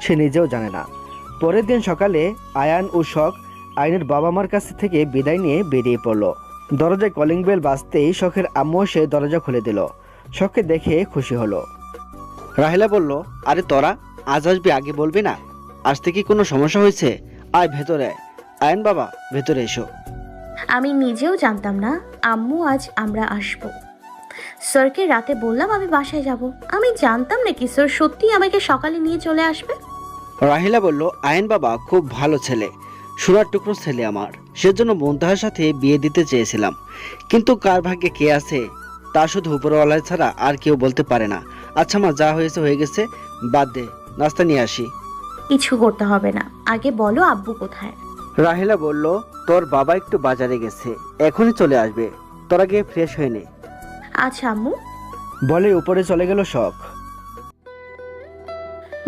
সে নিজেও জানে না। পরের দিন সকালে আয়ান ও শখ আয়নের বাবা মার কাছ থেকে বিদায় নিয়ে বেরিয়ে পড়ল। দরজায় কলিং বেল বাজতেই শখের আম্মু এসে দরজা খুলে দিল। শখকে দেখে খুশি হলো। রাহেলা বলল, আরে তোরা আজ আসবি, আগে বলবি না? আসতে কি কোনো সমস্যা হয়েছে? আয় ভেতরে। আয়ন বাবা, ভেতরে এসো। আমি নিজেও জানতাম না আম্মু আজ আমরা আসব। স্যারকে রাতে বললাম আমি বাসায় যাব। আমি জানতাম নাকি স্যার সত্যিই আমাকে সকালে নিয়ে চলে আসবে। রাহিলা বলল, আয়ন বাবা খুব ভালো ছেলে, সোনার টুকরো ছেলে আমার, সেজন্য মুনতাহার সাথে বিয়ে দিতে চেয়েছিলাম, কিন্তু কার ভাগ্যে কে আছে তা শুধু উপরওয়ালা ছাড়া আর কেউ বলতে পারে না। আচ্ছা মা, যা হয়েছে হয়ে গেছে, বাদ দে, নাস্তা নিয়ে আসি। কিছু করতে হবে না, আগে বলো আব্বু কোথায়? রাহিলা বলল, তোর বাবা একটু বাজারে গেছে, এখনই চলে আসবে, তোরা গিয়ে ফ্রেশ হয়ে নে। আচ্ছা আম্মু। বলে উপরে চলে গেল শখ।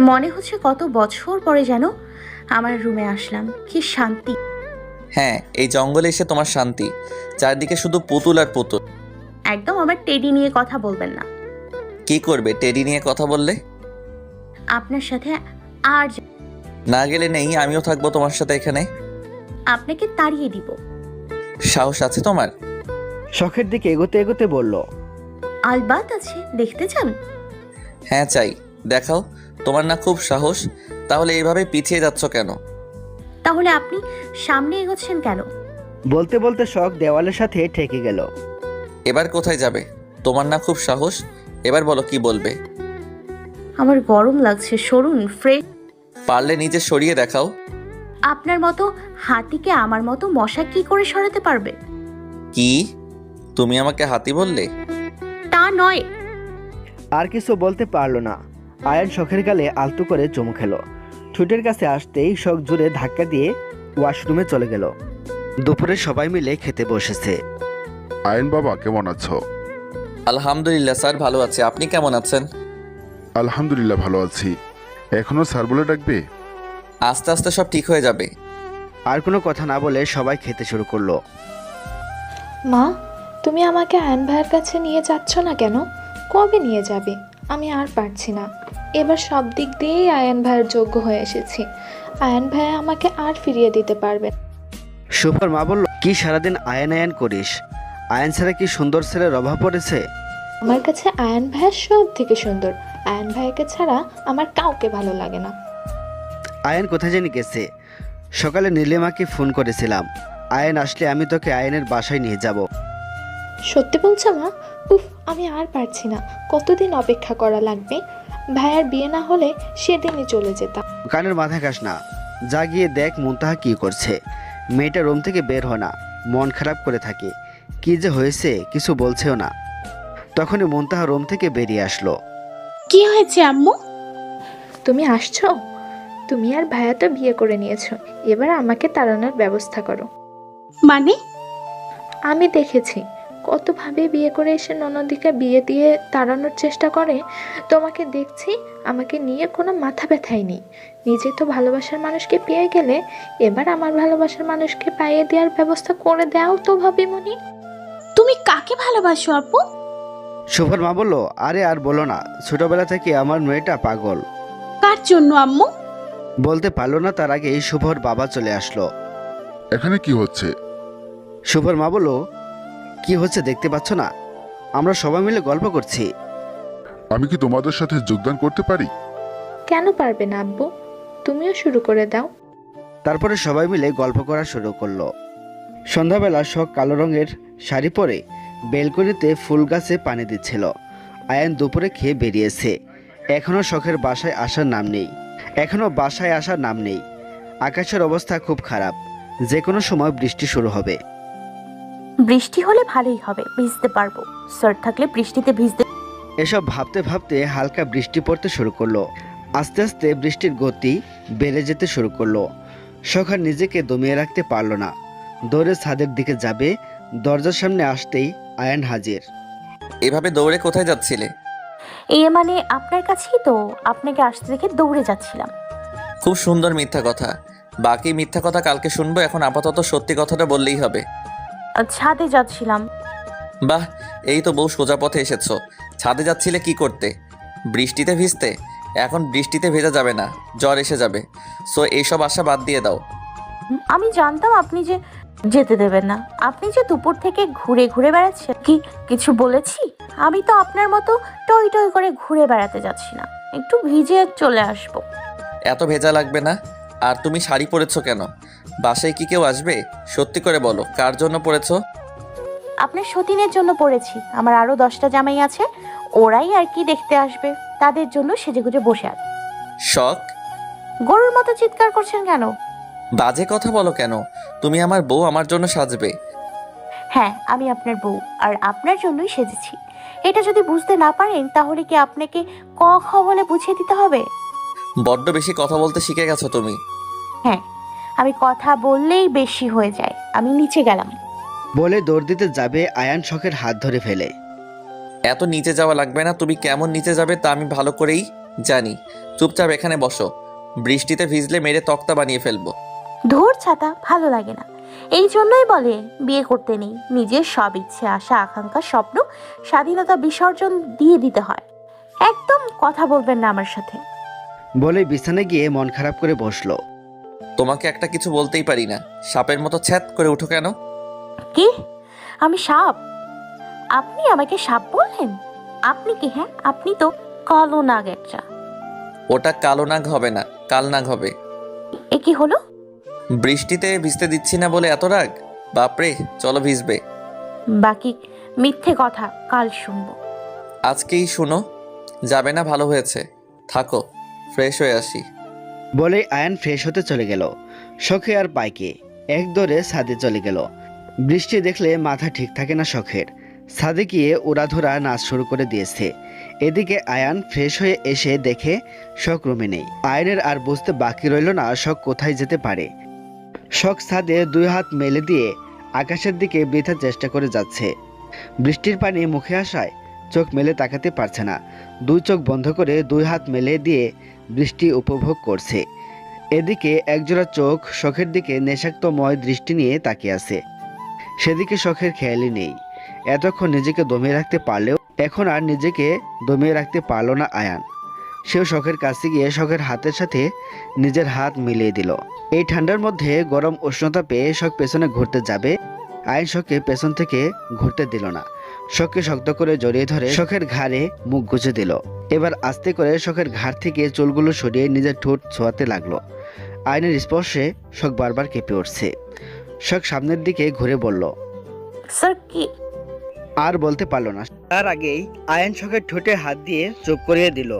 মনে হচ্ছে কত বছর পরে যেন আমার রুমে আসলাম, কি শান্তি। হ্যাঁ, এই জঙ্গলে এসে তোমার শান্তি, চারদিকে শুধু পুতুল আর পুতুল। একদম আমার টেডি নিয়ে কথা বলবেন না। কি করবে টেডি নিয়ে কথা বললে? আপনার সাথে আর না গেলে নেই, আমিও থাকবো তোমার সাথে এখানে। আপনাকে তাড়িয়ে দিব। সাহস আছে তোমার? শখের দিকে এগোতে এগোতে বলল, আলবাত আছে, দেখতে চান? হ্যাঁ চাই, দেখাও। তোমার না খুব সাহস, তাহলে এইভাবে পিছিয়ে যাচ্ছ কেন? তাহলে আপনি সামনে এগোচ্ছেন কেন? বলতে বলতে শখ দেওয়ালের সাথে ঠেকে গেল। এবার কোথায় যাবে? তোমার না খুব সাহস, এবার বলো কি বলবে। আমার গরম লাগছে, সরুন। ফ্রেশ। পারলে নিজে সরিয়ে দেখাও। আপনার মতো হাতিকে আমার মতো মশা কি করে সরাতে পারবে? কি তুমি আমাকে হাতি বললে? তা নয়। আর কিছু বলতে পারলো না। আয়ন শখের গালে আলতু করে চুমু খেলো। ঠোঁটের কাছে আসতেই শখ জুড়ে ধাক্কা দিয়ে ওয়াশরুমে চলে গেল। দুপুরে সবাই মিলে খেতে বসেছে। আয়ন বাবা কেমন আছো? আলহামদুলিল্লাহ স্যার, ভালো আছে। আপনি কেমন আছেন? আলহামদুলিল্লাহ ভালো আছি। এখনো স্যার বলে ডাকবে? আস্তে আস্তে সব ঠিক হয়ে যাবে। আর কোনো কথা না বলে সবাই খেতে শুরু করলো। মা, তুমি আমাকে আয়ন ভাইয়ের কাছে নিয়ে যাচ্ছ না কেন? কবে নিয়ে যাবে? আমি আর পারছি না। এবার সব দিক দিয়েই আয়ন ভাইয়ের যোগ্য হয়ে এসেছি। আয়ন ভাইয়া আমাকে আর ফিরিয়ে দিতে পারবে। শুভর মা বলল, কি সারাদিন আয়ন আয়ন করিস? আয়ন ছাড়া কি সুন্দর ছেলের অভাব পড়েছে? আমার কাছে আয়ন ভাইয়া সব থেকে সুন্দর। আয়ন ভাইয়াকে ছাড়া আমার কাউকে ভালো লাগে না। আয়ন কোথায় জানি গেছে। সকালে নীলিমাকে ফোন করেছিলাম, আয়ন আসলে আমি তোকে আয়নের বাসায় নিয়ে যাব। সত্যি বলছো মা? উফ, আমি আর পারছি না। কতদিন অপেক্ষা করা লাগবে? ভাইয়ার বিয়ে না হলে সেদিনই চলে যেতাম। কানের মাথা খাস না, যা গিয়ে দেখ মুনতাহা কি করছে। মেয়েটা রুম থেকে বের হয় না, মন খারাপ করে থাকে। কি যে হয়েছে কিছু বলছেও না। তখনই মুনতাহা রুম থেকে বেরিয়ে আসলো। কি হয়েছে আম্মু? তুমি আসছো? তুমি আর ভাইয়া তো বিয়ে করে নিয়েছো, এবার আমাকে তাড়ানোর ব্যবস্থা করো। মানে? আমি দেখেছি কতভাবে বিয়ে করে এসে ননদিকে বিয়ে দিয়ে তাড়ানোর চেষ্টা করে। তোমাকে দেখছি আমাকে নিয়ে কোনো মাথা ব্যথাই নেই। নিজে তো ভালোবাসার মানুষকে পেয়ে গেলে, এবার আমার ভালোবাসার মানুষকে পাইয়ে দেওয়ার ব্যবস্থা করে দাও তো ভাবিমনি। তুমি কাকে ভালোবাসো আপু? শুভর মা বলল, আরে আর বলো না, ছোটবেলা থেকে আমার মেয়েটা পাগল। কার জন্য আম্মু? বলতে পারলো না, তার আগে শুভর বাবা চলে আসলো। এখানে কি হচ্ছে? শুভর মা বলল, কি হচ্ছে দেখতে পাচ্ছ না? আমরা সবাই মিলে গল্প করছি। আমি কি তোমাদের সাথে যোগদান করতে পারি? কেন পারবে না আব্বু? তুমিও শুরু করে দাও। তারপরে সবাই মিলে গল্প করা শুরু করলো। সন্ধ্যাবেলা শখ কালো রঙের শাড়ি পরে বেলকনিতে ফুল গাছে পানি দিচ্ছিল। আয়ন দুপুরে খেয়ে বেরিয়েছে। এখনও শখের বাসায় আসার নাম নেই। আকাশের অবস্থা খুব খারাপ, যে কোনো সময় বৃষ্টি শুরু হবে। বৃষ্টি হলে ভালোই হবে, ভিজতে পারবো। স্যার থাকলে বৃষ্টিতে ভিজতে। এসব ভাবতে ভাবতে হালকা বৃষ্টি পড়তে শুরু করলো। আস্তে আস্তে বৃষ্টির গতি বেড়ে যেতে শুরু করলো। শখ আর নিজেকে দমিয়ে রাখতে পারলো না। দৌড়ে ছাদের দিকে যাবে, দরজার সামনে আসতেই আয়ন হাজির। এভাবে দৌড়ে কোথায় যাচ্ছিলে? মানে আপনার কাছেই তো, আপনাকে আসতে দেখে দৌড়ে যাচ্ছিলাম। খুব সুন্দর মিথ্যা কথা। বাকি মিথ্যা কথা কালকে শুনবো, এখন আপাতত সত্যি কথাটা বললেই হবে। ছাদে যাচ্ছিলাম। বাহ, এই তো বউ সোজা পথে এসেছো। ছাদে যাচ্ছিলে কি করতে? বৃষ্টিতে ভিজতে? এখন বৃষ্টিতে ভেজা যাবে না, জ্বর এসে যাবে। সো এইসব আশা বাদ দিয়ে দাও। আমি জানতাম আপনি যে যেতে দেবেন না। আপনি যে দুপুর থেকে ঘুরে ঘুরে বেড়াচ্ছেন। কি কিছু বলেছি? আমি তো আপনার মতো টই টই করে ঘুরে বেড়াতে যাচ্ছি না, একটু ভিজে চলে আসবো। এত ভেজা লাগবে না। আর তুমি শাড়ি পরেছো কেন? বাসায় কি কেউ আসবে? সত্যি করে বলো, কার জন্য পরেছো? আপনার সতীনের জন্য পড়েছি। আমার আরো 10টা জামাই আছে, ওরাই আর কি দেখতে আসবে, তাদের জন্য সেজেগুজে বসে আছে। শখ? গরুর মতো চিৎকার করছেন কেন? বাজে কথা বলো কেন? তুমি আমার বউ, আমার জন্য সাজবে। হ্যাঁ, আমি আপনার বউ আর আপনার জন্যই সেজেছি। এটা যদি বুঝতে না পারেন তাহলে কি আপনাকে ক খ বলে বুঝিয়ে দিতে হবে? বড্ড বেশি কথা বলতে শিখে গেছো তুমি। হ্যাঁ, আমি কথা বললেই বেশি হয়ে যায়। আমি নিচে গেলাম। বলে দৌড় দিতে যাবে আয়ান শখের হাত ধরে ফেলে। এত নিচে যাওয়া লাগবে না, তুমি কেমন নিচে যাবে তা আমি ভালো করেই জানি। চুপচাপ এখানে বসো, বৃষ্টিতে ভিজলে মেরে তক্তা বানিয়ে ফেলবো। ধুর ছাতা, ভালো লাগে না। এই জন্যই বলে বিয়ে করতে নেই। নিজের সব ইচ্ছে, আশা, আকাঙ্ক্ষা, স্বপ্ন, স্বাধীনতা বিসর্জন দিয়ে দিতে হয়। একদম কথা বলবেন না আমার সাথে। বলে বিছানায় গিয়ে মন খারাপ করে বসলো। তোমাকে একটা কিছু বলতেই পারি না, সাপের মতো ছ্যাত করে উঠো কেন? কি? আমি সাপ? আপনি আমাকে সাপ বললেন? আপনি কি? হ্যাঁ, আপনি তো কালো নাগ একটা। ওটা কালো নাগ হবে না, কাল নাগ হবে। এ কি হলো? বৃষ্টিতে ভিজতে দিচ্ছি না বলে এত রাগ? বাপরে, চলো ভিজবে। বাকি মিথ্যে কথা কাল শুনবো। আজকেই শুনো। যাবে না? ভালো হয়েছে, থাকো, ফ্রেশ হয়ে আসি। বলে আয়ান ফ্রেশ হতে চলে গেল। শখে আর পাইকে এক দৌড়ে ছাদে চলে গেল। বৃষ্টি দেখলে মাথা ঠিক থাকে না শখের। ছাদে গিয়ে উড়াধুরা নাচ শুরু করে দিয়েছে। এদিকে আয়ান ফ্রেশ হয়ে এসে দেখে শখ রুমে নেই। আয়নের আর বুঝতে বাকি রইল না শখ কোথায় যেতে পারে। শখ ছাদে দুই হাত মেলে দিয়ে আকাশের দিকে বৃথা চেষ্টা করে যাচ্ছে। বৃষ্টির পানি মুখে আসায় চোখ মেলে তাকাতে পারছে না। দুই চোখ বন্ধ করে দুই হাত মেলে দিয়ে বৃষ্টি উপভোগ করছে। এদিকে একজোড়া চোখ শখের দিকে নেশাক্তময় দৃষ্টি নিয়ে তাকিয়ে আছে। সেদিকে শখের খেয়ালই নেই। এতক্ষণ নিজেকে দমিয়ে রাখতে পারলেও এখন আর নিজেকে দমিয়ে রাখতে পারল না আয়ান। সেও শখের কাছে গিয়ে শখের হাতের সাথে নিজের হাত মিলিয়ে দিল। এই ঠান্ডার মধ্যে গরম উষ্ণতা পেয়ে শখ পেছনে ঘুরতে যাবে, আয়ান শখকে পেছন থেকে ঘুরতে দিল না। শখকে শক্ত করে জড়িয়ে ধরে শখের ঘাড়ে মুখ গুজে দিল। এবার আস্তে করে শখের ঘাড় থেকে চুলগুলো সরিয়ে নিজের ঠোঁট ছোঁয়াতে লাগলো। আয়নের স্পর্শে শখ বারবার কেঁপে উঠছে। শখ সামনের দিকে ঘুরে বলল, স্যার কি? আর বলতে পারলো না। তার আগেই আয়ান শখের ঠোঁটে হাত দিয়ে চুপ করিয়ে দিল।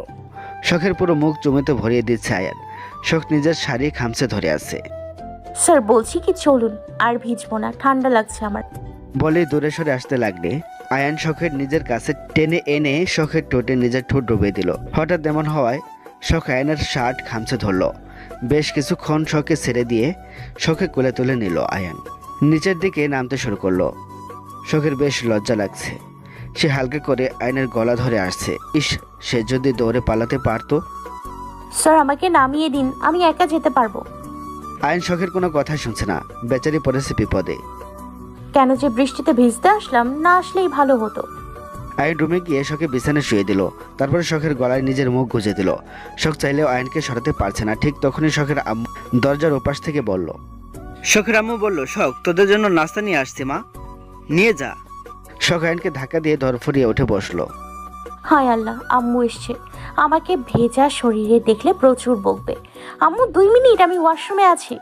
শখের পুরো মুখ জমিতে ভরিয়ে দিচ্ছে আয়ান। শখ নিজের শাড়ি খামচে ধরে আছে। স্যার বলছি কি, চলুন, আর ভিজবো না, ঠান্ডা লাগছে আমার। বলে দূরে সরে আসতে লাগলে আয়ান শখের নিজের কাছে টেনে এনে শখের ঠোঁটে নিজের ঠোঁট ডুবিয়ে দিল। হঠাৎ এমন হওয়ায় শখ আয়ানের শার্ট খামচে ধরল। বেশ কিছুক্ষণ শখকে ছেড়ে দিয়ে শখে কোলে তুলে নিল আয়ান। নিচের দিকে নামতে শুরু করলো। শখের বেশ লজ্জা লাগছে। সে হালকা করে আয়নের গলা ধরে আসছে। ইস, সে যদি দৌড়ে পালাতে পারতো। স্যার আমাকে নামিয়ে দিন, আমি একা যেতে পারবো। আয়ন শখের কোনো কথা শুনছে না। বেচারি পড়েছে বিপদে। কেন যে বৃষ্টিতে ভিজতে আসলাম, না আসলেই ভালো হতো। আয়ন রুমে গিয়ে শখকে বিছানায় শুয়ে দিল। তারপরে শখের গলায় নিজের মুখ গুজে দিল। শখ চাইলেও আয়নকে সরাতে পারছে না। ঠিক তখনই শখের আম্মু দরজার ওপাশ থেকে বলল, শখের আম্মু বলল, শখ তোদের জন্য নাস্তা নিয়ে আসছে মা, নিয়ে যা। শখ আয়নকে ধাক্কা দিয়ে ধরফরিয়ে উঠে বসলো। হায় আল্লাহ, আম্মু এসছে। আমাকে ভেজা শরীরে দেখলে প্রচুর বকবে। আম্মু 2 মিনিট, আমি ওয়াশরুমে আছি।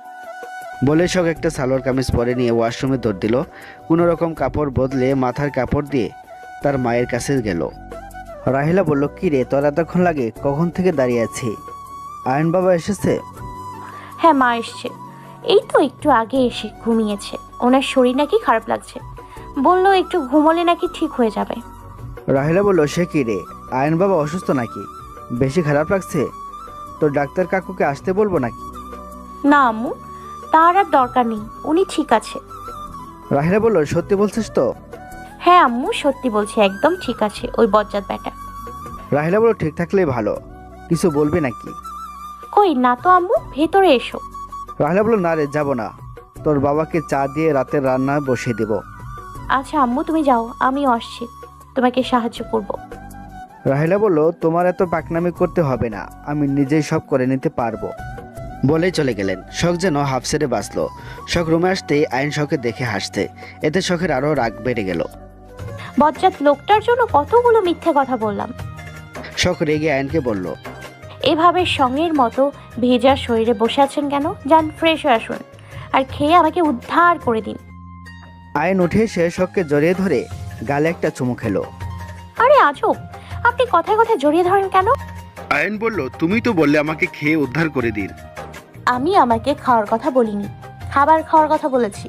বলে শখ একটা সালোয়ার কামিজ পরে নিয়ে ওয়াশরুমে দৌড় দিল। কোনো রকম কাপড় বদলে মাথার কাপড় দিয়ে তার মায়ের কাছে গেল। রাহিলা বলল, কি রে, তোর এতক্ষণ লাগে? কখন থেকে দাঁড়িয়ে আছি। আয়ন বাবা এসেছে? হ্যাঁ, মা এসছে। এই তো একটু আগে এসে ঘুমিয়েছে। ওনার শরীর নাকি খারাপ লাগছে, বললো একটু ঘুমোলে নাকি ঠিক হয়ে যাবে। রাহিলা বলল, সে কি রে, আয়ন বাবা অসুস্থ নাকি? বেশি খারাপ লাগছে? তোর ডাক্তার কাকুকে আসতে বলবো নাকি? না আম্মু, তার আর দরকার নেই, উনি ঠিক আছে। রাহিলা বলল, সত্যি বলছিস তো? হ্যাঁ আম্মু, সত্যি বলছি, একদম ঠিক আছে। ওই বজ্জাত বেটা। রাহিলা বলল, ঠিক থাকলেই ভালো, কিছু বলবি নাকি? কই না তো আম্মু, ভেতরে এসো। রাহিলা বলল, না রে, যাবো না, তোর বাবাকে চা দিয়ে রাতের রান্না বসিয়ে দেব। আচ্ছা আম্মু, তুমি যাও, আমি আসছি, তোমাকে সাহায্য করব। রাহিলা বলল, তোমার এত পাকনামি করতে হবে না, আমি নিজেই সব করে নিতে পারবো। বলেই চলে গেলেন। শখ যেন হাফ সেরে বাঁচলো। শখ রুমে আসতেই আইন শখকে দেখে হাসতে। এতে শখের আরো রাগ বেড়ে গেল। বজ্জাত লোকটার জন্য কতগুলো মিথ্যে কথা বললাম। শখ রেগে আয়নকে বলল, এভাবে সঙ্গের মতো ভেজা শরীরে বসে আছেন কেন? যান, ফ্রেশ হয়ে আসুন আর খেয়ে আমাকে উদ্ধার করে দিন। আয়ন উঠে এসে শখকে জড়িয়ে ধরে গালে একটা চুমু খেলো। আরে আজব, আপনি কথায় কথায় জড়িয়ে ধরেন কেন? আয়ন বলল, তুমি তো বললে আমাকে খেয়ে উদ্ধার করে দিন। আমি আমাকে খাওয়ার কথা বলিনি, খাবার খাওয়ার কথা বলেছি।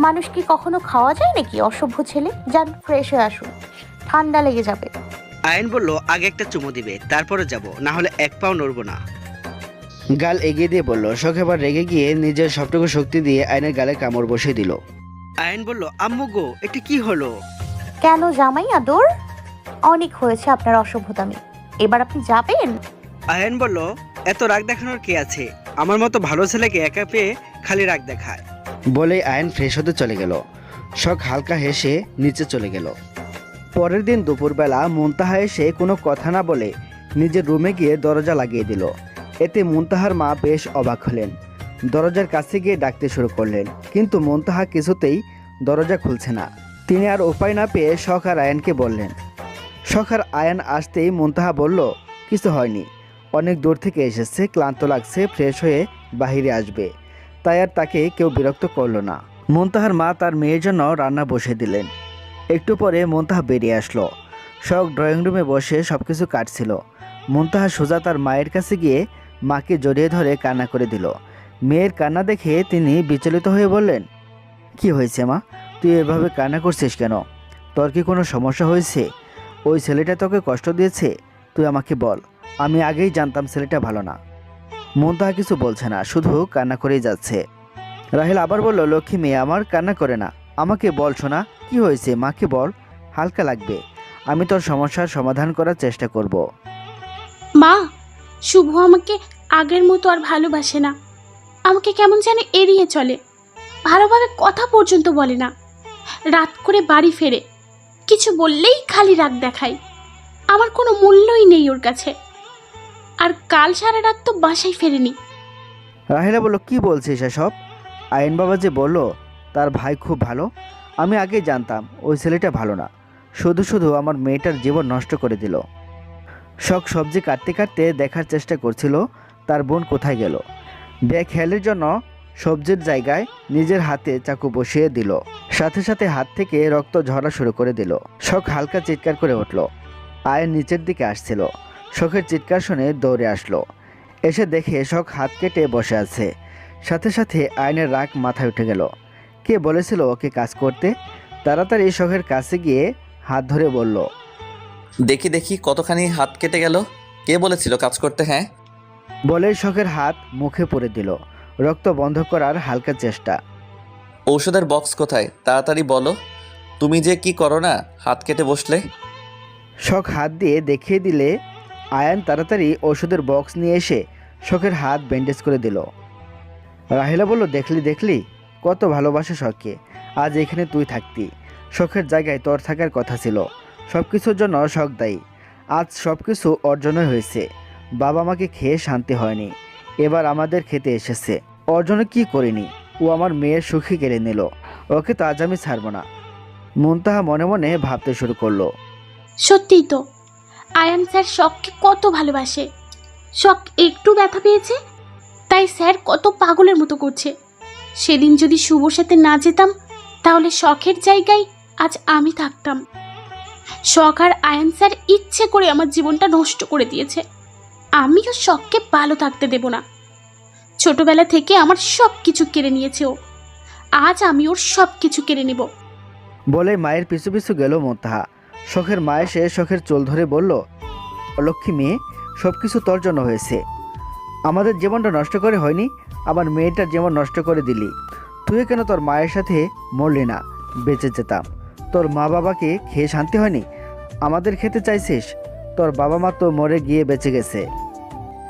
মানুষ কি কখনো খাওয়া যায় নাকি? অসভ্য ছেলে, যান ফ্রেশ হয়ে আসুন, ঠান্ডা লেগে যাবে। আয়ন বলল আগে একটা চুমু দিবে, তারপরে যাব, না হলে এক পাও নড়বো না। গাল এগিয়ে দিয়ে বলল। শখ এবার রেগে গিয়ে নিজের সবটুকু শক্তি দিয়ে আয়নের গালে কামড় বসিয়ে দিল। আয়ন বলল আম্মু গো, এটা কি হলো? কেন জামাই আদর? অনেক হয়েছে আপনার অসভ্যতামি, এবার আপনি যাবেন। আয়ন বলল এত রাগ দেখানোর কে আছে? আমার মতো ভালো ছেলেকে একা পেয়ে খালি রাগ দেখায়। বলেই আয়ন ফ্রেশ হতে চলে গেল। শখ হালকা হেসে নিচে চলে গেল। পরের দিন দুপুরবেলা মুনতাহা এসে কোনো কথা না বলে নিজের রুমে গিয়ে দরজা লাগিয়ে দিল। এতে মুনতাহার মা বেশ অবাক হলেন। দরজার কাছে গিয়ে ডাকতে শুরু করলেন, কিন্তু মুনতাহা কিছুতেই দরজা খুলছে না। তিনি আর উপায় না পেয়ে শখ আর আয়নকে বললেন। শখ আর আয়ন আসতেই মুনতাহা বলল, কিছু হয়নি, অনেক দূর থেকে এসেছে, ক্লান্ত লাগছে, ফ্রেশ হয়ে বাহিরে আসবে। তাই আর তাকে কেউ বিরক্ত করলো না। মুনতাহার মা তার মেয়ের জন্য রান্না বসিয়ে দিলেন। একটু পরে মুনতাহা বেরিয়ে আসলো। শখ ড্রয়িং রুমে বসে সব কিছু কাটছিল। মুনতাহা সোজা তার মায়ের কাছে গিয়ে মাকে জড়িয়ে ধরে কান্না করে দিল। মেয়ের কান্না দেখে তিনি বিচলিত হয়ে বললেন, কি হয়েছে মা, তুই এভাবে কান্না করছিস কেন? তোর কি কোনো সমস্যা হয়েছে? ওই ছেলেটা তোকে কষ্ট দিয়েছে? তুই আমাকে বল, আমি আগেই জানতাম ছেলেটা ভালো না। মুনতাহা কিছু বলছে না, শুধু কান্না করেই যাচ্ছে। রাহেল আবার বলল, লক্ষ্মী মেয়ে আমার, কান্না করে না, আমাকে বল শোনা, কি হয়েছে মাকে বল, হালকা লাগবে, আমি তোর সমস্যার সমাধান করার চেষ্টা করব। মা, শুভ আমাকে আগের মতো আর ভালোবাসে না। আমাকে কেমন যেন এড়িয়ে চলে, ভালোভাবে কথা পর্যন্ত বলে না। রাত করে বাড়ি ফেরে, কিছু বললেই খালি রাগ দেখায়। আমার কোনো মূল্যই নেই ওর কাছে। আর কাল সারা রাত তো বাসায় ফেরেনি। রাহেলা বলল, কি বলছিস এসব? আইন বাবা যে বলল তার ভাই খুব ভালো, আমি আগেই জানতাম ওই ছেলেটা ভালো না, শুধু শুধু আমার মেয়েটার জীবন নষ্ট করে দিল। শখ সবজি কাটতে কাটতে দেখার চেষ্টা করছিল তার বোন কোথায় গেল। বেখেয়ালের জন্য সবজির জায়গায় নিজের হাতে চাকু বসিয়ে দিল, সাথে সাথে হাত থেকে রক্ত ঝরা শুরু করে দিল। শখ হালকা চিৎকার করে উঠল। আয়ন নিচের দিকে আসছিল। শখের চিৎকার শুনে দৌড়ে আসলো। এসে দেখে শখ হাত কেটে বসে আছে। সাথে সাথে আয়নের রাগ মাথায় উঠে গেল। কে বলেছিল ওকে কাজ করতে? তাড়াতাড়ি শখের কাছে গিয়ে হাত ধরে বলল, দেখি দেখি কতখানি হাত কেটে গেল, কে বলেছিল কাজ করতে? হ্যাঁ বলে শখের হাত মুখে পুরে দিল, রক্ত বন্ধ করার হালকা চেষ্টা। ঔষধের বক্স কোথায়, তাড়াতাড়ি বলো, তুমি যে কি করো না, হাত কেটে বসলে। শখ হাত দিয়ে দেখিয়ে দিলে আয়ান তাড়াতাড়ি ওষুধের বক্স নিয়ে এসে শখের হাত ব্যান্ডেজ করে দিল। রাহেলা বলল, দেখলি দেখলি কত ভালোবাসে শখকে, আজ এখানে তুই থাকতি, শখের জায়গায় তোর থাকার কথা ছিল। সব কিছুর জন্য শখ দায়ী, আজ সব কিছু অর্জনই হয়েছে। বাবা মাকে খেয়ে শান্তি হয়নি, এবার আমাদের খেতে এসেছে। অর্জনে কি করিনি, ও আমার মেয়ের সুখী কেড়ে নিল, ওকে তো আজ আমি ছাড়ব না। মুনতাহা মনে মনে ভাবতে শুরু করলো, সত্যিই তো, আয়ান স্যার শখকে কত ভালোবাসে। শখ একটু ব্যথা পেয়েছে, তাই স্যার কত পাগলের মতো করছে। সেদিন যদি শুভর সাথে না যেতাম, তাহলে শখের জায়গায় আজ আমি থাকতাম। শখ আর আয়ান স্যার ইচ্ছে করে আমার জীবনটা নষ্ট করে দিয়েছে। আমিও শখকে ভালো থাকতে দেব না। ছোটবেলা থেকে আমার সব কিছু কেড়ে নিয়েছে ও, আজ আমি ওর সব কিছু কেড়ে নেব। বলে মায়ের পিছু পিছু গেল মুনতাহা। শখের মা এসে শখের চুল ধরে বলল, লক্ষ্মী মেয়ে, সব কিছু তোর জন্য হয়েছে, আমাদের জীবনটা নষ্ট করে হয়নি, আমার মেয়েটার জীবন নষ্ট করে দিলি। তুই কেন তোর মায়ের সাথে মরলি না, বেঁচে যেতাম। তোর মা বাবাকে খেয়ে শান্তি হয়নি, আমাদের খেতে চাইছিস? তোর বাবা মা তো মরে গিয়ে বেঁচে গেছে।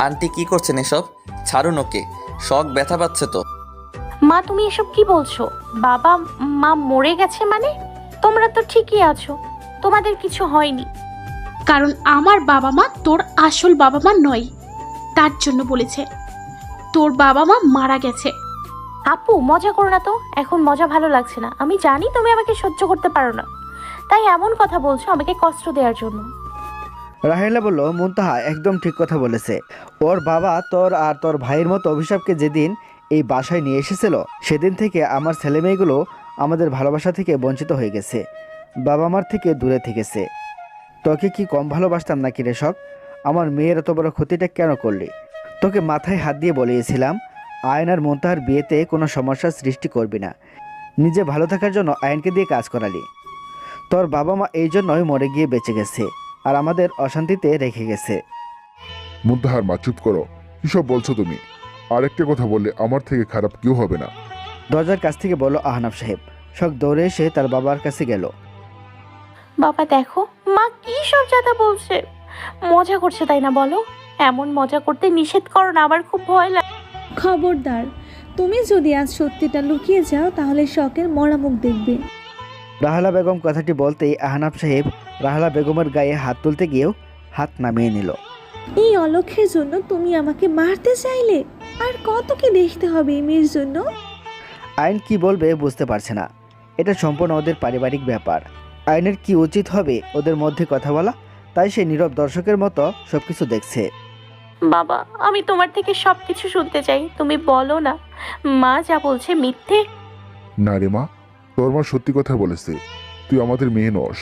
আন্টি কি করছেন এসব, ছাড়ুন ওকে, শখ ব্যথা পাচ্ছে তো। মা তুমি এসব কি বলছো? বাবা মা মরে গেছে মানে? তোমরা তো ঠিকই আছো, তোমাদের কিছু হয়নি। কারণ আমার বাবা মা তোর আসল বাবা মা নয়, তার জন্য বলেছে। তোর বাবা মা মারা গেছে। আপু মজা করো না তো, এখন মজা ভালো লাগছে না। আমি জানি তুমি আমাকে সহ্য করতে পারো না, তাই এমন কথা বলছো আমাকে কষ্ট দেওয়ার জন্য। রাহেলা বলল, মুনতাহা একদম ঠিক কথা বলেছে। ওর বাবা তোর আর তোর ভাইয়ের মতো অভিশাপকে যেদিন এই বাসায় নিয়ে এসেছিল, সেদিন থেকে আমার ছেলেমেয়েগুলো আমাদের ভালোবাসা থেকে বঞ্চিত হয়ে গেছে, বাবা মার থেকে দূরে থেকেছে। তোকে কি কম ভালোবাসতাম নাকি রে শখ? আমার মেয়ের এত বড় ক্ষতিটা কেন করলি? তোকে মাথায় হাত দিয়ে বলিয়েছিলাম আয়ন আর মুনতাহার বিয়েতে কোনো সমস্যার সৃষ্টি করবি না। নিজে ভালো থাকার জন্য আয়নকে দিয়ে কাজ করালি। তোর বাবা মা এই জন্যই মরে গিয়ে বেঁচে গেছে আর আমাদের অশান্তিতে রেখে গেছে। মুন্তাহার মা, চুপ করো। কিসব বলছো তুমি? আরেকটা কথা বললে আমার থেকে খারাপ কেউ হবে না। দরজার কাছ থেকে বলল আহনাফ সাহেব। শখ দৌড়ে এসে তার বাবার কাছে গেল। বাবা দেখো মা কি সব জাতা বলছে, মজা করছে তাই না বলো? এমন মজা করতে নিষেধ করো না, আমার খুব ভয় লাগে। খবরদার, তুমি যদি আজ সত্যিটা লুকিয়ে যাও তাহলে শখের মরা মুখ দেখবে। রাহালা বেগম কথাটি বলতেই আহনাফ সাহেব রাহালা বেগমের গায়ে হাত তুলতে গিয়েও হাত নামিয়ে নিল। এই অলক্ষের জন্য তুমি আমাকে মারতে চাইলে? আর কত কি দেখতে হবে এই মেয়ের জন্য? আইন কি বলবে বুঝতে পারছে না। এটা সম্পূর্ণ ওদের পারিবারিক ব্যাপার। আইনের কি উচিত হবে ওদের মধ্যে কথা বলা, তাই সে নীরব দর্শকের মতো সবকিছু দেখছে। বাবা আমি তোমার থেকে সবকিছু শুনতে চাই, তুমি বলো না মা যা বলছে মিথ্যে। না রে মা, তোর মা সত্যি কথা বলেছে। তুই আমাদের মেয়ে নস,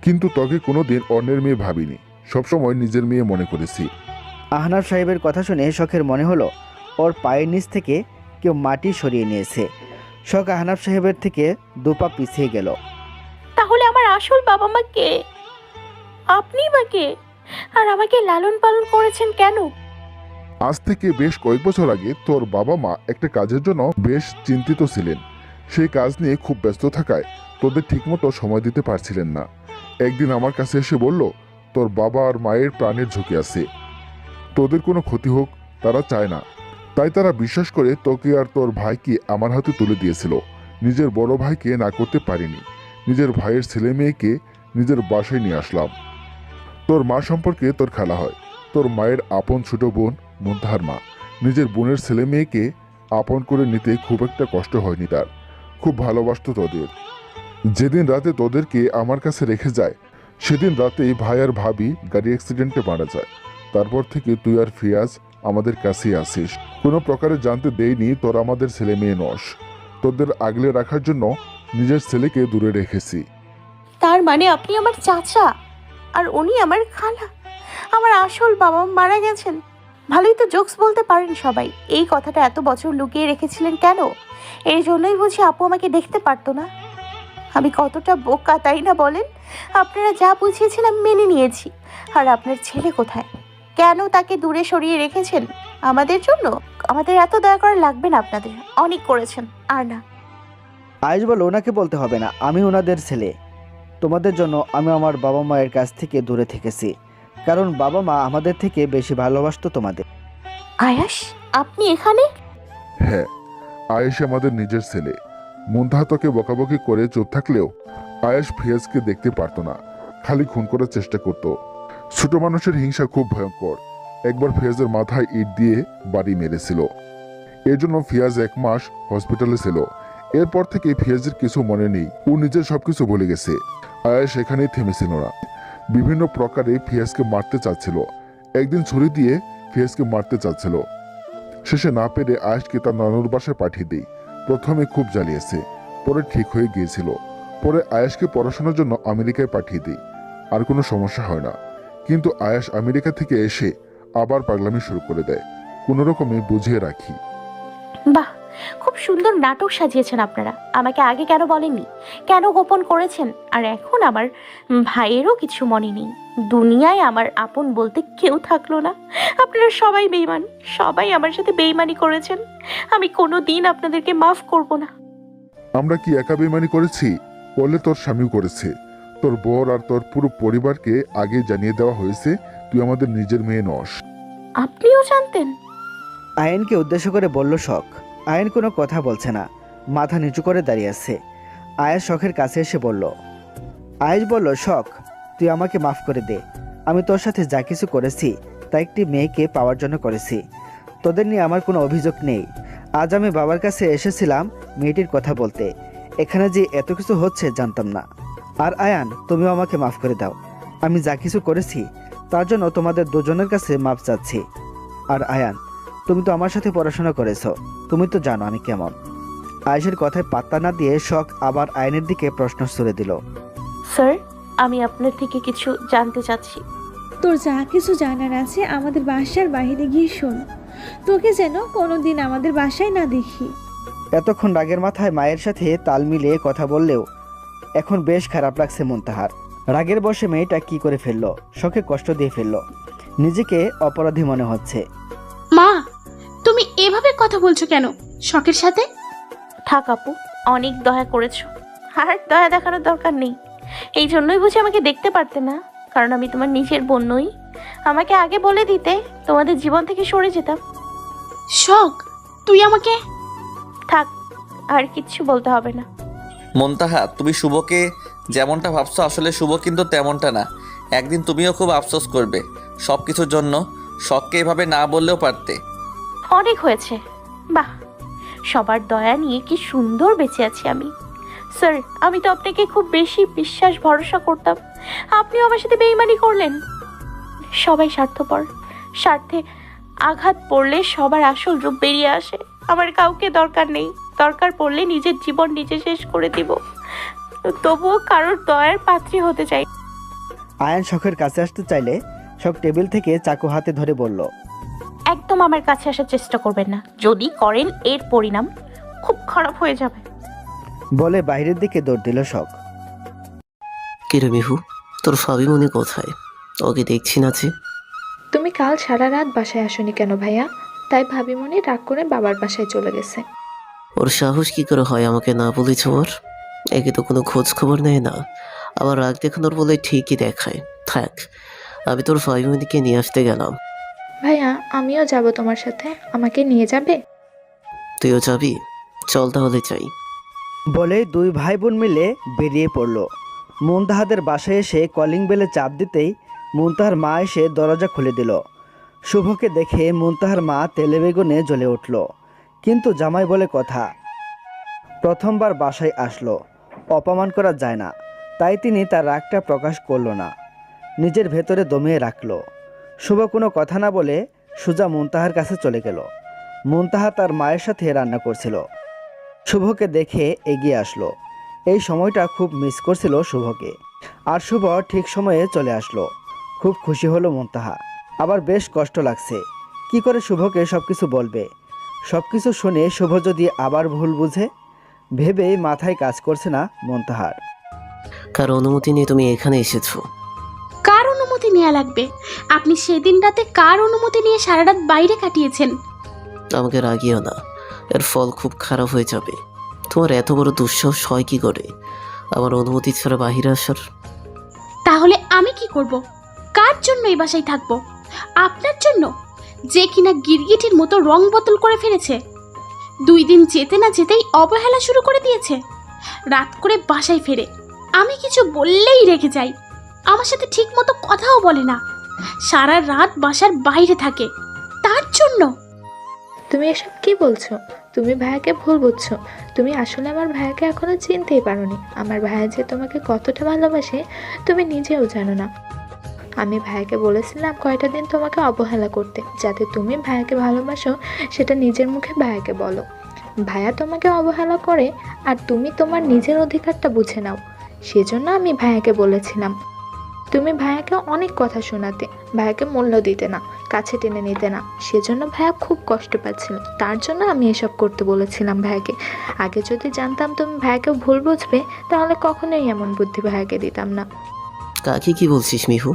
কিন্তু তোকে কোনোদিন অন্যের মেয়ে ভাবিনি, সবসময় নিজের মেয়ে মনে করেছি। আহনাফ সাহেবের কথা শুনে শখের মনে হলো ওর পায়ের নিচ থেকে কেউ মাটি সরিয়ে নিয়েছে। শখ আহনাফ সাহেবের থেকে দুপা পিছিয়ে গেল। তাহলে আমার আসল বাবা মা কে? আপনি বা কে? আর আমাকে লালন পালন করেছেন কেন? আজ থেকে বেশ কয়েক বছর আগে তোর বাবা মা একটা কাজের জন্য বেশ চিন্তিত ছিলেন। সেই কাজ নিয়ে খুব ব্যস্ত থাকায় তোদের ঠিকমতো সময় দিতে পারছিলেন না। একদিন আমার কাছে এসে বলল, তোর বাবা আর মায়ের প্রাণের ঝুঁকি আছে, তোদের কোনো ক্ষতি হোক তারা চায় না। তাই তারা বিশ্বাস করে তোকে আর তোর ভাইকে আমার হাতে তুলে দিয়েছিল। নিজের বড় ভাইকে না করতে পারিনি, নিজের ভাইয়ের ছেলে মেয়েকে নিজের বাসায় নিয়ে আসলাম। তোর মা সম্পর্কে তোর খেলা হয়, তোর মায়ের আপন ছোট বোন মুন্তাহার মা। নিজের বোনের ছেলে মেয়েকে আপন করে নিতে খুব একটা কষ্ট হয়নি তার, খুব ভালোবাসতো তোদের। যেদিন রাতে তোদেরকে আমার কাছে রেখে যায় সেদিন রাতেই ভাই আর ভাবি গাড়ি অ্যাক্সিডেন্টে মারা যায়। তারপর থেকে তুই আর ফিয়াজ আমাদের কাছেই আসিস। কোনো প্রকারে জানতে দেইনি তোর আমাদের ছেলে মেয়ে নস। তোদের আগলে রাখার জন্য নিজের ছেলেকে দূরে রেখেছি। তার মানে আপনি আমার চাচা আর উনি আমার খালা? আমার আসল বাবা মারা গেছেন। ভালোই তো জোকস বলতে পারেন সবাই। এই কথাটা এত বছর লুকিয়ে রেখেছিলেন কেন? এই জন্যই বুঝি আপু আমাকে দেখতে পারতো না। আমি কতটা বোকা তাই না বলেন? আপনারা যা বুঝিয়েছিলাম মেনে নিয়েছি। আর আপনার ছেলে কোথায়? কেন তাকে দূরে সরিয়ে রেখেছেন আমাদের জন্য? আমাদের এত দয়া করা লাগবে না, আপনাদের অনেক করেছেন। আর না, আয়েশ বলল, ওনাকে বলতে হবে না, আমি ওনাদের ছেলে। তোমাদের জন্য আমি আমার বাবা মায়ের কাছ থেকে দূরে থেকেছি, কারণ বাবা মা আমাদের থেকে বেশি ভালোবাসতো তোমাদের। আয়াস আপনি এখানে? হ্যাঁ, আয়েশ আমাদের নিজের ছেলে। মুন্তাহা তোকে বকাবকি করে চুপ থাকলেও আয়েশ ফিয়াজকে দেখতে পারতো না, খালি খুন করার চেষ্টা করত। ছোট মানুষের হিংসা খুব ভয়ঙ্কর। একবার ফিয়াজের মাথায় ইট দিয়ে বাড়ি মেরেছিল। এর জন্য ফিয়াজ 1 মাস হসপিটালে ছিল। এরপর থেকে ফিয়াজের কিছু মনে নেই, ও নিজের সবকিছু ভুলে গেছে। আয়েশ এখানেই থেমেছিল না, বিভিন্ন প্রকারে ফিয়াজকে মারতে চাচ্ছিল। একদিন ছুরি দিয়ে ফিয়াজকে মারতে চাচ্ছিল। শেষে না পেরে আয়েশকে তার নানুর বাসায় পাঠিয়ে দেই। প্রথমে খুব জ্বালিয়েছে, পরে ঠিক হয়ে গিয়েছিল। পরে আয়েশকে পড়াশোনার জন্য আমেরিকায় পাঠিয়ে দিই, আর কোনো সমস্যা হয় না। কিন্তু আয়েশ আমেরিকা থেকে এসে আবার পাগলামি শুরু করে দেয়। কোনো রকমে বুঝিয়ে রাখি। বাহ, খুব সুন্দর নাটক সাজিয়েছেন আপনারা। আমাকে আগে কেন বলেননি? কেন গোপন করেছেন? আর এখন আমার ভাইয়েরও কিছু মনে নেই। দুনিয়ায় আমার আপন বলতে কেউ থাকলো না। আপনারা সবাই বেইমান, সবাই আমার সাথে বেইমানি করেছেন। আমি কোনো দিন আপনাদেরকে মাফ করব না। আমরা কি একা বেমানি করেছি? বলে তোর স্বামীও করেছে। তোর বর আর তোর পুরো পরিবারকে আগে জানিয়ে দেওয়া হয়েছে তুই আমাদের নিজের মেয়ে নস। আপনিও জানতেন? আয়নকে উদ্দেশ্য করে বলল শখ। আয়ন কোনো কথা বলছে না, মাথা নিচু করে দাঁড়িয়ে আছে। আয়েশ শখের কাছে এসে বলল। আয়েশ বলল, শখ তুই আমাকে মাফ করে দে। আমি তোর সাথে যা কিছু করেছি তা একটি মেয়েকে পাওয়ার জন্য করেছি। তোদের নিয়ে আমার কোনো অভিযোগ নেই। আজ আমি বাবার কাছে এসেছিলাম মেয়েটির কথা বলতে। এখানে যে এত কিছু হচ্ছে জানতাম না। আর আয়ান, তুমিও আমাকে মাফ করে দাও। আমি যা কিছু করেছি তার জন্য তোমাদের দুজনের কাছে মাফ চাচ্ছি। আর আয়ান, তুমি তো আমার সাথে পড়াশোনা করেছো, তুমি তো জানো আমি কেমন। আয়েশের কথায় পাত্তা না দিয়ে শখ আবার আয়নের দিকে প্রশ্ন ছুড়ে দিল। স্যার, আমি আপনার থেকে কিছু জানতে চাচ্ছি। তোর যা কিছু জানার আছে আমাদের বাসার বাইরে গিয়ে শোন। তোকে যেন কোনোদিন আমাদের বাসায় না দেখি। এতক্ষণ রাগের মাথায় মায়ের সাথে তাল মিলিয়ে কথা বললেও এখন বেশ খারাপ লাগছে মুনতাহার। রাগের বশে মেয়েটা কি করে ফেললো, শোকে কষ্ট দিয়ে ফেললো, নিজেকে অপরাধী মনে হচ্ছে। মা, তুমি এভাবে কথা বলছো কেন শখের সাথে? থাক আপু, অনেক দয়া করেছো, আর দয়া দেখানোর দরকার নেই। এই জন্যই বুঝি আমাকে দেখতে পারতে না, কারণ আমি তোমার নিজের বোন নই। আমাকে আগে বলে দিতে, তোমাদের জীবন থেকে সরে যেতাম। শখ, তুই আমাকে... থাক, আর কিচ্ছু বলতে হবে না। মুনতাহা, তুমি শুভকে যেমনটা ভাবছো আসলে শুভ কিন্তু তেমনটা না। একদিন তুমিও খুব আফসোস করবে সব কিছুর জন্য। শখকে এভাবে না বললেও পারতে। অনেক হয়েছে। বাহ, সবার দয়া নিয়ে কি সুন্দর বেঁচে আছি আমি। স্যার, আমি তো আপনাকে খুব বেশি বিশ্বাস ভরসা করতাম, আপনিও আমার সাথে বেইমানি করলেন। সবাই স্বার্থপর, স্বার্থে আঘাত পড়লে সবার আসল রূপ বেরিয়ে আসে। আমার কাউকে দরকার নেই, দরকার পড়লে নিজের জীবন নিজে শেষ করে দিব, তবুও কারোর দয়ার পাত্রী হতে চাই। আয়ান শখের কাছে আসতে চাইলে শখ টেবিল থেকে চাকু হাতে ধরে বলল, একদম আমার কাছে আসার চেষ্টা করবেন না, যদি করেন এর পরিণাম খুব খারাপ হয়ে যাবে। বলে বাইরের দিকে দৌড় দিল শখ। কিরে মিহু, তোর ফাবিমনি কোথায়? ওকে দেখছি না যে। তুমি কাল সারা রাত বাসায় আসোনি কেন ভাইয়া? তাই ভাবিমণি রাগ করে বাবার বাসায় চলে গেছে। ওর সাহস কি করে হয় আমাকে না বলেছ? ওর একে তো কোনো খোঁজ খবর নেয় না, আবার রাগ দেখানোর বলে ঠিকই দেখায়। থাক, আমি তোর ফাবিমনিকে নিয়ে আসতে গেলাম। ভাইয়া, আমিও যাব তোমার সাথে, আমাকে নিয়ে যাবে? তুইও যাবি? চল তাহলে যাই। বলে দুই ভাই বোন মিলে বেরিয়ে পড়ল। মুনতাহাদের বাসায় এসে কলিং বেলে চাপ দিতেই মুনতাহার মা এসে দরজা খুলে দিল। শুভকে দেখে মুনতাহার মা তেলে বেগুনে জ্বলে উঠল, কিন্তু জামাই বলে কথা, প্রথমবার বাসায় আসলো, অপমান করা যায় না, তাই তিনি তার রাগটা প্রকাশ করলো না, নিজের ভেতরে দমিয়ে রাখলো। শুভ কোনো কথা না বলে সুজা মুনতাহার কাছে চলে গেল। মুনতাহা তার মায়ের সাথে রান্না করছিল, শুভকে দেখে এগিয়ে আসলো। এই সময়টা খুব মিস করছিল শুভকে, আর শুভ ঠিক সময়ে চলে আসলো। খুব খুশি হলো মুনতাহা, আবার বেশ কষ্ট লাগছে। কি করে শুভকে সব কিছু বলবে? সব কিছু শুনে শুভ যদি আবার ভুল বুঝে, ভেবেই মাথায় কাজ করছে না মুনতাহার। কার অনুমতি নিয়ে তুমি এখানে এসেছো? কার অনুমতি নেওয়া লাগবে? আপনি সেদিন রাতে কার অনুমতি নিয়ে সারা রাত বাইরে কাটিয়েছেন? আমাকে রাগিও না, এর ফল খুব খারাপ হয়ে যাবে। তোমার এত বড় দুঃসাহস হয় কি করে আমার অনুমতি ছাড়া বাহিরে আসার? তাহলে আমি কি করব? কার জন্য এই বাসায় থাকবো? আপনার জন্য, যে কিনা গিরগিটির মতো রং বদল করে ফেলেছে। 2 দিন যেতে না যেতেই অবহেলা শুরু করে দিয়েছে। রাত করে বাসায় ফেরে, আমি কিছু বললেই রেগে যাই, আমার সাথে ঠিক মতো কথাও বলে না, সারা রাত বাসার বাইরে থাকে। তার জন্য? তুমি এসব কি বলছো? তুমি ভাইয়াকে ভুল বুঝছো। তুমি আসলে আমার ভাইয়াকে এখনো চিনতেই পারোনি। আমার ভাইয়া যে তোমাকে কতটা ভালোবাসে তুমি নিজেও জানো না। আমি ভাইয়াকে বলেছিলাম কয়টা দিন তোমাকে অবহেলা করতে, যাতে তুমি ভাইয়াকে ভালোবাসো সেটা নিজের মুখে ভাইয়াকে বলো। ভাইয়া তোমাকে অবহেলা করে আর তুমি তোমার নিজের অধিকারটা বুঝে নাও, সেজন্য আমি ভাইয়াকে বলেছিলাম। তুমি ভাইয়াকে অনেক কথা শোনাতে, ভাইয়াকে মূল্য দিতে না, কাছে টেনে নিতে না, সেজন্য ভাইয়া খুব কষ্ট পাচ্ছিল। তার জন্য আমি এসব করতে বলেছিলাম ভাইয়াকে। আগে যদি জানতাম তুমি ভাইয়াকে ভুল বুঝবে, তাহলে কখনোই এমন বুদ্ধি ভাইয়াকে দিতাম না। কাকে কি বলছিস মিহু?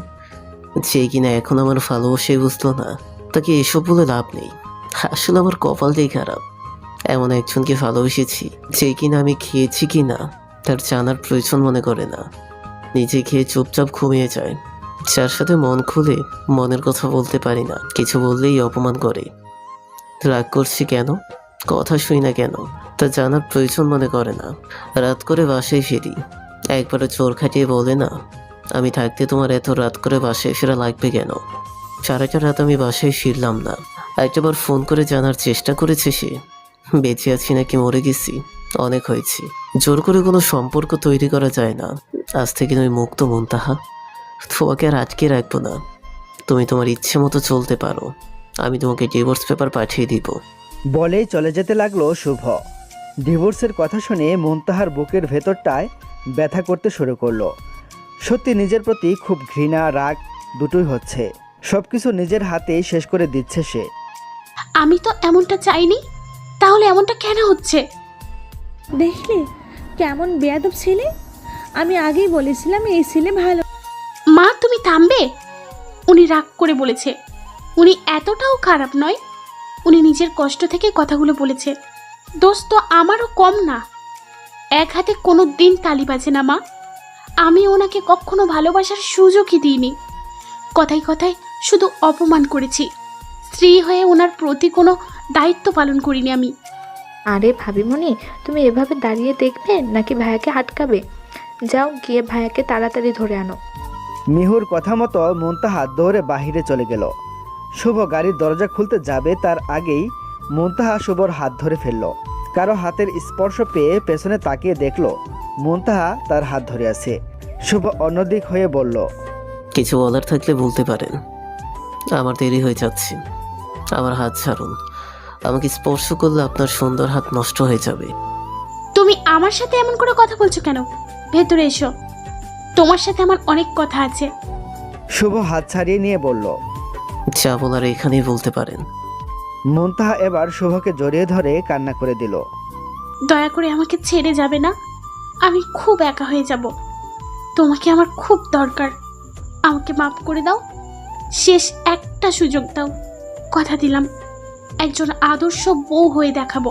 যে কিনা এখন আমার ভালোবাসাই বুঝলো না, তাকে এসব বলে লাভ নেই। আসলে আমার কপালটাই খারাপ, এমন একজনকে ভালোবেসেছি যে কিনা আমি খেয়েছি কি না তার জানার প্রয়োজন মনে করে না, নিজে খেয়ে চুপচাপ ঘুমিয়ে যায়, যার সাথে মন খুলে মনের কথা বলতে পারি না, কিছু বললেই অপমান করে। রাগ করছি কেন, কথা শুই না কেন তা জানার প্রয়োজন মনে করে না। রাত করে বাসায় ফিরি, একবারও জোর খাটিয়ে বলে না আমি থাকতে তোমার এত রাত করে বাসায় ফেরা লাগবে কেন? সারাটা রাত আমি বাসায় ফিরলাম না। একটাবার ফোন করে জানার চেষ্টা করেছে সে বেঁচে আছি নাকি মরে গেছি? অনেক হয়েছি, জোর করে কোনো সম্পর্ক তৈরি করা যায় না। আজ থেকে তুমি মুক্ত মুনতাহা, তোমাকে আর আটকে রাখবো না। তুমি তোমার ইচ্ছে মতো চলতে পারো, আমি তোমাকে ডিভোর্স পেপার পাঠিয়ে দিব। বলেই চলে যেতে লাগলো শুভ। ডিভোর্সের কথা শুনে মুনতাহার বুকের ভেতরটায় ব্যথা করতে শুরু করলো। সত্যি নিজের প্রতি খুব ঘৃণা, রাগ দুটোই হচ্ছে। সব কিছু নিজের হাতেই শেষ করে দিচ্ছে সে। আমি তো এমনটা চাইনি, তাহলে এমনটা কেন হচ্ছে? দেখলে কেমন বেয়াদব ছেলে। আমি আগেই বলেছিলাম এই ছেলে ভালো। মা তুমি থামবে? উনি রাগ করে বলেছে। উনি এতটাও খারাপ নয়। উনি নিজের কষ্ট থেকে কথাগুলো বলেছে। দোষ তো আমারও কম না। এক হাতে কোনো দিন তালি বাজে না মা। আমি ওনাকে কখনো ভালোবাসার সুযোগই দিইনি। কথায় কথায় শুধু অপমান করেছি। স্ত্রী হয়ে ওনার প্রতি কোনো দায়িত্ব পালন করিনি আমি। আরে ভাবিমণি, তুমি এভাবে দাঁড়িয়ে দেখবে নাকি ভাইয়াকে আটকাবে? যাও গিয়ে ভাইয়াকে তাড়াতাড়ি ধরে আনো। মিহুর কথা মতো মুনতাহা দৌড়ে বাহিরে চলে গেল। শুভ গাড়ির দরজা খুলতে যাবে তার আগেই মুনতাহা শুভর হাত ধরে ফেলল। কারো হাতের স্পর্শ পেয়ে পেছনে তাকিয়ে দেখল মুনতাহা তার হাত ধরে আছে। শুভ অন্যদিক হয়ে বলল, কিছু বলার থাকলে বলতে পারেন। আমার দেরি হয়ে যাচ্ছে, আমার হাত ছাড়ুন। আমাকে স্পর্শ করলে আপনার সুন্দর হাত নষ্ট হয়ে যাবে। তুমি আমার সাথে এমন করে কথা বলছো কেন? ভেতরে এসো, তোমার সাথে আমার অনেক কথা আছে। শুভ হাত ছাড়িয়ে নিয়ে বলল। যা বলার এখানেই বলতে পারেন। মুনতাহা এবার শুভকে জড়িয়ে ধরে কান্না করে দিল। দয়া করে আমাকে ছেড়ে যাবে না। আমি খুব একা হয়ে যাব। তোমাকে আমার খুব দরকার। আমাকে মাফ করে দাও। শেষ একটা সুযোগ দাও। কথা দিলাম একজন আদর্শ বউ হয়ে দেখাবো।